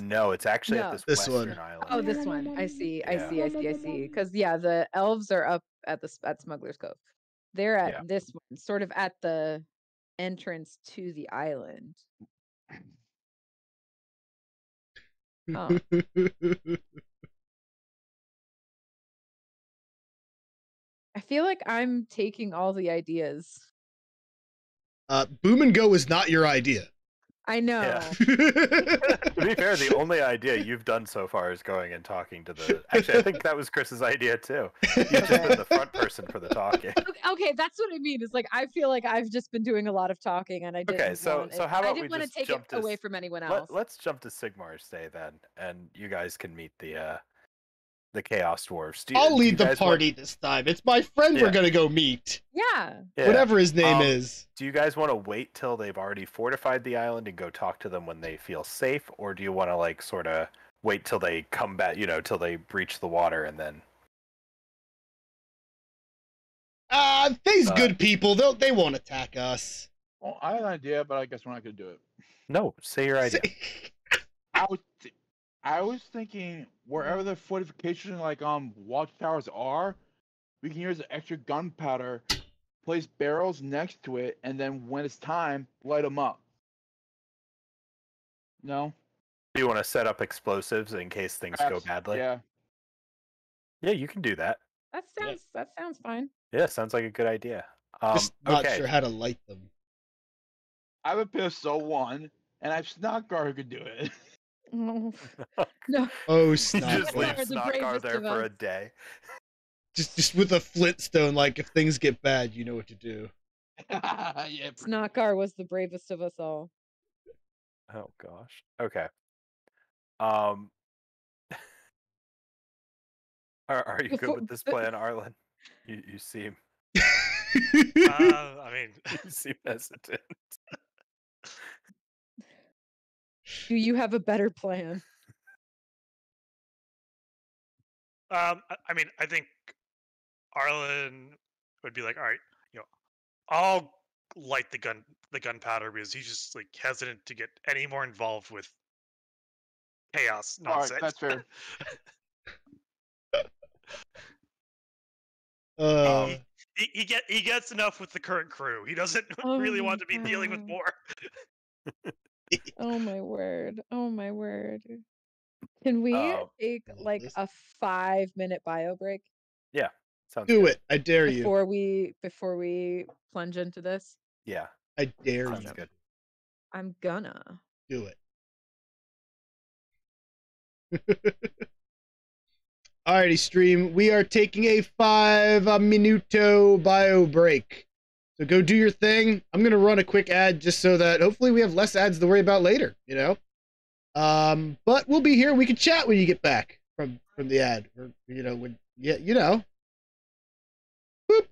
No, it's actually at this western one. island. Oh, this one. I see. Yeah. I see. Because, yeah, the elves are up at Smuggler's Cove. They're at this one, sort of at the entrance to the island. Oh. I feel like I'm taking all the ideas. Boom and Go is not your idea. I know. Yeah. To be fair, the only idea you've done so far is going and talking to the. Actually, I think that was Chris's idea too. You've just been the front person for the talking. Okay, that's what I mean. Is like I feel like I've just been doing a lot of talking, and I didn't. Okay, so want so it. how I about didn't we want to just take it jump to away from anyone else. Let's jump to Sigmar's Day then, and you guys can meet the Chaos Dwarves. I'll lead the party this time. It's my friend we're Yeah. gonna go meet. Yeah. Whatever his name is. Do you guys want to wait till they've already fortified the island and go talk to them when they feel safe, or do you want to like sort of wait till they come back, till they breach the water and then? These good people, they won't attack us. Well, I had an idea, but I guess we're not gonna do it. No, say your idea. I was thinking wherever the fortification watchtowers are, we can use extra gunpowder, place barrels next to it, and then when it's time, light them up. No? Do you want to set up explosives in case things go badly? Yeah. Yeah, you can do that. That sounds fine. Yeah, sounds like a good idea. Just not okay. sure how to light them. I have a pistol, one, and I have Snotgar who could do it. Oh, no. Oh, Just leave Snotgar. the Snotgar bravest there of for us. a day. Just with a Flintstone, like if things get bad, you know what to do. Yeah. Snotgar was the bravest of us all. Oh gosh. Okay. Are you good with this plan, Arlen? You seem I mean, you seem hesitant. Do you have a better plan? I mean, I think Arlen would be like, all right, I'll light the gunpowder because he's just like hesitant to get any more involved with chaos nonsense. Alright, that's fair. He gets enough with the current crew. He doesn't really want to be dealing with more. Oh my word. Oh my word. Can we take like a 5-minute bio break Yeah, sounds Do good. it. I dare you. before we plunge into this? Yeah, I dare sounds you. good. I'm gonna. Do it. Alrighty, stream. We are taking a 5-minuto bio break. So go do your thing. I'm gonna run a quick ad just so that hopefully we have less ads to worry about later, But we'll be here. We can chat when you get back from the ad. Or when Boop.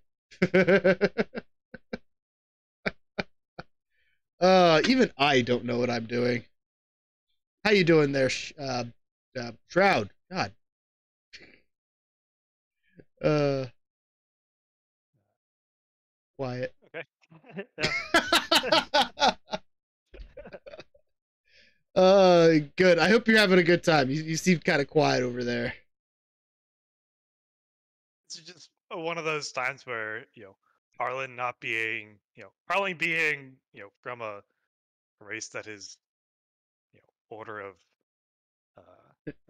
Even I don't know what I'm doing. How you doing there, Shroud? God. Quiet. Okay. Good. I hope you're having a good time. You seem kind of quiet over there. It's just one of those times where Arlen not being Arlen being from a race that is order of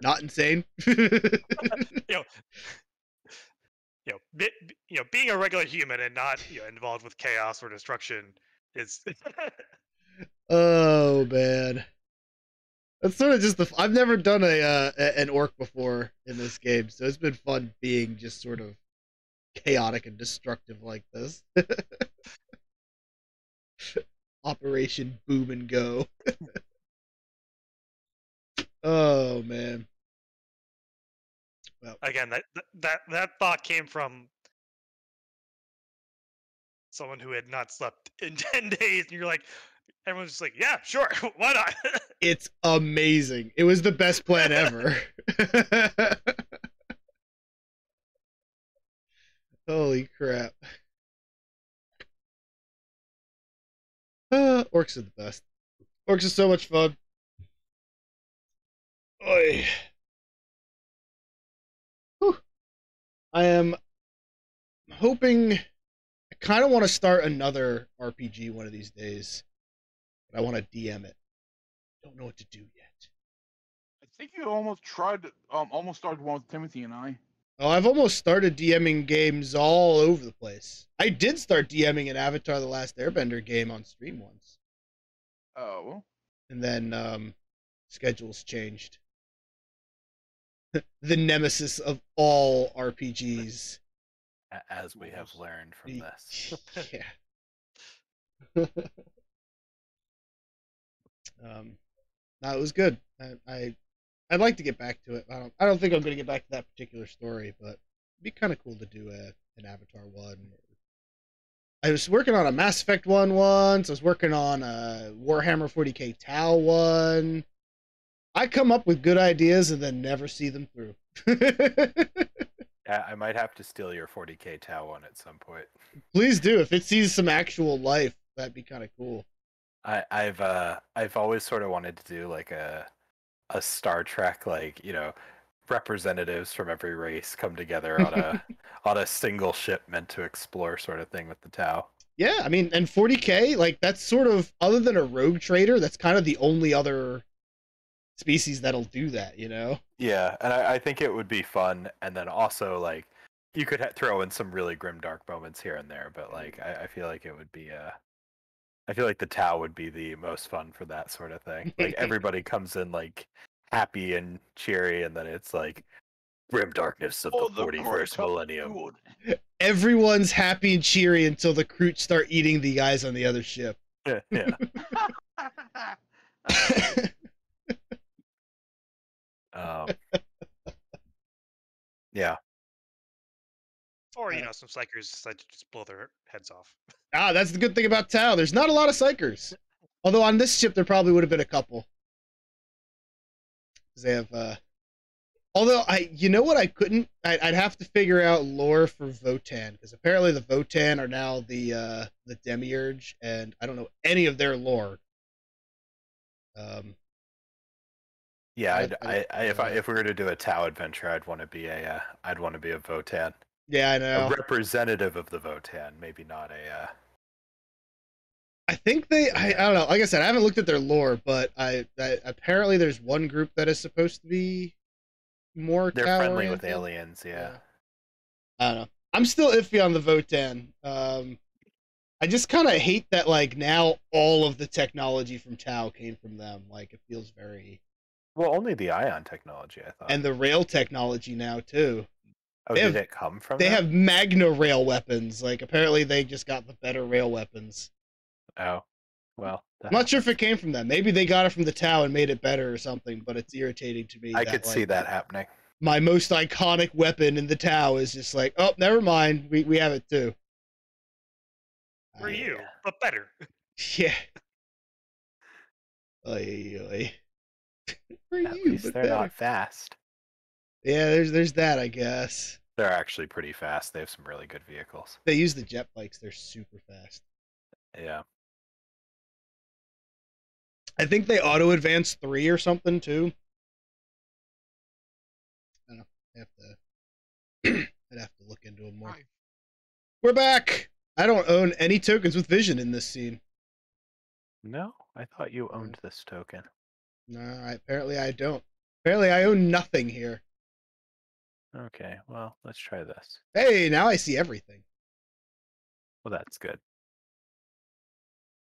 Not insane. being a regular human and not involved with chaos or destruction is Oh man, that's sort of just I've never done an orc before in this game, so it's been fun being just sort of chaotic and destructive like this. Operation Boom and Go. Oh man. Well, again that thought came from someone who had not slept in 10 days, and you're like, everyone's just like, yeah, sure, why not? it's amazing. It was the best plan ever. Holy crap. Orcs are the best. Orcs are so much fun. Oy. Whew. I am hoping, I kind of want to start another RPG one of these days. But I want to DM it. Don't know what to do yet. I think you almost started one with Timothy and I. Oh, I've almost started DMing games all over the place. I did start DMing an Avatar: The Last Airbender game on stream once. Oh. and then schedules changed. The nemesis of all RPGs. As we have learned from this. Yeah. No, it was good. I'd like to get back to it. I don't think I'm going to get back to that particular story, but it'd be kind of cool to do an Avatar one. I was working on a Mass Effect one once. I was working on a Warhammer 40k Tau one. I come up with good ideas and then never see them through. I might have to steal your 40k Tau one at some point. Please do. If it sees some actual life, that'd be kind of cool. I've always sort of wanted to do like a Star Trek, like, you know, representatives from every race come together on a single ship meant to explore sort of thing with the Tau. Yeah, I mean, and 40k, like, that's sort of, other than a rogue trader, that's kind of the only other species that'll do that, you know? Yeah, and I think it would be fun, and then also, like, you could throw in some really grimdark moments here and there, but, like, I feel like it would be, I feel like the Tau would be the most fun for that sort of thing. Like, everybody comes in, like, happy and cheery, and then it's, like, grim darkness of the 41st millennium. Everyone's happy and cheery until the Kroots start eating the guys on the other ship. Yeah. Yeah. Or, you know, some psychers decide to just blow their heads off. That's the good thing about Tau. There's not a lot of psychers. Although on this ship, there probably would have been a couple. They have, although, you know what I couldn't? I'd have to figure out lore for Votan, because apparently the Votan are now the Demiurge, and I don't know any of their lore. Yeah, if we were to do a Tau adventure, I'd want to be a Votan. Yeah, I know. A representative of the Votan, maybe not a. I think I don't know. Like I said, I haven't looked at their lore, but I apparently there's one group that is supposed to be more. They're friendly with aliens, yeah. I don't know. I'm still iffy on the Votan. I just kind of hate that, like, now all of the technology from Tau came from them. Like, it feels very. Well, only the ion technology, I thought. And the rail technology now too. Oh, did it come from? They have Magna rail weapons. Like, apparently they just got the better rail weapons. Oh, well. I'm not sure if it came from them. Maybe they got it from the Tau and made it better or something, but it's irritating to me. I could see that happening. My most iconic weapon in the Tau is just like, oh, never mind. We have it too. For you, but better. Yeah. Oy. For At you, least but they're better. not fast. Yeah, there's that, I guess. They're actually pretty fast. They have some really good vehicles. They use the jet bikes. They're super fast. Yeah. I think they auto advance 3 or something too. I don't know. I'd have to look into them more. Right. We're back. I don't own any tokens with vision in this scene. No, I thought you owned this token. No, apparently I don't. Apparently I own nothing here. Okay, well, let's try this. Hey, now I see everything. Well, that's good.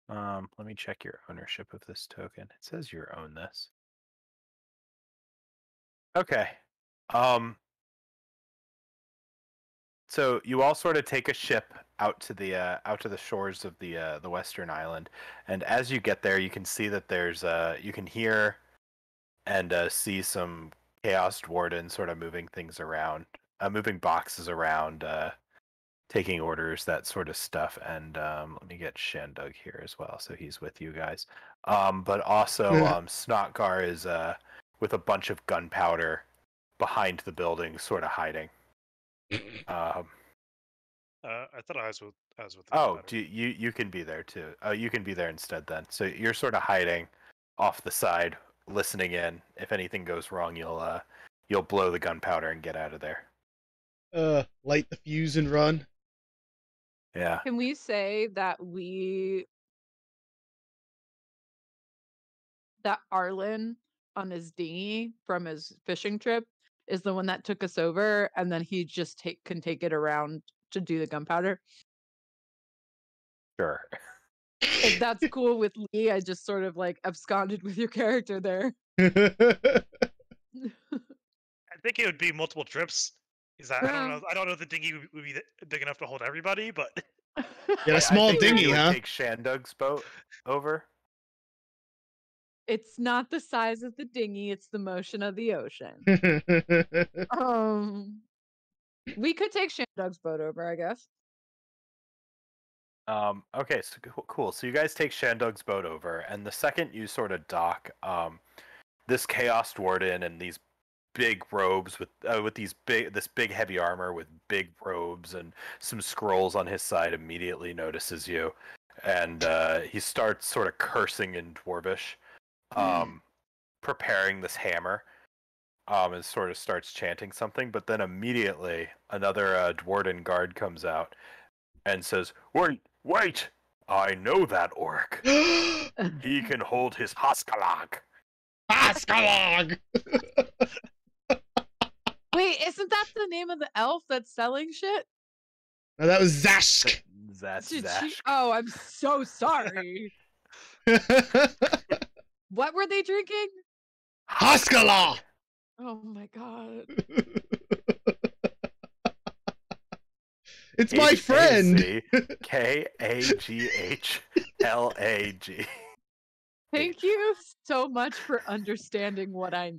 Let me check your ownership of this token. It says you own this. Okay. So you all sort of take a ship out to the shores of the western island, and as you get there, you can see that there's you can hear and see some Chaos Warden sort of moving things around, moving boxes around, taking orders, that sort of stuff. And let me get Shandug here as well, so he's with you guys. But also, Snotgar is with a bunch of gunpowder behind the building, sort of hiding. I thought I was with. Oh, you can be there too. Oh, you can be there instead then. So you're sort of hiding off the side, listening in. If anything goes wrong, you'll blow the gunpowder and get out of there. Light the fuse and run. Yeah. Can we say that Arlen on his dinghy from his fishing trip is the one that took us over, and then he just can take it around to do the gunpowder? Sure. If that's cool with Lee, I just sort of like absconded with your character there. I think it would be multiple trips. Is I don't Yeah. know. I don't know if the dinghy would be big enough to hold everybody, but Get a I small think dinghy, you would huh? take Shandug's boat over. It's not the size of the dinghy, it's the motion of the ocean. We could take Shandug's boat over, I guess. Okay, so cool. So you guys take Shandug's boat over, and the second you sort of dock, this Chaos Warden and these big robes with this big heavy armor with big robes and some scrolls on his side immediately notices you, and he starts sort of cursing in Dwarvish, preparing this hammer, and sort of starts chanting something. But then immediately another Dwarden guard comes out and says, Wait! I know that orc. He can hold his Haskalag. Haskalag! Wait, isn't that the name of the elf that's selling shit? No, that was Zashk. That's Did Zash. Oh, I'm so sorry. What were they drinking? Haskala! Oh my god. It's my friend. Kagghlag. Thank you so much for understanding what I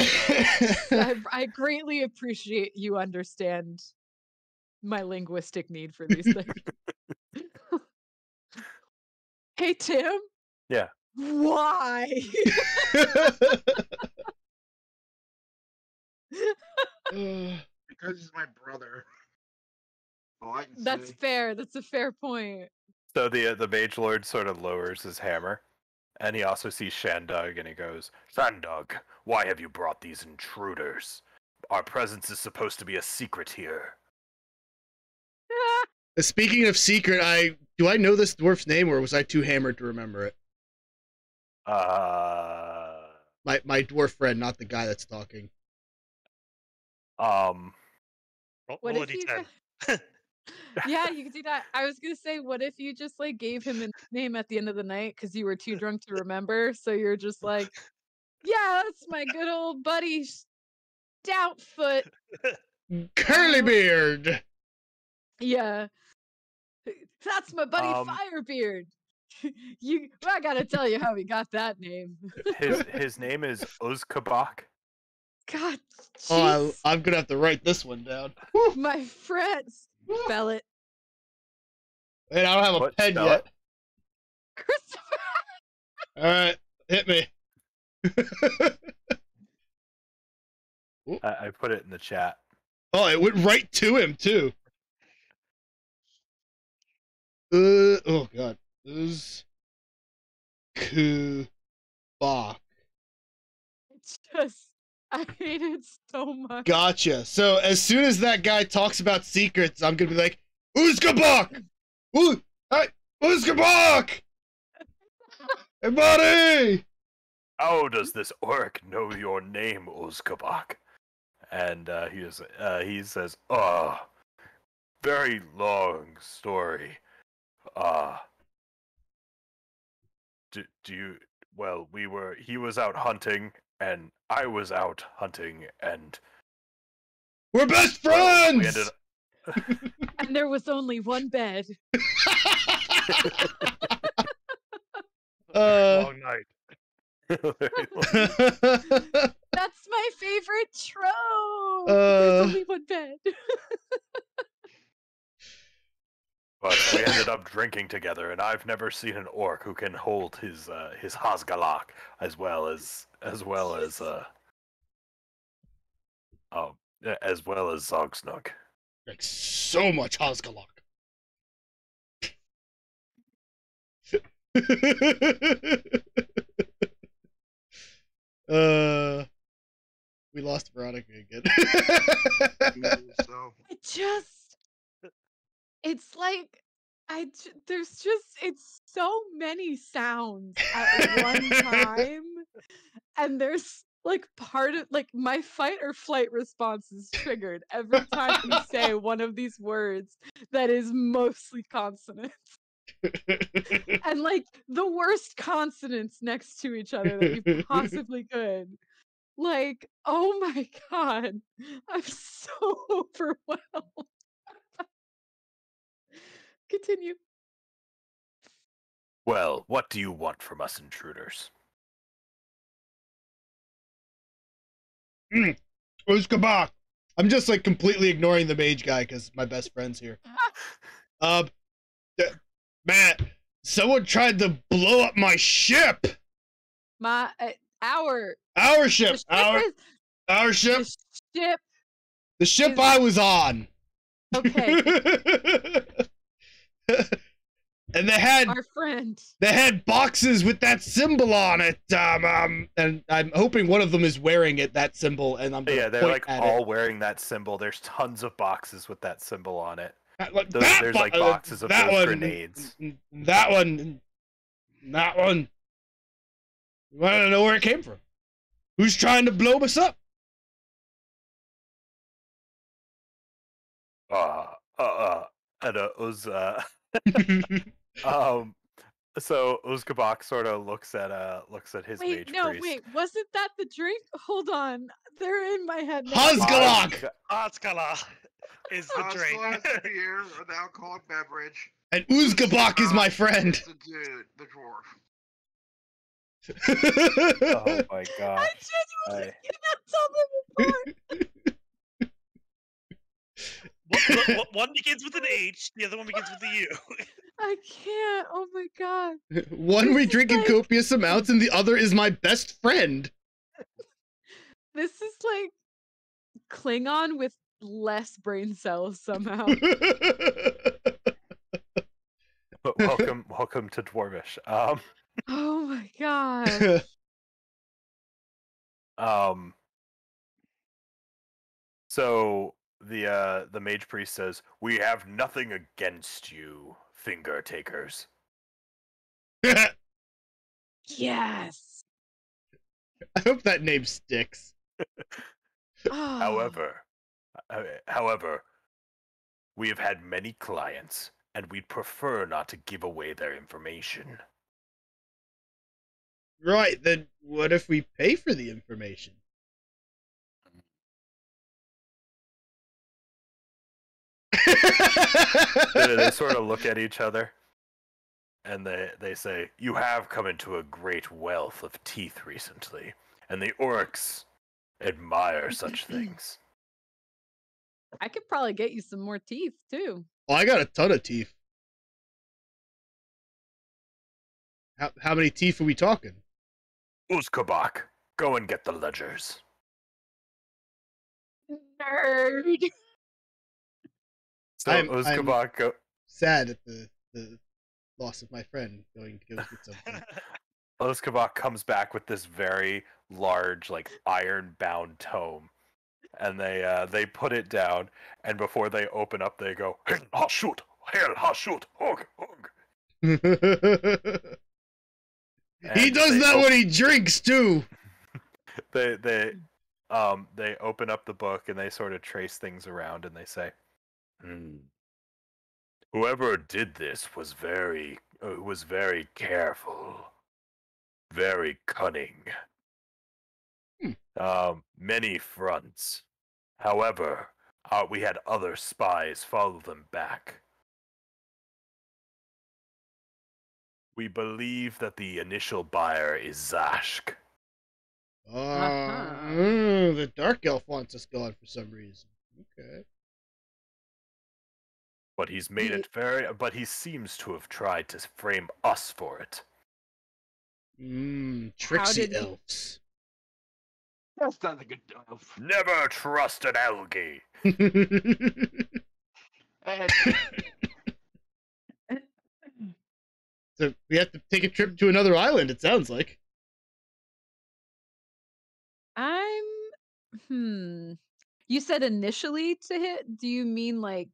I greatly appreciate you understand my linguistic need for these things. Hey, Tim? Yeah. Why? Because he's my brother. All I can That's say. fair. That's a fair point. So the mage lord sort of lowers his hammer, and he also sees Shandug, and he goes, Shandug, why have you brought these intruders? Our presence is supposed to be a secret here. Speaking of secret, do I know this dwarf's name, or was I too hammered to remember it? My dwarf friend, not the guy that's talking. roll What a if you d10. Yeah, you can do that. I was gonna say, what if you just like gave him a name at the end of the night because you were too drunk to remember? So you're just like, yeah, that's my good old buddy Stoutfoot. Curly beard. Yeah, that's my buddy Firebeard. I gotta tell you how he got that name. His name is Uzkabak. God, Oh, jeez, I'm gonna have to write this one down. my friends, spell it. Wait, I don't have a What, pen spell yet. it? Christopher. All right, hit me. I put it in the chat. Oh, it went right to him too. Oh god. Uzkabak. It's just, I hate it so much. Gotcha. So as soon as that guy talks about secrets, I'm gonna be like, Uzkabak! Hey, Uzkabak! Hey, buddy! How does this orc know your name, Uzkabak? And he says, very long story. Do you? Well, he was out hunting, and I was out hunting, and We're best well, friends! we ended. And there was only one bed. Long night. That's my favorite trope. There's only one bed. But we ended up drinking together, and I've never seen an orc who can hold his Hasgalak as well as Zogznug. Like so much Hoskalok. We lost Veronica again. So It's like, it's so many sounds at one time. And there's like part of, like, my fight or flight response is triggered every time you say one of these words that is mostly consonants. and like the worst consonants next to each other that you possibly could. Like, oh my god, I'm so overwhelmed. Continue. Well, what do you want from us intruders? Uzkabak. I'm just like completely ignoring the mage guy because my best friend's here. Matt, someone tried to blow up my ship. My our Ship. Our ship. The ship. The ship is- I was on. Okay, And they had our friend. boxes with that symbol on it. And I'm hoping one of them is wearing it, that symbol, and I'm gonna Yeah, they're point like at all wearing that symbol. There's tons of boxes with that symbol on it. Like, There's like boxes of those grenades. That one. You want to know where it came from? Who's trying to blow us up? And so Uzkabak sort of looks at his mage priest. Wait, wasn't that the drink? Hold on, they're in my head now. Huzgalok! Atskala is the drink. Has the beer or the alcoholic beverage. And Uzkabak is my friend. It's the dude, the dwarf. Oh my god! I genuinely cannot tell them apart. One begins with an H, the other one begins with a U. I can't. Oh my god. One we This is drink in like- copious amounts, and the other is my best friend. This is like Klingon with less brain cells somehow. But welcome to Dwarvish. Oh my god. So the mage priest says, "We have nothing against you, finger takers." Yes. I hope that name sticks. Oh. However, we have had many clients, and we'd prefer not to give away their information. Right, then what if we pay for the information? They sort of look at each other, and they say, "You have come into a great wealth of teeth recently, and the orcs admire such things." I could probably get you some more teeth too. Well, I got a ton of teeth. How many teeth are we talking? Uzkabak, go and get the ledgers. Nerd. So Uzkabak go. Sad at the loss of my friend going to go get something. Uzkabak comes back with this very large, like iron-bound tome, and they put it down. And before they open up, they go, "Hail, ha, shoot! Hail, ha, shoot! Hug, hug!" He does that when he drinks too. They open up the book and they sort of trace things around, and they say, "Whoever did this was very careful, very cunning. Many fronts. However, we had other spies follow them back. We believe that the initial buyer is Zashk. The dark elf wants us gone for some reason. Okay. But he's made it very. But he seems to have tried to frame us for it." Tricksy elves. That's not a good elf. Never trust an algae. And So we have to take a trip to another island, it sounds like. You said initially to hit? Do you mean like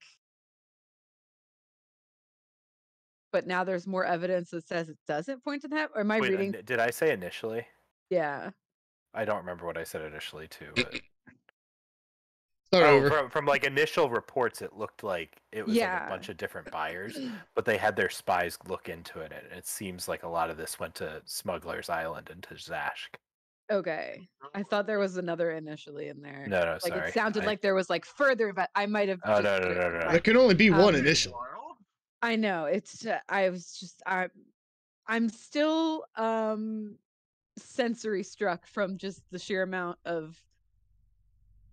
but now there's more evidence that says it doesn't point to that? Or am I Wait, reading? did I say initially? Yeah. I don't remember what I said initially too. But... Start over. From like initial reports, it looked like it was like Yeah. a bunch of different buyers, but they had their spies look into it, and it seems like a lot of this went to Smuggler's Island and to Zashk. Okay. I thought there was another initially in there. No, Like sorry. it sounded like there was like further, but I might have. Oh, just no. There can only be one Um, initially. I know. It's. I was just. I'm still sensory struck from just the sheer amount of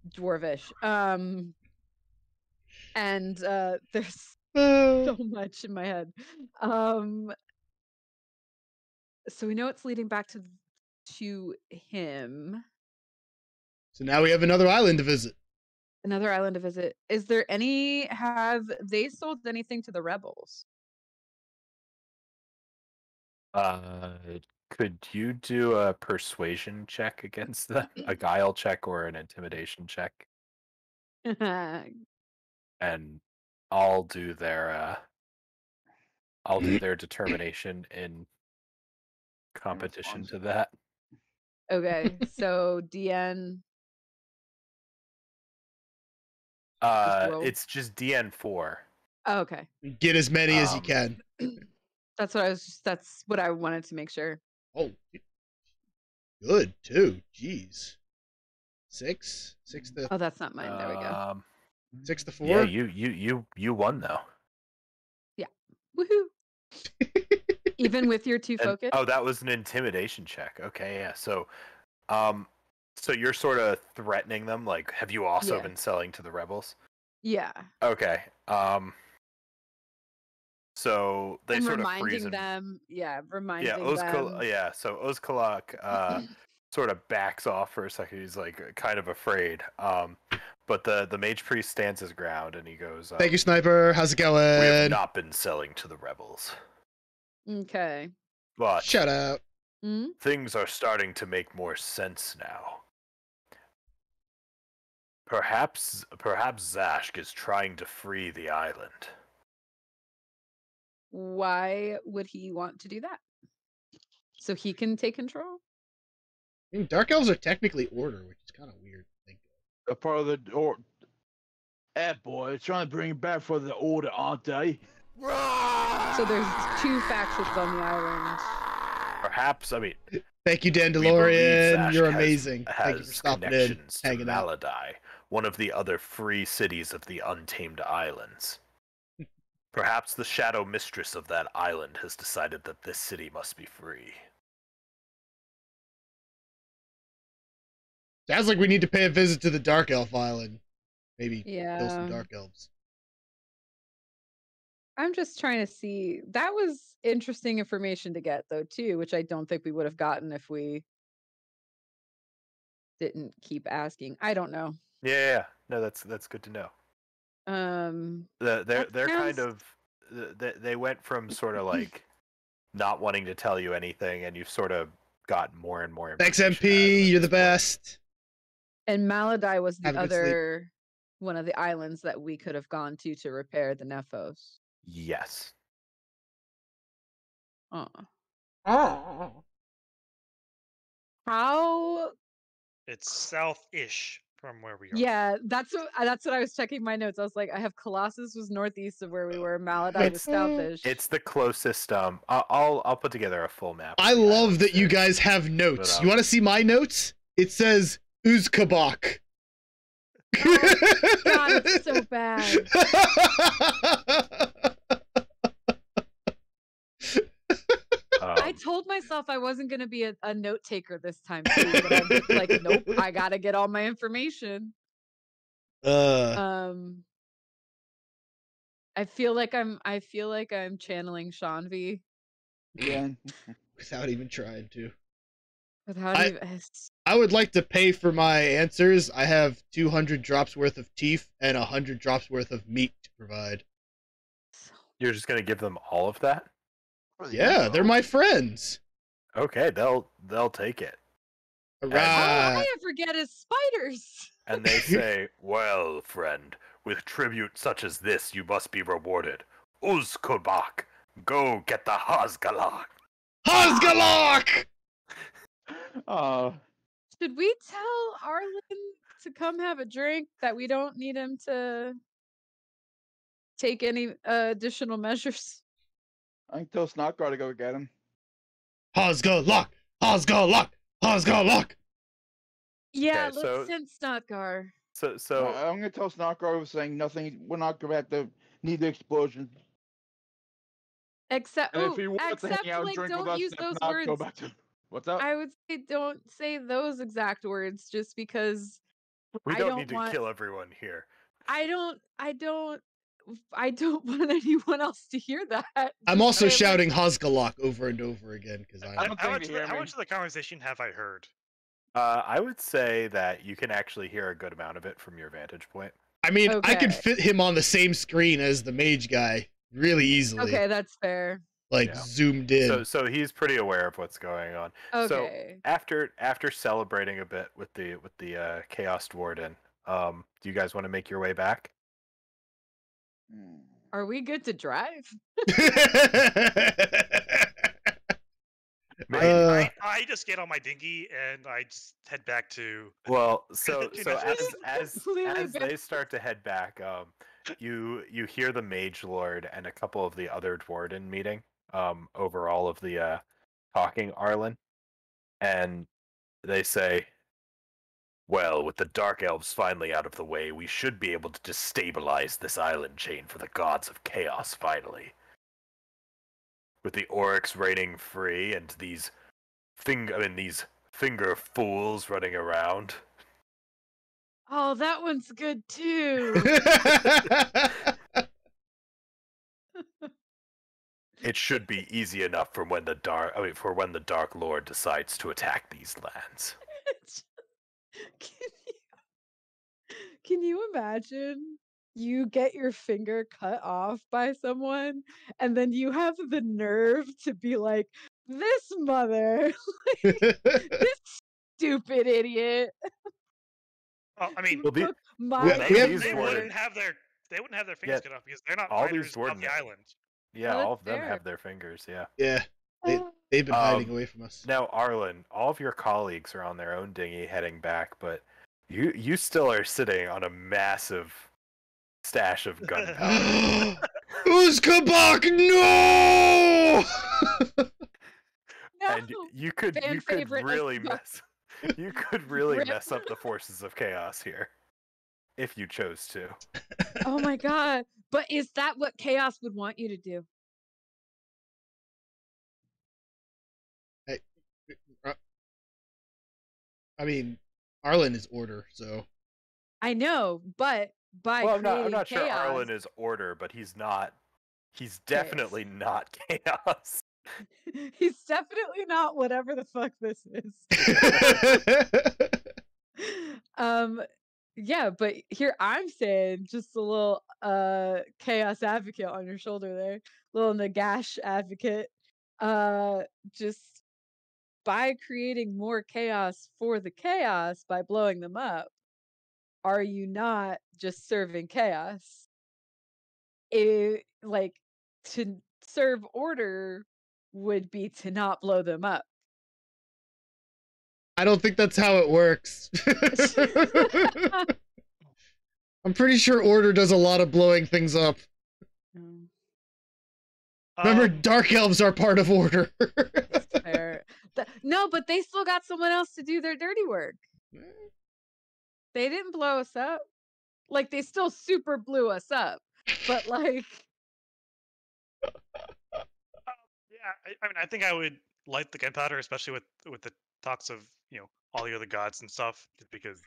dwarvish. And there's so much in my head. So we know it's leading back to him. So now we have another island to visit. Another island to visit. Is there any? Have they sold anything to the rebels? Could you do a persuasion check against them? A guile check or an intimidation check? And I'll do their determination in competition to that. Okay, so DN. roll? It's just DN4. Oh, okay. Get as many as you can. That's what I was. That's what I wanted to make sure. Oh, good too. Jeez. 6 to Oh, that's not mine. There we go. 6 to 4. Yeah, you won though. Woohoo! Even with your 2 focus. Oh, that was an intimidation check. Okay, yeah. So you're sort of threatening them, like, have you also Yeah. been selling to the rebels? Yeah. Okay. So they And sort of reminding freeze him. them. Yeah, reminding Yeah, them. yeah. So Ozkalak sort of backs off for a second. He's like kind of afraid. But the mage priest stands his ground and he goes, Thank you, Sniper. How's it "We have going? not been selling to the rebels, Okay. but Shout out. things are starting to make more sense now. Perhaps Zashk is trying to free the island." Why would he want to do that? So he can take control? I mean, Dark Elves are technically Order, which is kind of weird to think of. A part of the or. Boy, trying to bring it back for the order, aren't they? So there's 2 factions on the island. Perhaps, I mean, Thank you, we believe Dandalorian. Zashk You're has- amazing. Thank you for has stopping in, connections to hanging out. Maladai, one of the other free cities of the Untamed Islands. Perhaps the Shadow Mistress of that island has decided that this city must be free. Sounds like we need to pay a visit to the Dark Elf Island. Maybe kill some Yeah. Dark Elves. I'm just trying to see. That was interesting information to get, though, too, which I don't think we would have gotten if we didn't keep asking. I don't know. Yeah. No, that's good to know. They're That kind sounds- of they went from sort of like not wanting to tell you anything, and you've sort of got more and more. Thanks, information out of MP. them You're at the this point. best. And Maladai was the Have a good sleep. other one of the islands that we could have gone to repair the Nephos. Yes. Oh. Oh. How? It's south-ish from where we are. Yeah, that's what I was checking my notes. I was like, I have Colossus was northeast of where we were. Maladai was southish. It's the closest. I'll put together a full map. I of the love islands that you there. guys have notes. But, You want to see my notes? It says Uzkabak. God, it's so bad. I told myself I wasn't going to be a note taker this time too, but I'm just like, nope, I got to get all my information. I feel like I'm channeling Shanvi Yeah. without even trying to. without even. I would like to pay for my answers. I have 200 drops worth of teeth and 100 drops worth of meat to provide. You're just gonna give them all of that? Yeah, they're my friends. Okay, they'll take it. All Right. I forget is spiders. And they say, "Well, friend, with tribute such as this, you must be rewarded. Uzkobak, go get the Hazgalak." Hazgalak! Oh, Should we tell Arlen to come have a drink, that we don't need him to take any additional measures? I can tell Snotgar to go get him. Hosgo lock! Hosgo lock! Hosgo lock! Yeah, Okay, let's so- send Snotgar. So I'm gonna tell Snotgar was saying nothing. We're not gonna have to need the explosion. Except, And if oh, he wants to except hang out and like drink with don't us, use if those not, go words. back to. What's up? I would say don't say those exact words, just because we I don't don't need to want- kill everyone here. I don't want anyone else to hear that. I'm Just also say, like, shouting Hosgalok over and over again because I I'm. don't How think much, they hear how me. much of the conversation have I heard? I would say that you can actually hear a good amount of it from your vantage point. I mean, I could Okay. fit him on the same screen as the mage guy really easily. Okay, that's fair. Like Yeah. zoomed in. So he's pretty aware of what's going on. So Okay. after celebrating a bit with the Chaos Warden, do you guys want to make your way back? Hmm. Are we good to drive? I just get on my dinghy and I just head back to. Well, so You so know, as Clearly they start to head back, you hear the Mage Lord and a couple of the other Dwarden meeting over all of the talking Arlen, and they say, "Well, with the Dark Elves finally out of the way, we should be able to destabilize this island chain for the gods of chaos finally. With the Oryx reigning free and these finger fools running around." Oh, that one's good too. It should be easy enough for when the Dark Lord decides to attack these lands. Can you imagine you get your finger cut off by someone and then you have the nerve to be like, this mother, this stupid idiot. Well, I mean, Well, took my we have- finger. they wouldn't have their fingers Yeah, cut off because they're not all fighters these of Dwarden- the island. Yeah, Oh, all that's of them fair. have their fingers. Yeah. Yeah, they've been hiding away from us. Now, Arlen, all of your colleagues are on their own dinghy heading back, but you still are sitting on a massive stash of gunpowder. Uzkabak, no! No, And you could Fan favorite really Uzkabak. mess mess up the forces of chaos here if you chose to. oh my god! But is that what chaos would want you to do? I mean, Arlen is order, so I know, but by Well, I'm creating not sure chaos, Arlen is order, but he's not. He's definitely not chaos. he's definitely not whatever the fuck this is. Yeah, but here I'm saying just a little chaos advocate on your shoulder there, little Nagash advocate. Just by creating more chaos for the chaos by blowing them up, are you not just serving chaos? Like, to serve order would be to not blow them up. I don't think that's how it works. I'm pretty sure order does a lot of blowing things up. Remember, dark elves are part of order. That's fair. No, but they still got someone else to do their dirty work. They didn't blow us up. Like, they still super blew us up. But, like... Yeah, I mean, I think I would light the gunpowder, especially with the talks of all the other gods and stuff, just because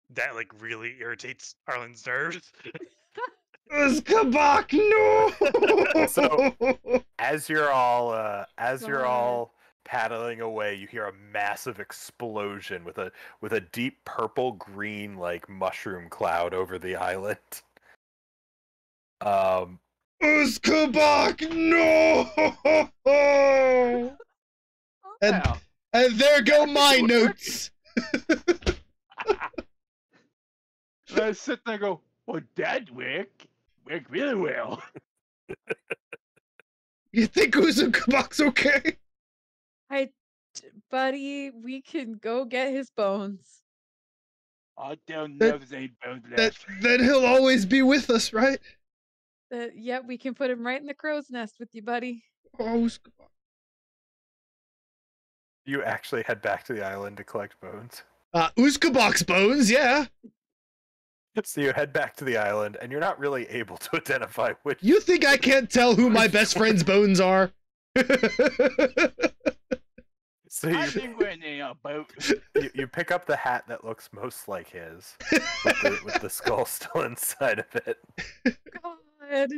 that like really irritates Arlen's nerves. Uzkabak, no! So, as you're all paddling away, you hear a massive explosion with a deep purple green like mushroom cloud over the island. Uzkabak, no! And there go my notes. And I sit there and go, well, that worked really well. You think Uzkabak's okay? Buddy, we can go get his bones. There'll never any bones left. Then he'll always be with us, right? Yeah, we can put him right in the crow's nest with you, buddy. Oh, You actually head back to the island to collect bones. Uskabok's bones, yeah. So you head back to the island, and you're not really able to identify which. You think I can't tell who my best friend's bones are? So I you, think we're in a boat. you pick up the hat that looks most like his, with the skull still inside of it. God.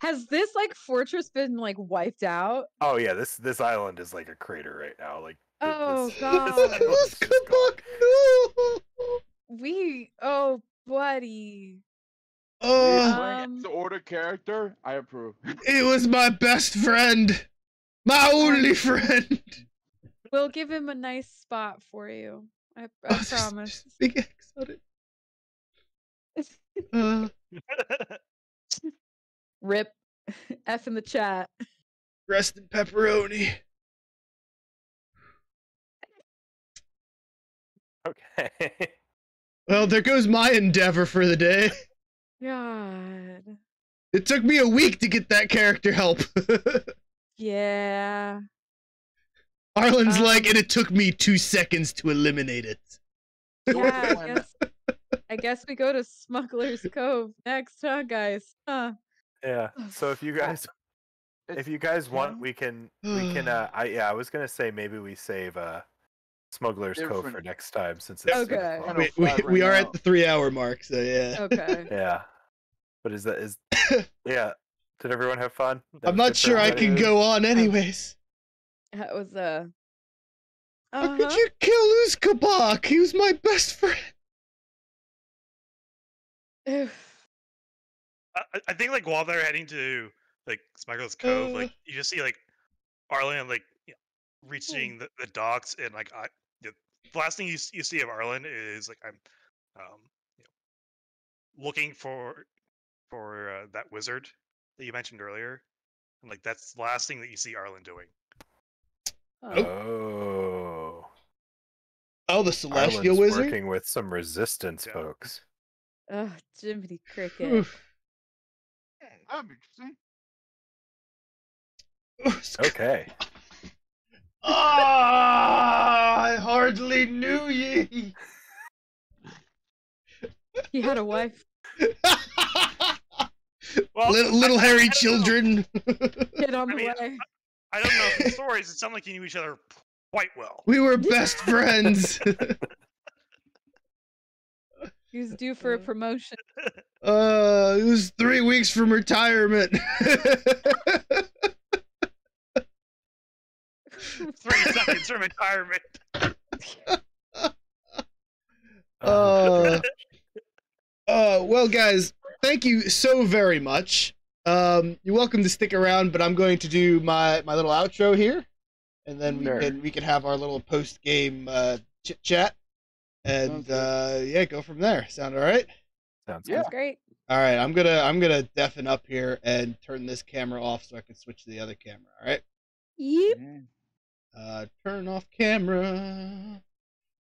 Has this like fortress been like wiped out? Oh yeah, this island is like a crater right now. Like Oh, this God. island's just gone. No. Oh, buddy. The order character, I approve. It was my best friend. My only friend. We'll give him a nice spot for you. I promise. Just big X on it. Rip. F in the chat. Rest in pepperoni. Okay. Well, there goes my endeavor for the day. God. It took me a week to get that character help. Yeah. Arlen's like, and it took me 2 seconds to eliminate it. Yeah, I guess we go to Smuggler's Cove next, huh, guys? Huh. Yeah. So if you guys want, we can I was gonna say maybe we save Smuggler's Cove for next time since it's Okay. We are at the 3-hour mark, so yeah. Okay. Yeah. But is yeah. Did everyone have fun? I'm not sure I can go on anyways. That was How could you kill Uzkabak? He was my best friend. I think like while they're heading to like Smuggler's Cove, like you just see like Arlen like reaching the docks, and like the last thing you see of Arlen is like I'm looking for that wizard that you mentioned earlier, and like that's the last thing that you see Arlen doing. Oh, the Celestial Arlen's Wizard? working with some resistance folks. Oh, Jiminy Cricket. That'd be interesting. Okay. I hardly knew ye. He had a wife. Well, little hairy I children. Get on the mean, way. I don't know if the stories. It sounded like you knew each other quite well. We were best friends. He was due for a promotion. It was 3 weeks from retirement. 3 seconds from retirement. Well, guys, thank you so very much. You're welcome to stick around, but I'm going to do my little outro here, and then we can have our little post game chit chat, and yeah, go from there. Sound all right? Sounds That's great. All right, I'm gonna deafen up here and turn this camera off so I can switch to the other camera. All right. Yep. Turn off camera,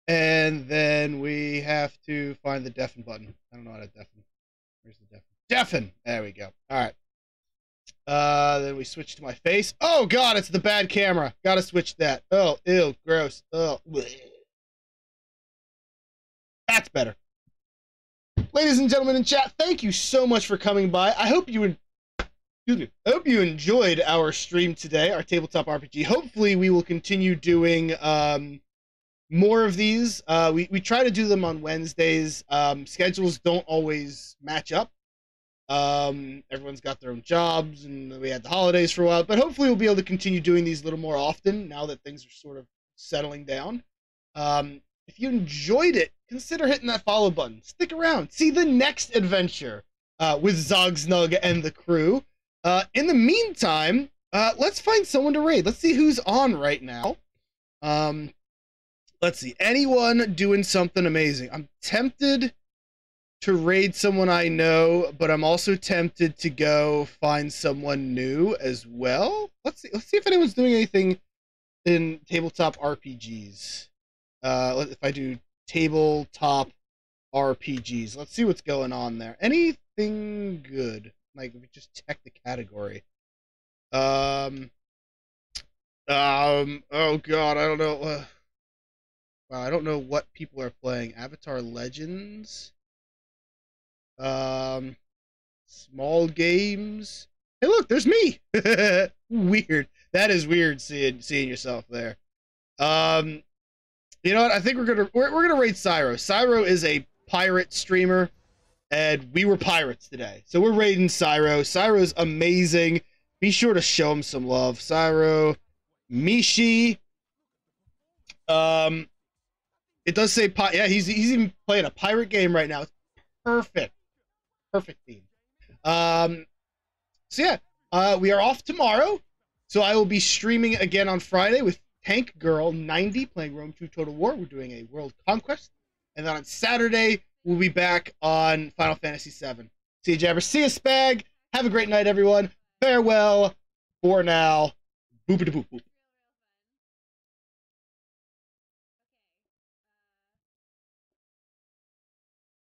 and then we have to find the deafen button. I don't know how to deafen. Where's the deafen? Deafen. There we go. All right. Then we switch to my face. Oh God, it's the bad camera. Gotta switch that. Oh, ew, gross. Oh, bleh. That's better. Ladies and gentlemen in chat, thank you so much for coming by. I hope you enjoyed our stream today, our tabletop RPG. Hopefully, we will continue doing more of these. We try to do them on Wednesdays. Schedules don't always match up. Everyone's got their own jobs, and we had the holidays for a while. But hopefully, we'll be able to continue doing these a little more often now that things are sort of settling down. If you enjoyed it, consider hitting that follow button. Stick around. See the next adventure with Zogznug and the crew. In the meantime, let's find someone to raid. Let's see who's on right now. Let's see. Anyone doing something amazing. I'm tempted to raid someone I know, but I'm also tempted to go find someone new as well. Let's see if anyone's doing anything in tabletop RPGs. If I do tabletop RPGs. Let's see what's going on there. Anything good? Like, if we just check the category. Oh god, I don't know. Wow, I don't know what people are playing. Avatar Legends. Small games. Hey, look, there's me. Weird. That is weird seeing yourself there. You know what? I think we're gonna rate Cyro. Cyro is a pirate streamer, and we were pirates today, so we're rating Cyro. Cyro's amazing. Be sure to show him some love. Cyro, Mishi. It does say yeah, he's even playing a pirate game right now. It's perfect theme. So yeah, we are off tomorrow. So I will be streaming again on Friday with Tank Girl 90 playing Rome 2 Total War. We're doing a World Conquest. And then on Saturday, we'll be back on Final Fantasy VII. See you, Jabber. See you, Spag. Have a great night, everyone. Farewell for now. Boop-a-da-boop-boop.